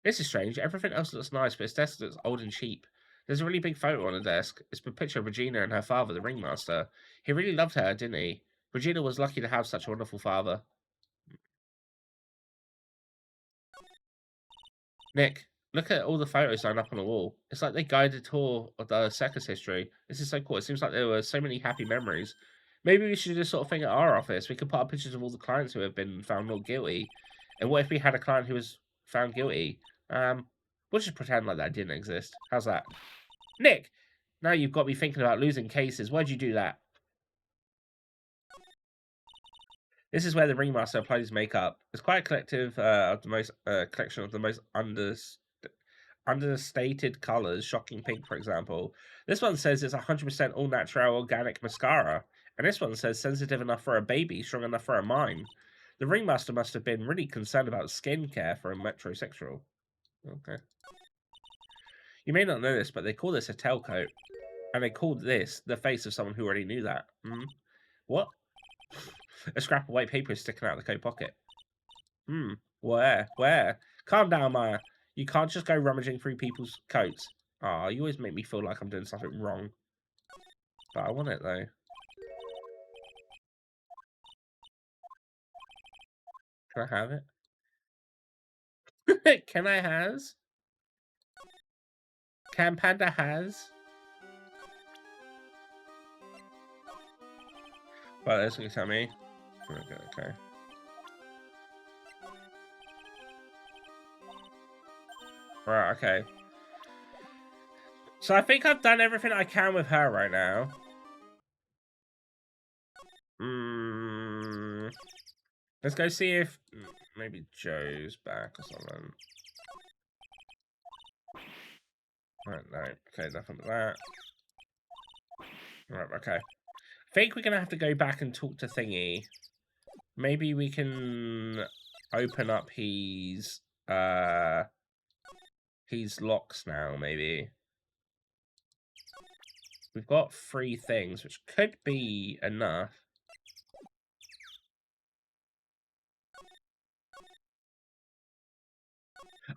This is strange. Everything else looks nice, but his desk looks old and cheap. There's a really big photo on the desk. It's a picture of Regina and her father, the Ringmaster. He really loved her, didn't he? Regina was lucky to have such a wonderful father. Nick, look at all the photos lined up on the wall. It's like they guided a tour of the circus history. This is so cool. It seems like there were so many happy memories. Maybe we should do this sort of thing at our office. We could put up pictures of all the clients who have been found not guilty. And what if we had a client who was found guilty? We'll just pretend like that didn't exist. How's that? Nick, now you've got me thinking about losing cases. Why'd you do that? This is where the Ringmaster applied his makeup. It's quite a collective of the most collection of the most understated colors. Shocking pink, for example. This one says it's 100% all natural organic mascara, and this one says sensitive enough for a baby, strong enough for a mime. The Ringmaster must have been really concerned about skincare for a metrosexual. Okay. You may not know this, but they call this a tailcoat, and they called this the face of someone who already knew that. What? A scrap of white paper is sticking out of the coat pocket. Where? Where? Calm down, Maya. You can't just go rummaging through people's coats. Ah, you always make me feel like I'm doing something wrong. But I want it, though. Can I have it? Can I has? Can Panda has? Well, that's what you tell me. Okay. Right, okay. So I think I've done everything I can with her right now. Let's go see if maybe Joe's back or something. Right, no. Okay, nothing with that. Right, okay. I think we're gonna have to go back and talk to Thingy. Maybe we can open up his locks now, maybe. We've got 3 things, which could be enough.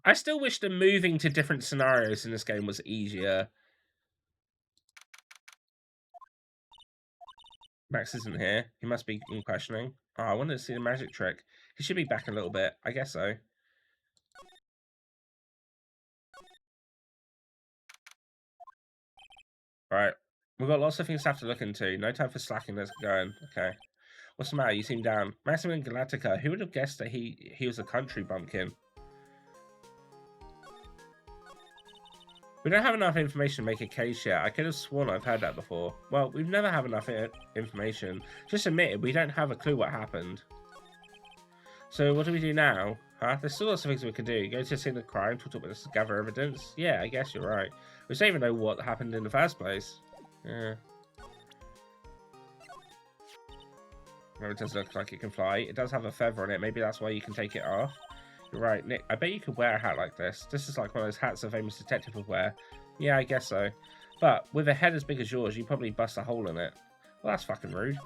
I still wish the moving to different scenarios in this game was easier. Max isn't here. He must be in questioning. Oh, I wanted to see the magic trick. He should be back a little bit. I guess so. Alright. We've got lots of things to have to look into. No time for slacking. Let's get going. Okay. What's the matter? You seem down. Maximum Galactica. Who would have guessed that he was a country bumpkin? We don't have enough information to make a case yet. I could have sworn I've heard that before. Well, we've never have enough information. Just admit it, we don't have a clue what happened. So what do we do now? Huh? There's still lots of things we can do. Go to the scene of the crime, talk to witnesses, gather evidence. Yeah, I guess you're right. We don't even know what happened in the first place. Yeah. Well, it does look like it can fly. It does have a feather on it. Maybe that's why you can take it off. You're right, Nick. I bet you could wear a hat like this. This is like one of those hats a famous detective would wear. Yeah, I guess so. But with a head as big as yours, you probably bust a hole in it. Well, that's fucking rude.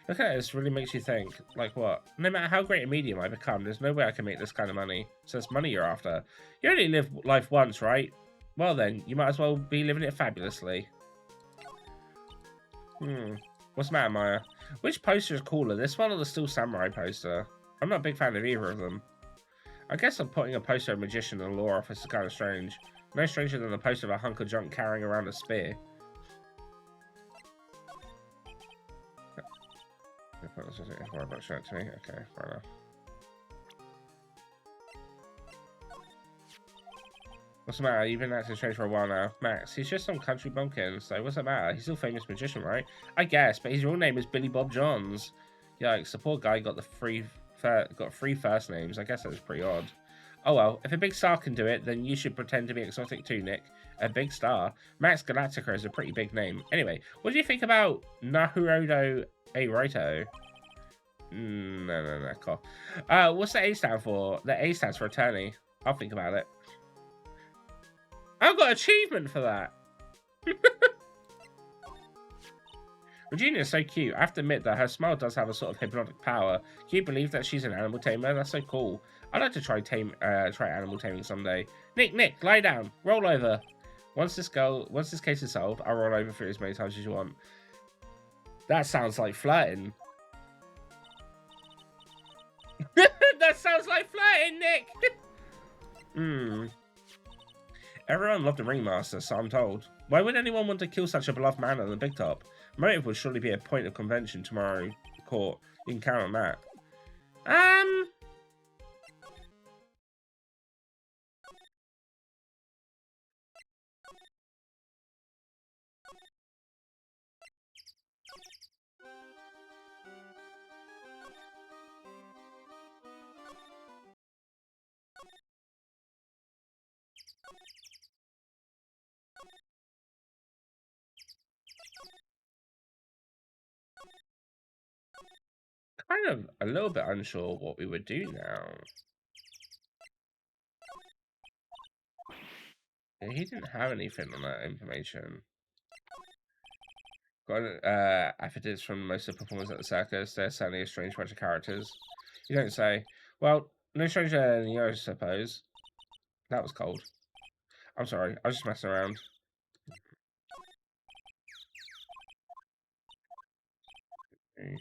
Look at this, really makes you think. Like what? No matter how great a medium I become, there's no way I can make this kind of money. So it's money you're after. You only live life once, right? Well then, you might as well be living it fabulously. What's the matter, Maya? Which poster is cooler, this one or the Steel Samurai poster? I'm not a big fan of either of them. I guess I'm putting a poster of a magician in a law office is kind of strange. No stranger than the poster of a hunk of junk carrying around a spear. Show it to me. Okay, fair enough. What's the matter? You've been acting strange for a while now. Max, he's just some country bumpkin, so what's the matter? He's still a famous magician, right? I guess, but his real name is Billy Bob Johns. Yikes, the poor guy got three first names. I guess that was pretty odd. Oh well, if a big star can do it, then you should pretend to be exotic too, Nick. A big star? Max Galactica is a pretty big name. Anyway, what do you think about Naruhodo A. Wright? No, cool. What's the A stand for? The A stands for attorney. I'll think about it. I've got achievement for that. Regina is so cute. I have to admit that her smile does have a sort of hypnotic power. Can you believe that she's an animal tamer? That's so cool. I'd like to try animal taming someday. Nick, lie down. Roll over. Once this case is solved, I'll roll over for you as many times as you want. That sounds like flirting. That sounds like flirting, Nick. Everyone loved the Ringmaster, so I'm told. Why would anyone want to kill such a beloved man on the big top? Motive would surely be a point of convention tomorrow in court. You can count on that. Kind of a little bit unsure what we would do now. He didn't have anything on that information. Got affidavits from most of the performers at the circus. They're certainly a strange bunch of characters. You don't say. Well, No stranger than you, I suppose. That was cold. I'm sorry. I was just messing around. Okay.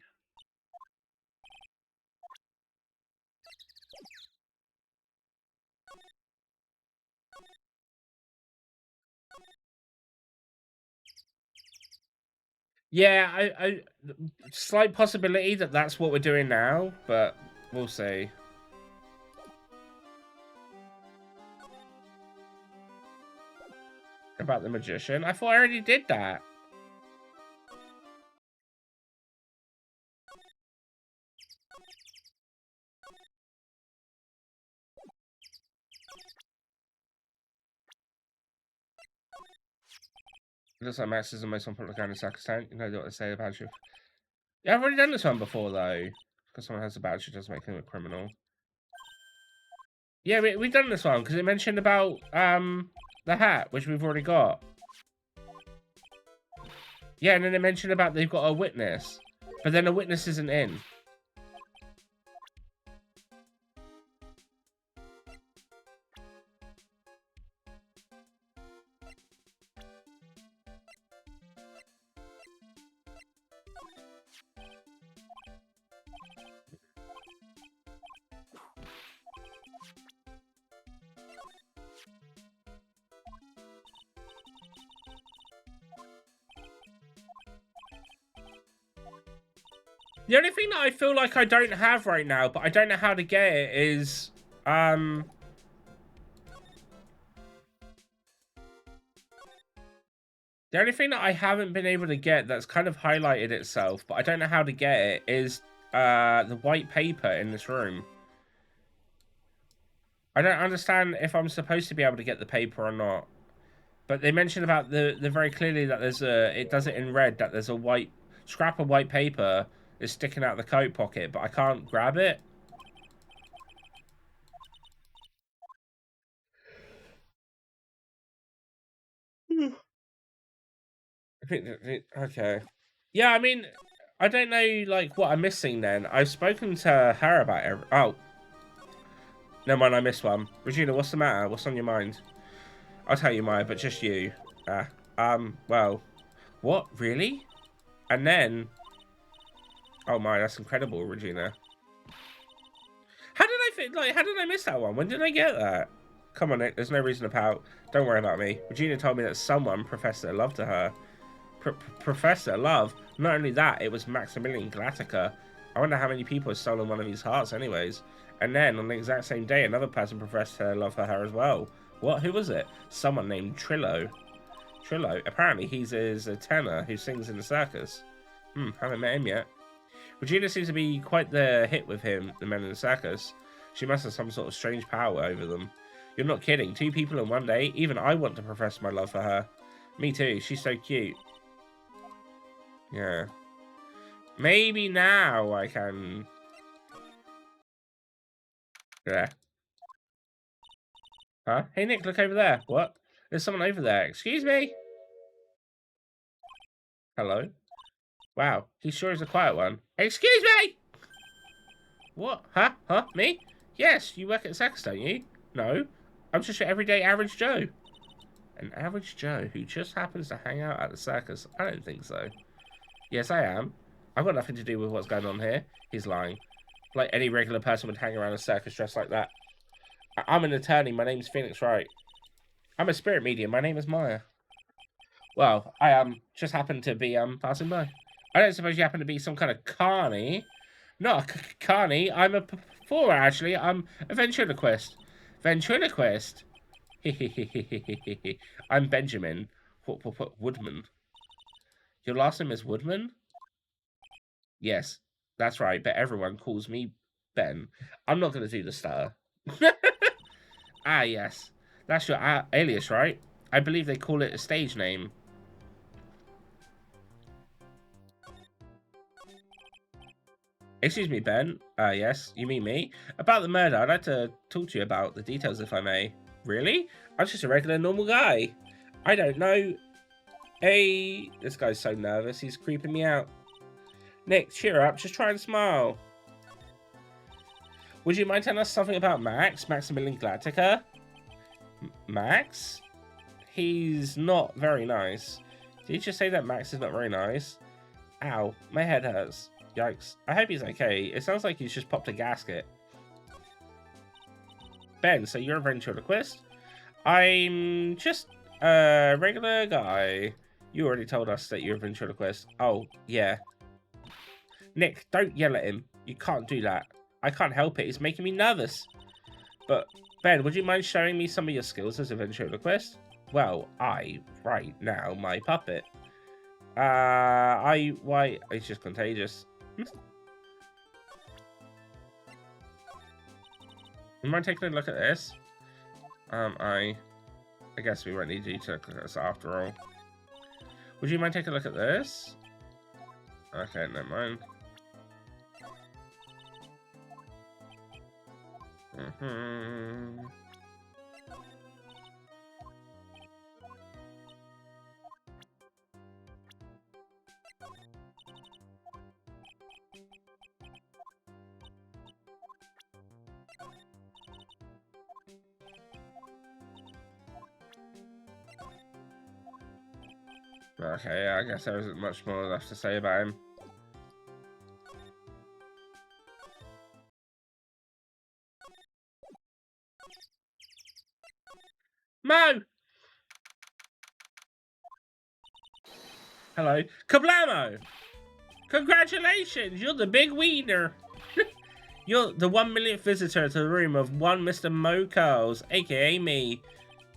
Yeah, I slight possibility that that's what we're doing now, but we'll see. About the magician? I thought I already did that. It looks like Max is the most unpopular guy in Pakistan. You know what they say about you. Yeah, I've already done this one before, though. Because someone has a badge, it doesn't make him a criminal. Yeah, we've done this one, because it mentioned about, the hat, which we've already got. Yeah, and then it mentioned about they've got a witness. But then a witness isn't in. The only thing that I feel like I don't have right now, but I don't know how to get it, is, the only thing that I haven't been able to get that's kind of highlighted itself, but I don't know how to get it, is, the white paper in this room. I don't understand if I'm supposed to be able to get the paper or not. But they mentioned about the very clearly that there's it does it in red, that there's a white scrap of white paper is sticking out of the coat pocket, but I can't grab it. Okay. Yeah, I mean, I don't know, like, what I'm missing then. I've spoken to her about it. Oh. Never mind, I missed one. Regina, what's the matter? What's on your mind? I'll tell you, Maya, but just you. Well. What? Really? And then... Oh my, that's incredible, Regina. How did I miss that one? When did I get that? Come on, Nick, there's no reason to pout. Don't worry about me. Regina told me that someone professed their love to her. Professed their love? Not only that, it was Maximilian Glatica. I wonder how many people have stolen one of his hearts anyways. And then, on the exact same day, another person professed their love for her as well. What? Who was it? Someone named Trillo. Trillo? Apparently he's a tenor who sings in the circus. Haven't met him yet. Regina seems to be quite the hit with him, the men in the circus. She must have some sort of strange power over them. You're not kidding. 2 people in one day? Even I want to profess my love for her. Me too. She's so cute. Yeah. Maybe now I can... Yeah. Huh? Hey, Nick, look over there. What? There's someone over there. Excuse me? Hello? Wow, he sure is a quiet one. Excuse me! What? Huh? Huh? Me? Yes, you work at the circus, don't you? No. I'm just your everyday average Joe. An average Joe who just happens to hang out at the circus? I don't think so. Yes, I am. I've got nothing to do with what's going on here. He's lying. Like any regular person would hang around a circus dressed like that. I'm an attorney. My name's Phoenix Wright. I'm a spirit medium. My name is Maya. Well, I just happened to be passing by. I don't suppose you happen to be some kind of carny. Not a carny. I'm a performer, actually. I'm a ventriloquist. Ventriloquist? I'm Benjamin. Woodman. Your last name is Woodman? Yes, that's right, but everyone calls me Ben. I'm not going to do the stutter. Ah, yes. That's your alias, right? I believe they call it a stage name. Excuse me, Ben. Yes, you mean me? About the murder, I'd like to talk to you about the details, if I may. Really? I'm just a regular, normal guy. I don't know. Hey, this guy's so nervous, he's creeping me out. Nick, cheer up, just try and smile. Would you mind telling us something about Max? Maximilian Galactica? Max? He's not very nice. Did you just say that Max is not very nice? Ow, my head hurts. Yikes. I hope he's okay. It sounds like he's just popped a gasket. Ben, so you're a ventriloquist? I'm just a regular guy. You already told us that you're a ventriloquist. Oh, yeah. Nick, don't yell at him. You can't do that. I can't help it. It's making me nervous. But, Ben, would you mind showing me some of your skills as a ventriloquist? Well, right now, my puppet. Why, it's just contagious. You mind taking a look at this? I guess we won't need you to look at this after all. Would you mind taking a look at this? Okay, never mind. Okay, yeah, I guess there isn't much more left to say about him. Mo! Hello. Kablamo! Congratulations! You're the big wiener! You're the 1 millionth visitor to the room of one Mr. Mo Curls, aka me.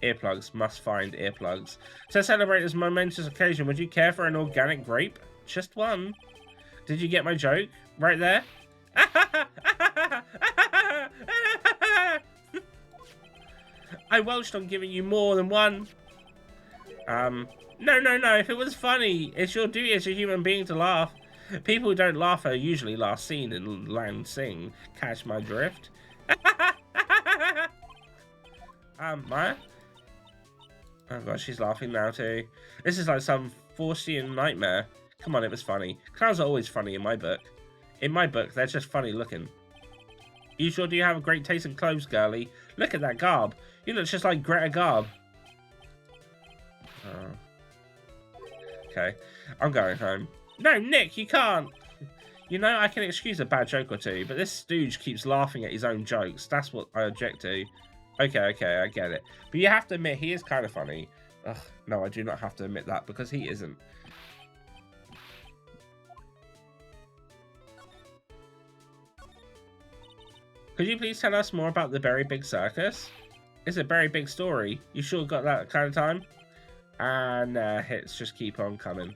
Earplugs. Must find earplugs. To celebrate this momentous occasion, would you care for an organic grape? Just one. Did you get my joke? Right there? I welched on giving you more than one. No. If it was funny, it's your duty as a human being to laugh. People who don't laugh are usually last seen in land sing. Catch my drift? Maya? Oh god, she's laughing now too. This is like some Faustian nightmare. Come on, it was funny. Clowns are always funny in my book. In my book, they're just funny looking. You sure do have a great taste in clothes, girlie? Look at that garb. You look just like Greta Garb. Oh. Okay, I'm going home. No, Nick, you can't. You know, I can excuse a bad joke or two, but this stooge keeps laughing at his own jokes. That's what I object to. Okay, I get it. But you have to admit, he is kind of funny. Ugh, no, I do not have to admit that, because he isn't. Could you please tell us more about the Very Big Circus? It's a very big story. You sure got that kind of time? And hits just keep on coming.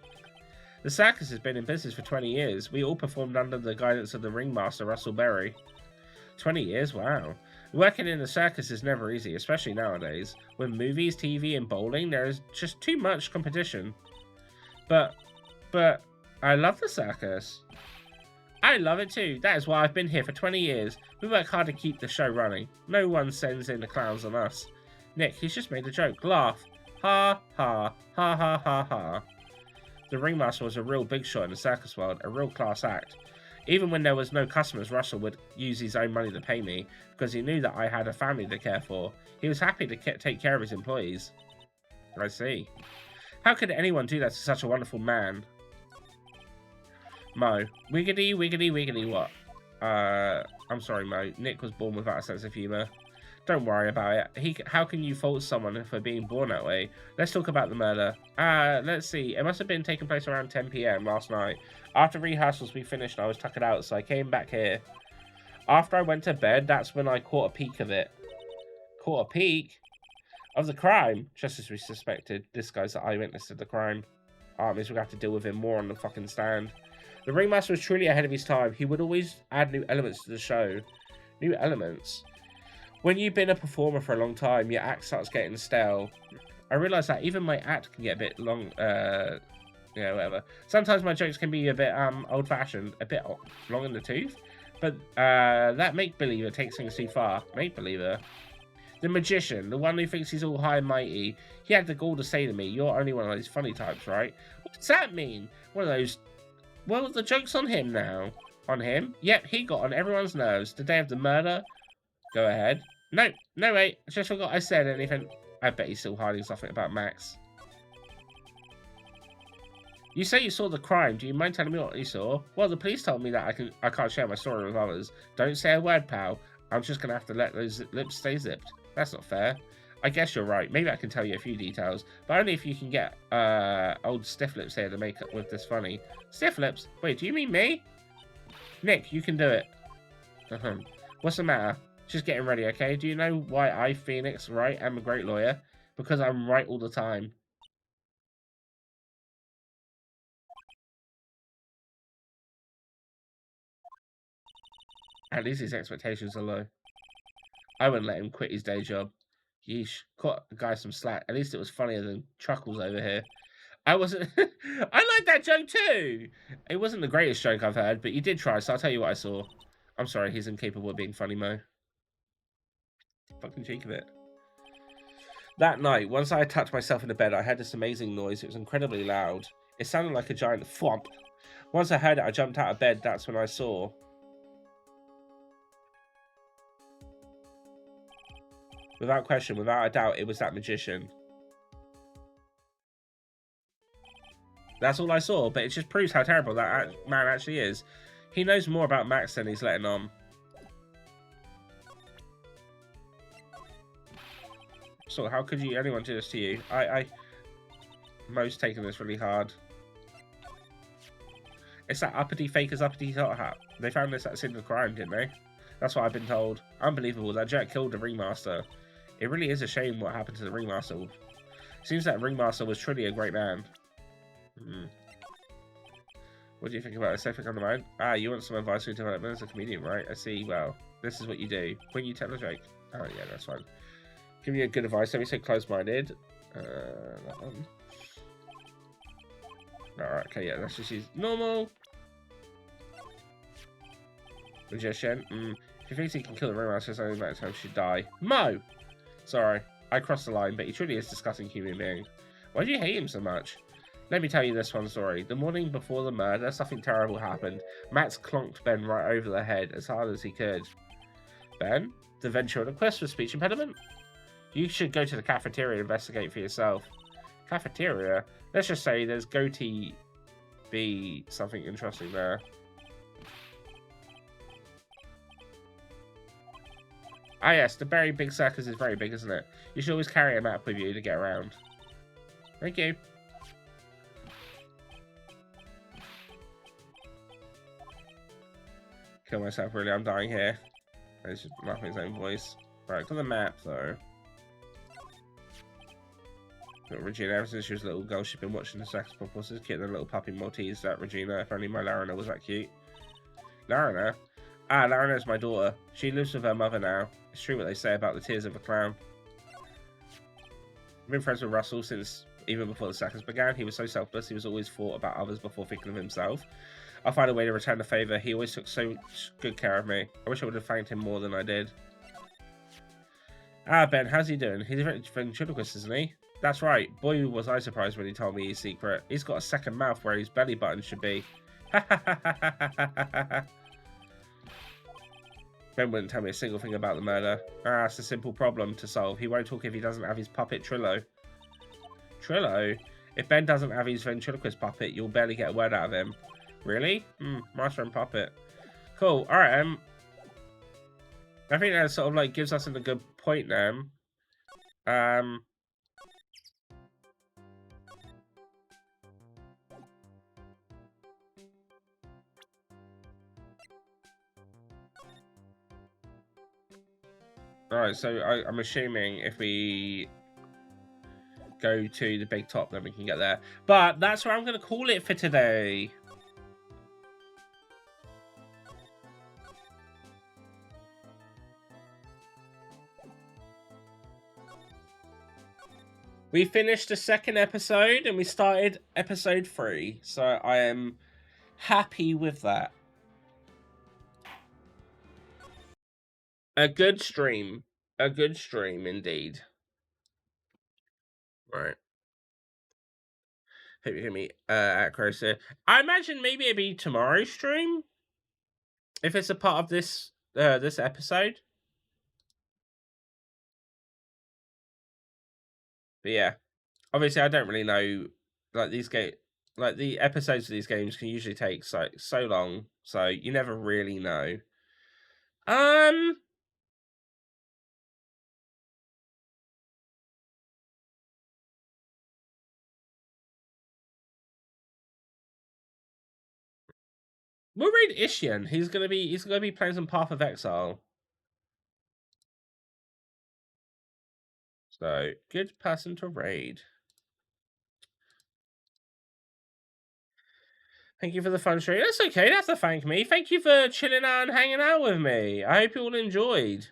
The circus has been in business for 20 years. We all performed under the guidance of the ringmaster, Russell Berry. 20 years? Wow. Working in a circus is never easy, especially nowadays. With movies, TV, and bowling, there is just too much competition. But I love the circus. I love it too. That is why I've been here for 20 years. We work hard to keep the show running. No one sends in the clowns on us. Nick, he's just made a joke. Laugh. Ha, ha, ha, ha, ha, ha. The ringmaster was a real big shot in the circus world, a real class act. Even when there was no customers, Russell would use his own money to pay me, because he knew that I had a family to care for. He was happy to take care of his employees. I see. How could anyone do that to such a wonderful man? Mo. Wiggity, wiggity, wiggity, what? I'm sorry, Mo. Nick was born without a sense of humour. Don't worry about it. How can you fault someone for being born that way? Let's talk about the murder. Let's see. It must have been taking place around 10 PM last night. After rehearsals we finished, I was tuckered out, so I came back here. After I went to bed, that's when I caught a peek of it. Caught a peek? Of the crime? Just as we suspected. This guy's the eyewitness to the crime. Means we're going to have to deal with him more on the fucking stand. The ringmaster was truly ahead of his time. He would always add new elements to the show. New elements? When you've been a performer for a long time, your act starts getting stale. I realise that even my act can get a bit long, yeah, whatever. Sometimes my jokes can be a bit, old-fashioned, a bit long in the tooth. But, that make-believer takes things too far. Make-believer? The magician, the one who thinks he's all high and mighty, he had the gall to say to me, you're only one of those funny types, right? What does that mean? One of those... Well, the joke's on him now. On him? Yep, he got on everyone's nerves. The day of the murder? Go ahead. No, no, wait. I just forgot I said anything. I bet he's still hiding something about Max. You say you saw the crime. Do you mind telling me what you saw? Well, the police told me that I can't share my story with others. Don't say a word, pal. I'm just gonna have to let those lips stay zipped. That's not fair. I guess you're right. Maybe I can tell you a few details, but only if you can get old Stiff Lips here to make up with this funny. Stiff Lips? Wait, do you mean me? Nick, you can do it. What's the matter? Just getting ready, okay? Do you know why I, Phoenix, Wright, am a great lawyer? Because I'm right all the time. At least his expectations are low. I wouldn't let him quit his day job. Yeesh, caught the guy some slack. At least it was funnier than Chuckles over here. I wasn't... I like that joke too! It wasn't the greatest joke I've heard, but you did try, so I'll tell you what I saw. I'm sorry, he's incapable of being funny, Mo. Fucking cheek of it. That night, once I had tucked myself into bed, I heard this amazing noise. It was incredibly loud. It sounded like a giant thwomp. Once I heard it, I jumped out of bed. That's when I saw... Without question, without a doubt, it was that magician. That's all I saw, but it just proves how terrible that man actually is. He knows more about Max than he's letting on. So how could anyone do this to you? Mo's taking this really hard. It's that uppity faker's uppity top hat. They found this at the scene of the crime, didn't they? That's what I've been told. Unbelievable. That jerk killed the ringmaster. It really is a shame what happened to the ringmaster. Seems that ringmaster was truly a great man. What do you think about this? Anything on the mind? Ah, you want some advice for your development as a comedian, right? I see. Well, this is what you do. When you tell a joke. Oh, yeah, that's fine. Give me a good advice. Let me say close-minded. That one. Alright, okay, yeah, let's just use normal. Magician. If he thinks he can kill the ringmaster, it's only a matter of time she should die. Mo! Sorry, I crossed the line, but he truly is a disgusting human being. Why do you hate him so much? Let me tell you this one story. The morning before the murder, something terrible happened. Max clonked Ben right over the head as hard as he could. Ben? The ventriloquist with speech impediment? You should go to the cafeteria and investigate for yourself. Cafeteria? Let's just say there's goatee be something interesting there. Ah yes, the very big circus is very big, isn't it? You should always carry a map with you to get around. Thank you. Kill myself, really, I'm dying here. He's just laughing his own voice. Right, got the map though. Got Regina, ever since she was a little girl, she's been watching the sex performances, getting a little puppy Maltese, that Regina. If only my Larina was that cute. Larina? Ah, Larina's my daughter. She lives with her mother now. It's true what they say about the tears of a clown. I've been friends with Russell since even before the circus began. He was so selfless, he was always thought about others before thinking of himself. I'll find a way to return the favour. He always took so good care of me. I wish I would have thanked him more than I did. Ah, Ben, how's he doing? He's a ventriloquist, isn't he? That's right. Boy, was I surprised when he told me his secret. He's got a second mouth where his belly button should be. Ben wouldn't tell me a single thing about the murder. Ah, it's a simple problem to solve. He won't talk if he doesn't have his puppet Trillo. Trillo? If Ben doesn't have his ventriloquist puppet, you'll barely get a word out of him. Really? Master and puppet. Cool. Alright, I think that sort of like gives us a good point now. Alright, so I'm assuming if we go to the big top, then we can get there. But that's where I'm going to call it for today. We finished the second episode and we started episode 3. So I am happy with that. A good stream. A good stream indeed. Right. Hope you hear me at closer. I imagine maybe it'd be tomorrow's stream. if it's a part of this this episode. But yeah, obviously I don't really know. Like these like the episodes of these games can usually take so long, so you never really know. We'll read Ishian. He's gonna be playing some Path of Exile. So good person to raid. Thank you for the fun stream. That's okay. That's to thank me. Thank you for chilling out and hanging out with me. I hope you all enjoyed.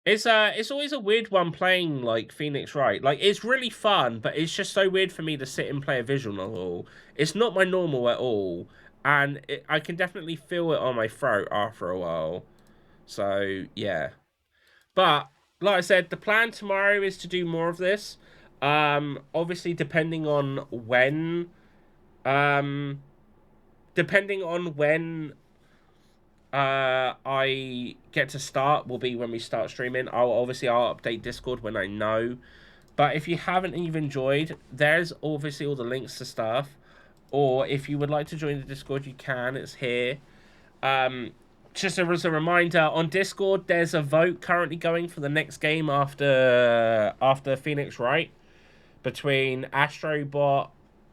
It's always a weird one playing like Phoenix Wright. Like it's really fun, but it's just so weird for me to sit and play a visual novel. It's not my normal at all, and I can definitely feel it on my throat after a while. So yeah, but like I said, the plan tomorrow is to do more of this. Obviously depending on when, depending on when I get to start will be when we start streaming. I'll update Discord when I know. But if you haven't and you've enjoyed, there's obviously all the links to stuff. Or if you would like to join the Discord, you can. It's here. Just as a reminder, on Discord, there's a vote currently going for the next game after Phoenix Wright between Astrobot,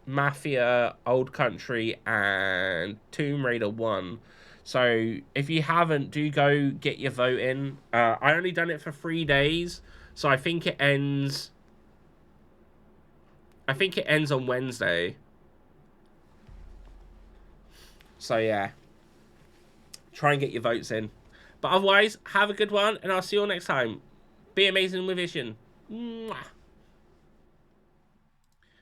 Mafia, Old Country, and Tomb Raider 1. So if you haven't, do go get your vote in. I only done it for 3 days, so I think it ends. I think it ends on Wednesday. So yeah, try and get your votes in. But otherwise, have a good one, and I'll see you all next time. Be amazing with Vision. Mwah.